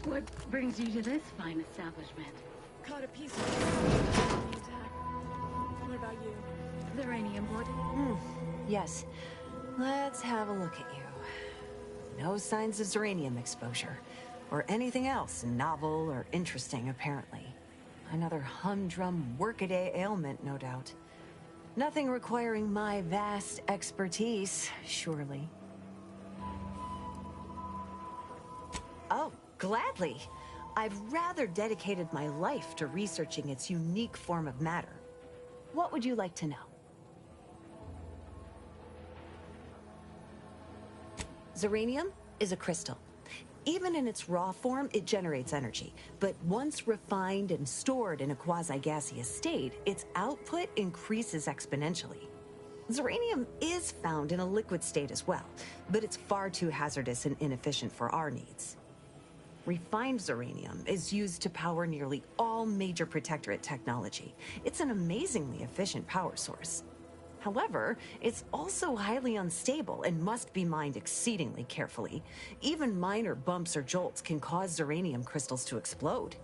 What brings you to this fine establishment? Caught a piece of the attack. What about you? The Zeranium board? Yes. Let's have a look at you. No signs of Zeranium exposure. Or anything else novel or interesting, apparently. Another humdrum workaday ailment, no doubt. Nothing requiring my vast expertise, surely. Oh, gladly. I've rather dedicated my life to researching its unique form of matter. What would you like to know? Zeranium is a crystal. Even in its raw form, it generates energy. But once refined and stored in a quasi-gaseous state, its output increases exponentially. Zeranium is found in a liquid state as well, but it's far too hazardous and inefficient for our needs. Refined Zeranium is used to power nearly all major Protectorate technology. It's an amazingly efficient power source. However, it's also highly unstable and must be mined exceedingly carefully. Even minor bumps or jolts can cause Zeranium crystals to explode.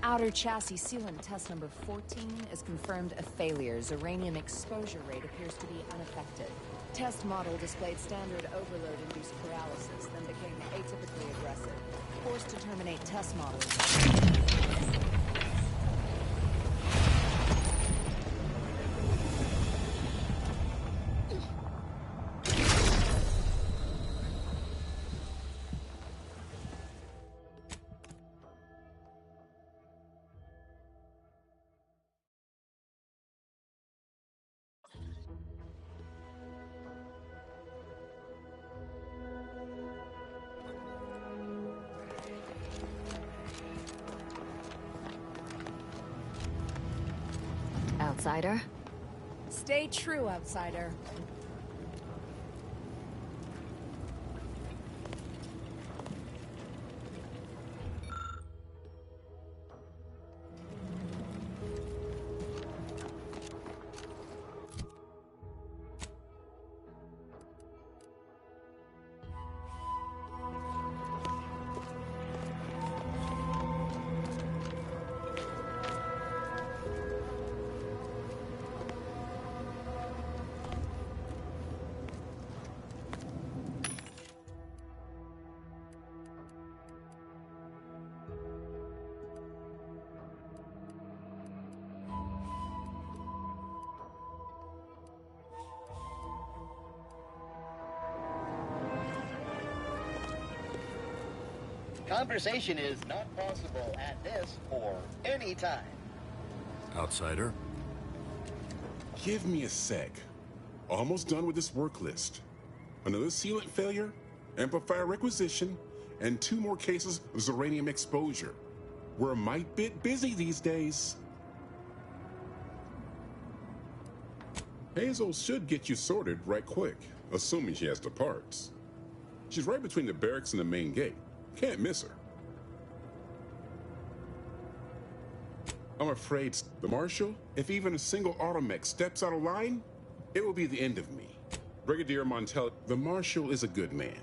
Outer chassis sealant test number 14 is confirmed a failure. Zeranium exposure rate appears to be unaffected. Test model displayed standard overload-induced paralysis, then became atypically aggressive. Forced to terminate test model. outsider. Stay true, outsider. Conversation is not possible at this or any time. Outsider? Give me a sec. Almost done with this work list. Another sealant failure, amplifier requisition, and 2 more cases of Zeranium exposure. We're a mite bit busy these days. Hazel should get you sorted right quick, assuming she has the parts. She's right between the barracks and the main gate. Can't miss her. I'm afraid the Marshal, if even a single automech steps out of line, it will be the end of me. Brigadier Montel, the Marshal is a good man,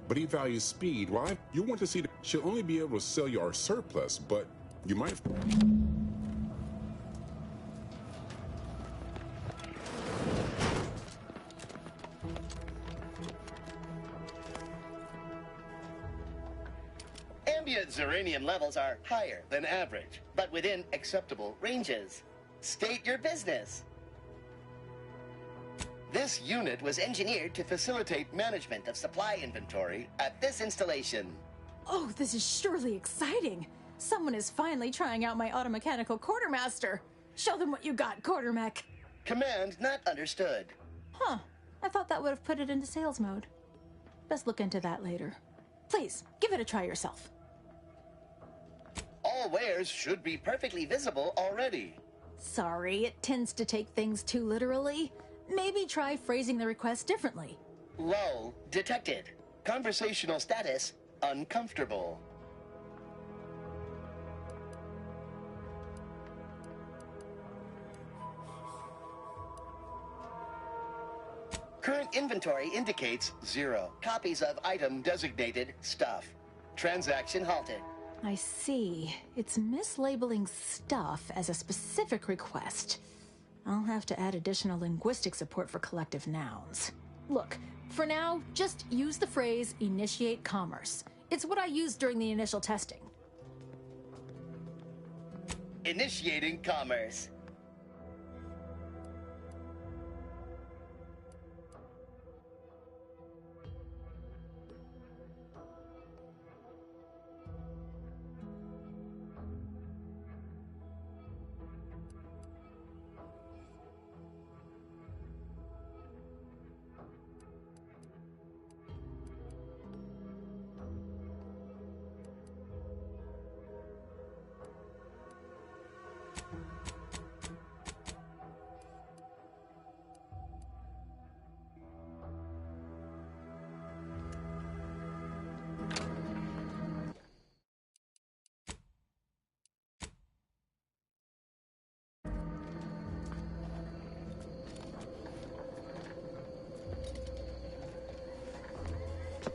but he values speed. While you want to see that she'll only be able to sell you our surplus, but you might have... Ambient Zeranium levels are higher than average, but within acceptable ranges. State your business. This unit was engineered to facilitate management of supply inventory at this installation. Oh, this is surely exciting. Someone is finally trying out my automechanical quartermaster. Show them what you got, quartermech. Command not understood. Huh. I thought that would have put it into sales mode. Best look into that later. Please, give it a try yourself. All wares should be perfectly visible already. Sorry, it tends to take things too literally. Maybe try phrasing the request differently. Lull detected. Conversational status uncomfortable. Current inventory indicates 0 copies of item designated stuff. Transaction halted. I see. It's mislabeling stuff as a specific request. I'll have to add additional linguistic support for collective nouns. Look, for now, just use the phrase initiate commerce. It's what I used during the initial testing. Initiating commerce.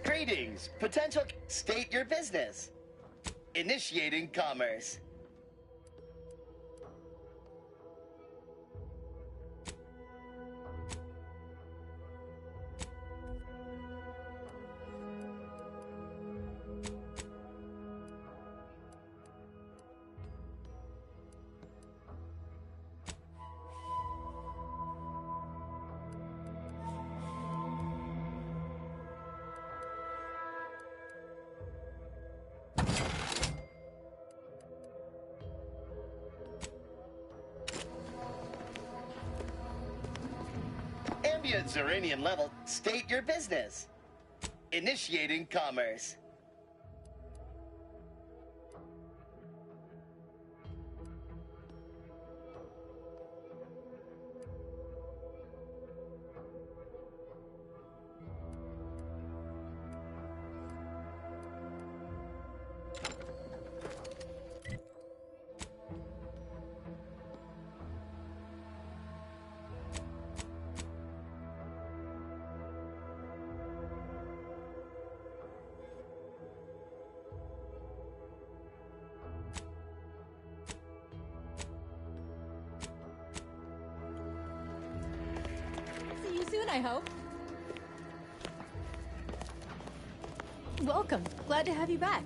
Greetings, potential. State your business. Initiating commerce. Ambient Zeranium level. State your business. Initiating commerce. I hope. Welcome. Glad to have you back.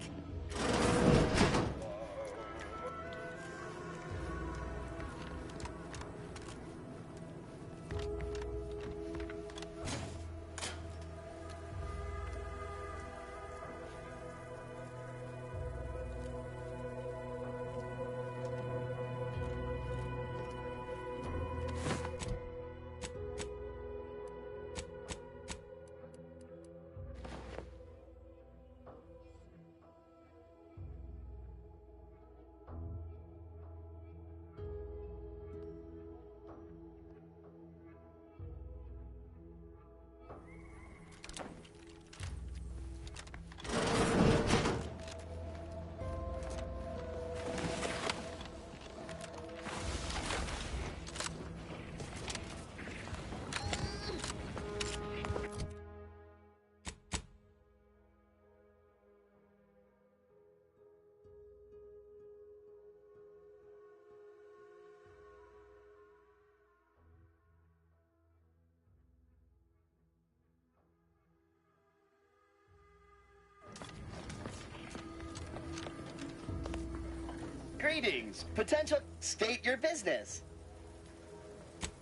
Greetings. Potential. State your business.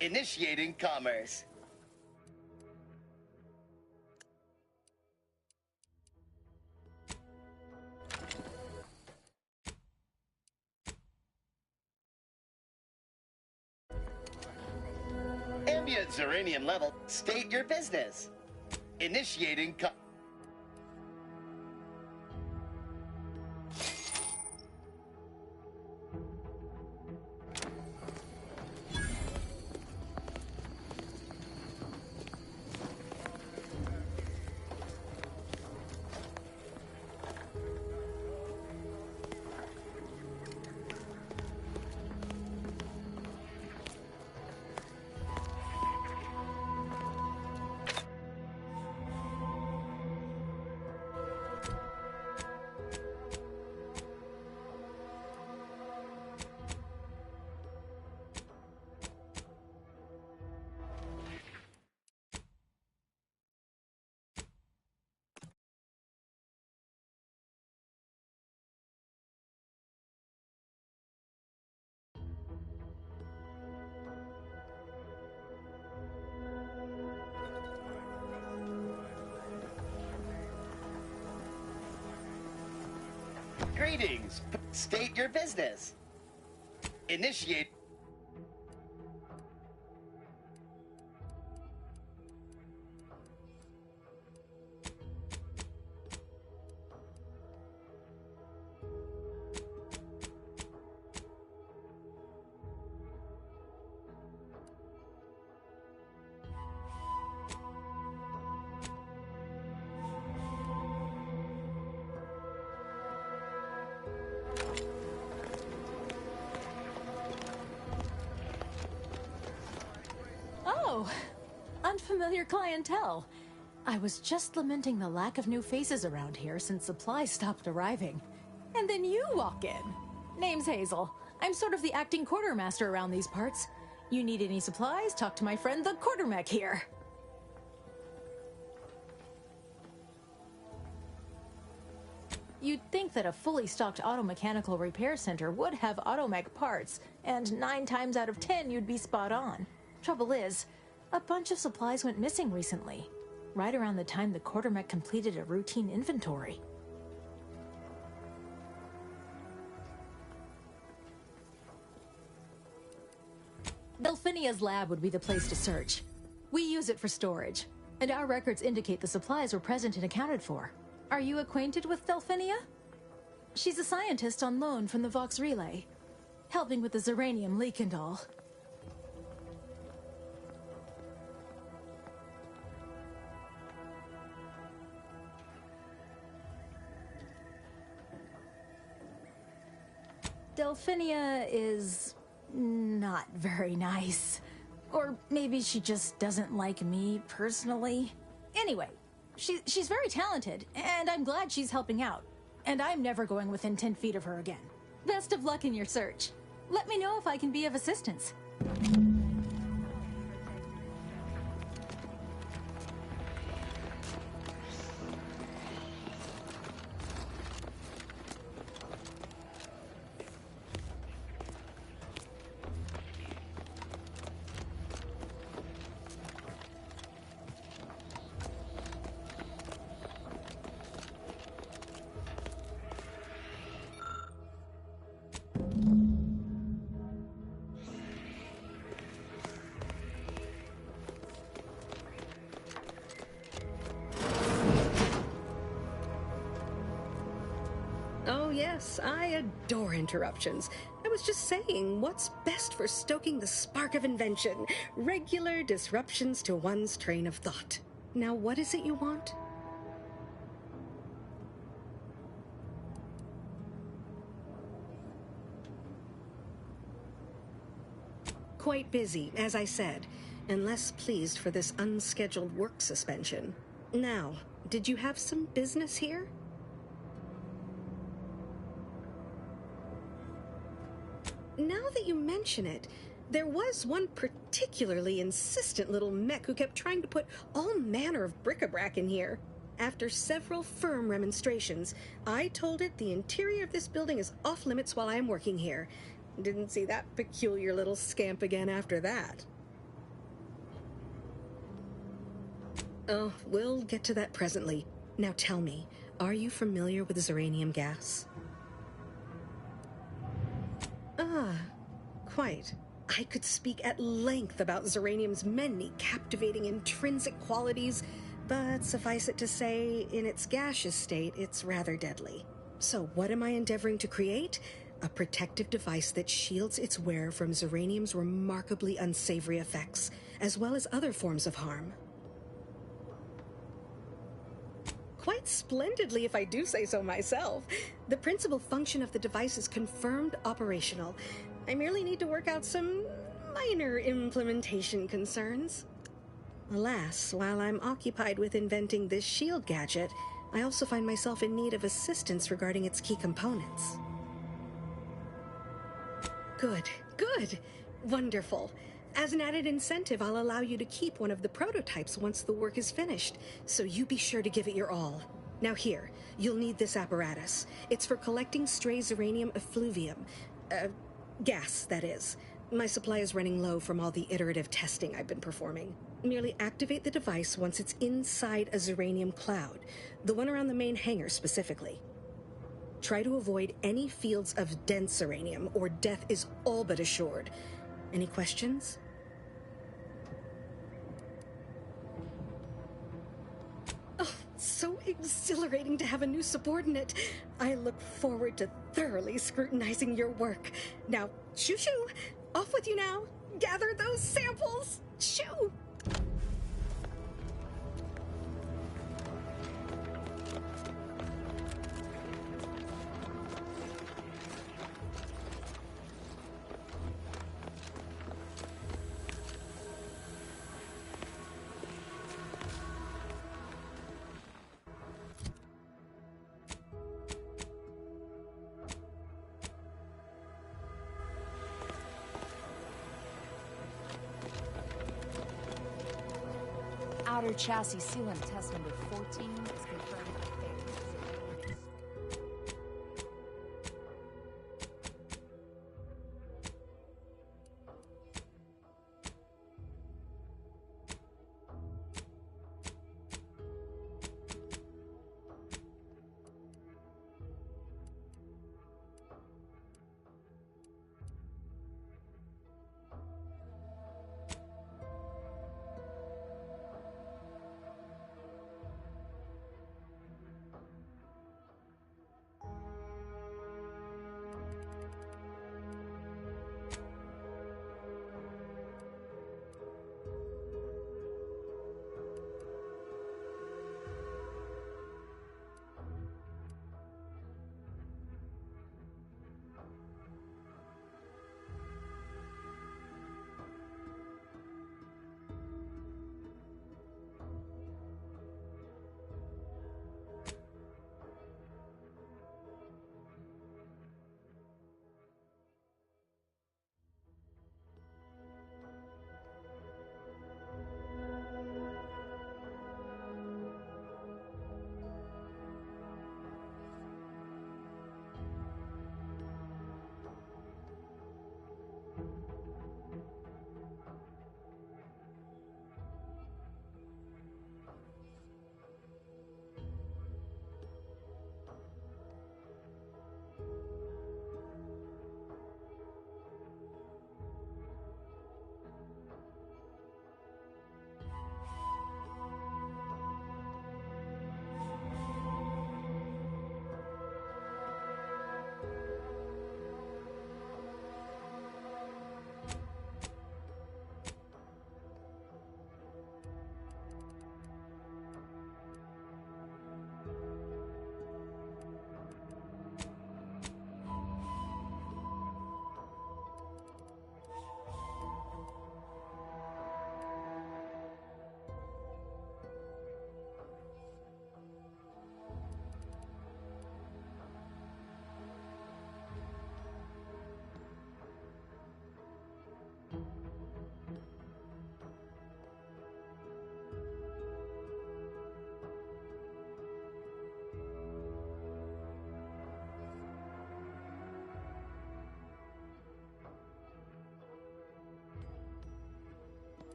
Initiating commerce. Ambient Zeranium level. State your business. Initiating Greetings. State your business. Initiate. Unfamiliar clientele. I was just lamenting the lack of new faces around here since supplies stopped arriving. And then you walk in. Name's Hazel. I'm sort of the acting quartermaster around these parts. You need any supplies, talk to my friend the quartermech here. You'd think that a fully stocked auto-mechanical repair center would have automech parts, and 9 times out of 10 you'd be spot on. Trouble is, a bunch of supplies went missing recently, right around the time the quartermech completed a routine inventory. Delphinia's lab would be the place to search. We use it for storage, and our records indicate the supplies were present and accounted for. Are you acquainted with Delphinia? She's a scientist on loan from the Vox Relay, helping with the Zeranium leak and all. Delphinia is not very nice. Or maybe she just doesn't like me personally. Anyway, she's very talented, and I'm glad she's helping out. And I'm never going within 10 feet of her again. Best of luck in your search. Let me know if I can be of assistance. Oh yes, I adore interruptions. I was just saying, what's best for stoking the spark of invention? Regular disruptions to one's train of thought. Now, what is it you want? Quite busy, as I said, and less pleased for this unscheduled work suspension. Now, did you have some business here? Now that you mention it, there was one particularly insistent little mech who kept trying to put all manner of bric-a-brac in here. After several firm remonstrations, I told it the interior of this building is off limits while I am working here. Didn't see that peculiar little scamp again after that. Oh, we'll get to that presently. Now tell me, are you familiar with Zeranium gas? Ah, quite. I could speak at length about Zeranium's many captivating intrinsic qualities, but suffice it to say, in its gaseous state, it's rather deadly. So what am I endeavoring to create? A protective device that shields its wearer from Zeranium's remarkably unsavory effects, as well as other forms of harm. Quite splendidly, if I do say so myself. The principal function of the device is confirmed operational. I merely need to work out some minor implementation concerns. Alas, while I'm occupied with inventing this shield gadget, I also find myself in need of assistance regarding its key components. Good, good, wonderful. As an added incentive, I'll allow you to keep one of the prototypes once the work is finished, so you be sure to give it your all. Now here, you'll need this apparatus. It's for collecting stray Zeranium effluvium. Gas, that is. My supply is running low from all the iterative testing I've been performing. Merely activate the device once it's inside a Zeranium cloud, the one around the main hangar specifically. Try to avoid any fields of dense Zeranium, or death is all but assured. Any questions? Oh, so exhilarating to have a new subordinate. I look forward to thoroughly scrutinizing your work. Now, shoo-shoo! Off with you now! Gather those samples! Shoo! Outer chassis sealant test number 14 is confirmed by failure.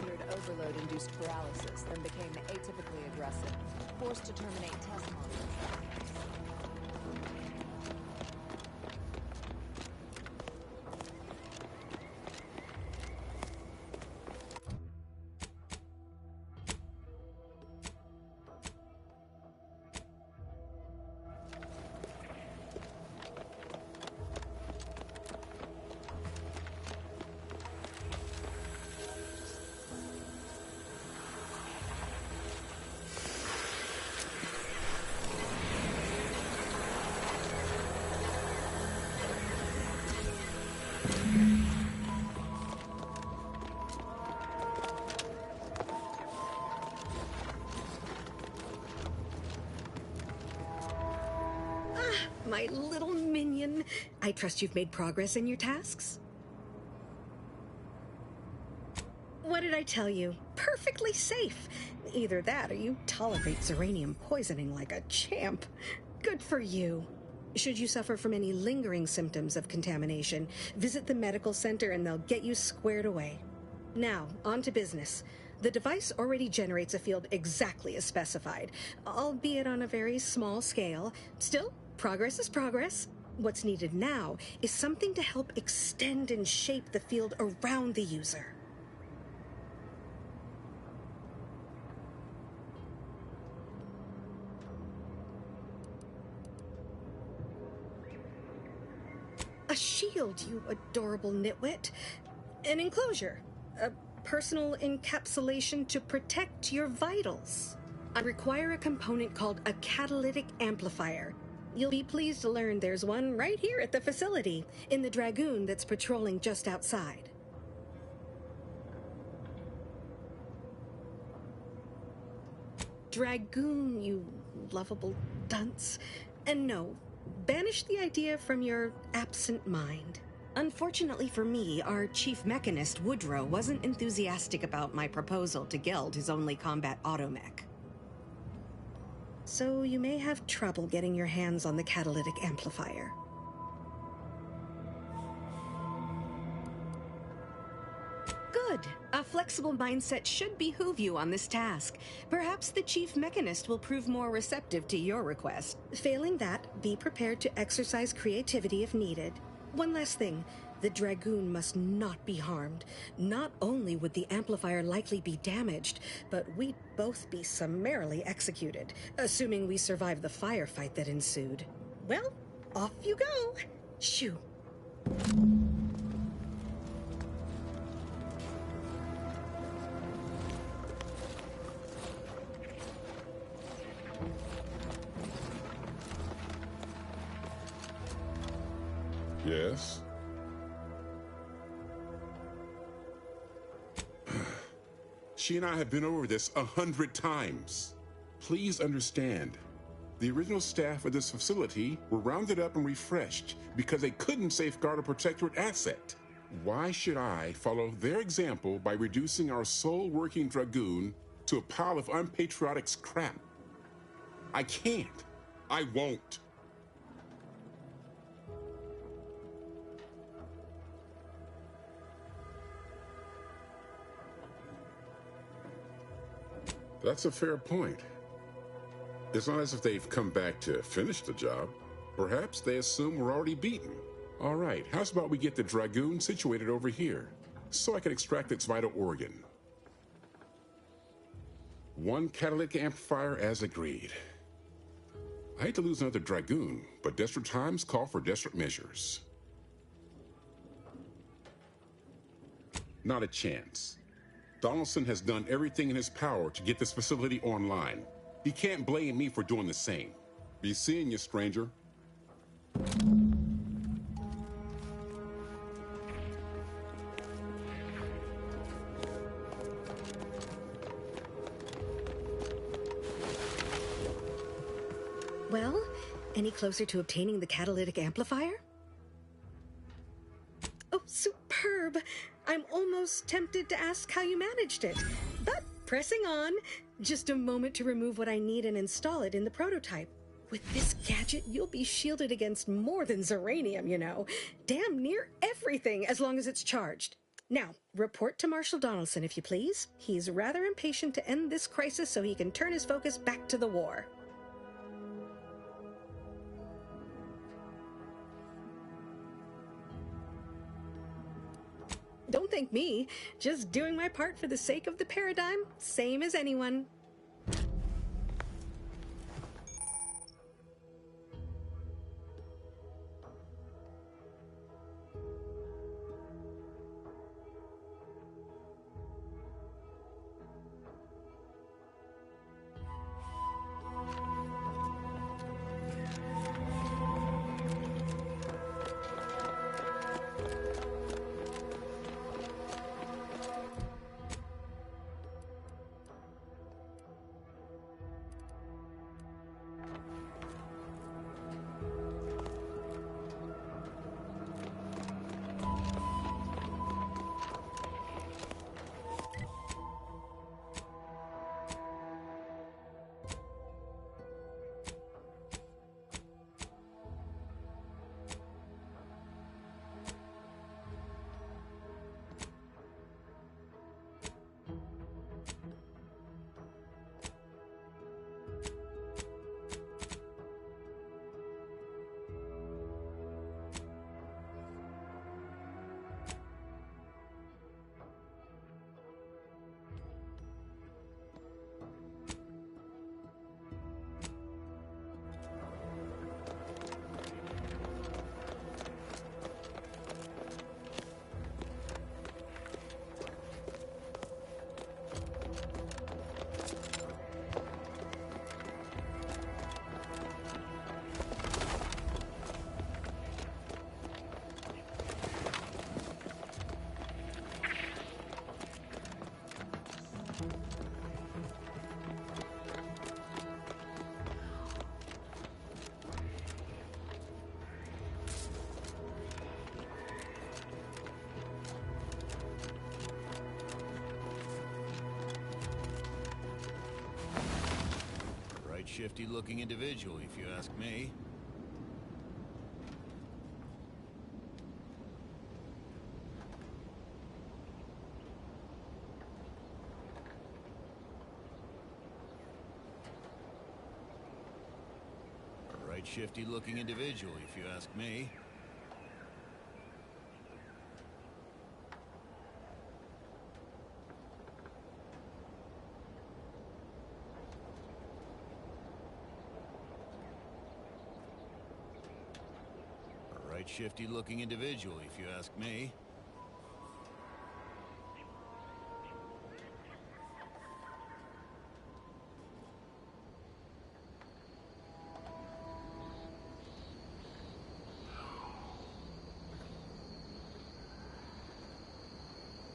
encountered overload-induced paralysis, then became atypically aggressive, forced to terminate test models. My little minion. I trust you've made progress in your tasks? What did I tell you? Perfectly safe. Either that or you tolerate Zeranium poisoning like a champ. Good for you. Should you suffer from any lingering symptoms of contamination, visit the medical center and they'll get you squared away. Now, on to business. The device already generates a field exactly as specified, albeit on a very small scale. Still, progress is progress. What's needed now is something to help extend and shape the field around the user. A shield, you adorable nitwit. An enclosure. A personal encapsulation to protect your vitals. I require a component called a catalytic amplifier. You'll be pleased to learn there's one right here at the facility, in the Dragoon that's patrolling just outside. Dragoon, you lovable dunce. And no, banish the idea from your absent mind. Unfortunately for me, our chief mechanist, Woodrow, wasn't enthusiastic about my proposal to Geld his only combat automech. So you may have trouble getting your hands on the catalytic amplifier. Good. A flexible mindset should behoove you on this task. Perhaps the chief mechanist will prove more receptive to your request. Failing that, be prepared to exercise creativity if needed. One last thing. The Dragoon must not be harmed. Not only would the amplifier likely be damaged, but we'd both be summarily executed, assuming we survive the firefight that ensued. Well, off you go. Shoo. Yes? She and I have been over this 100 times. Please understand, the original staff of this facility were rounded up and refreshed because they couldn't safeguard a protectorate asset. Why should I follow their example by reducing our sole working Dragoon to a pile of unpatriotic scrap? I can't. I won't. That's a fair point. It's not as if they've come back to finish the job. Perhaps they assume we're already beaten. All right, how's about we get the Dragoon situated over here, so I can extract its vital organ? One catalytic amplifier as agreed. I hate to lose another Dragoon, but desperate times call for desperate measures. Not a chance. Donaldson has done everything in his power to get this facility online. He can't blame me for doing the same. Be seeing you, stranger. Well, any closer to obtaining the catalytic amplifier? Oh, superb! I'm almost tempted to ask how you managed it. But pressing on, just a moment to remove what I need and install it in the prototype. With this gadget, you'll be shielded against more than Zeranium, you know. Damn near everything, as long as it's charged. Now, report to Marshal Donaldson, if you please. He's rather impatient to end this crisis so he can turn his focus back to the war. Don't thank me. Just doing my part for the sake of the paradigm, same as anyone. Shifty-looking individual, if you ask me. A right shifty-looking individual, if you ask me. Shifty-looking individual, if you ask me.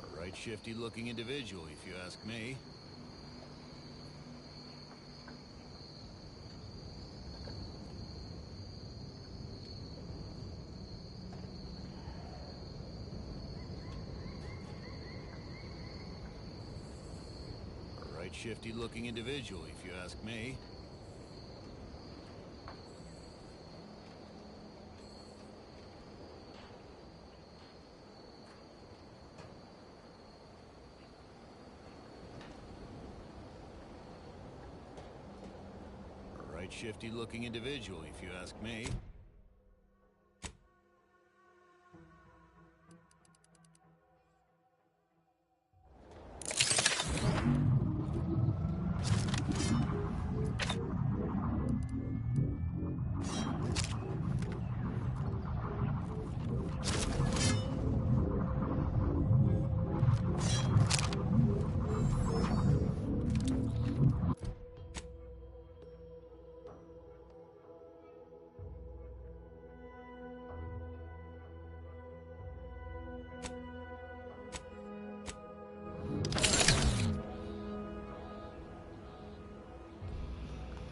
A right shifty-looking individual, if you ask me. Shifty-looking individual, if you ask me. A right shifty-looking individual, if you ask me.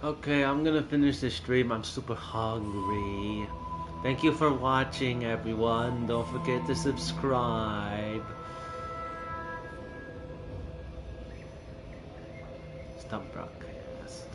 Okay, I'm gonna finish the stream. I'm super hungry. Thank you for watching, everyone. Don't forget to subscribe. Stop broadcast.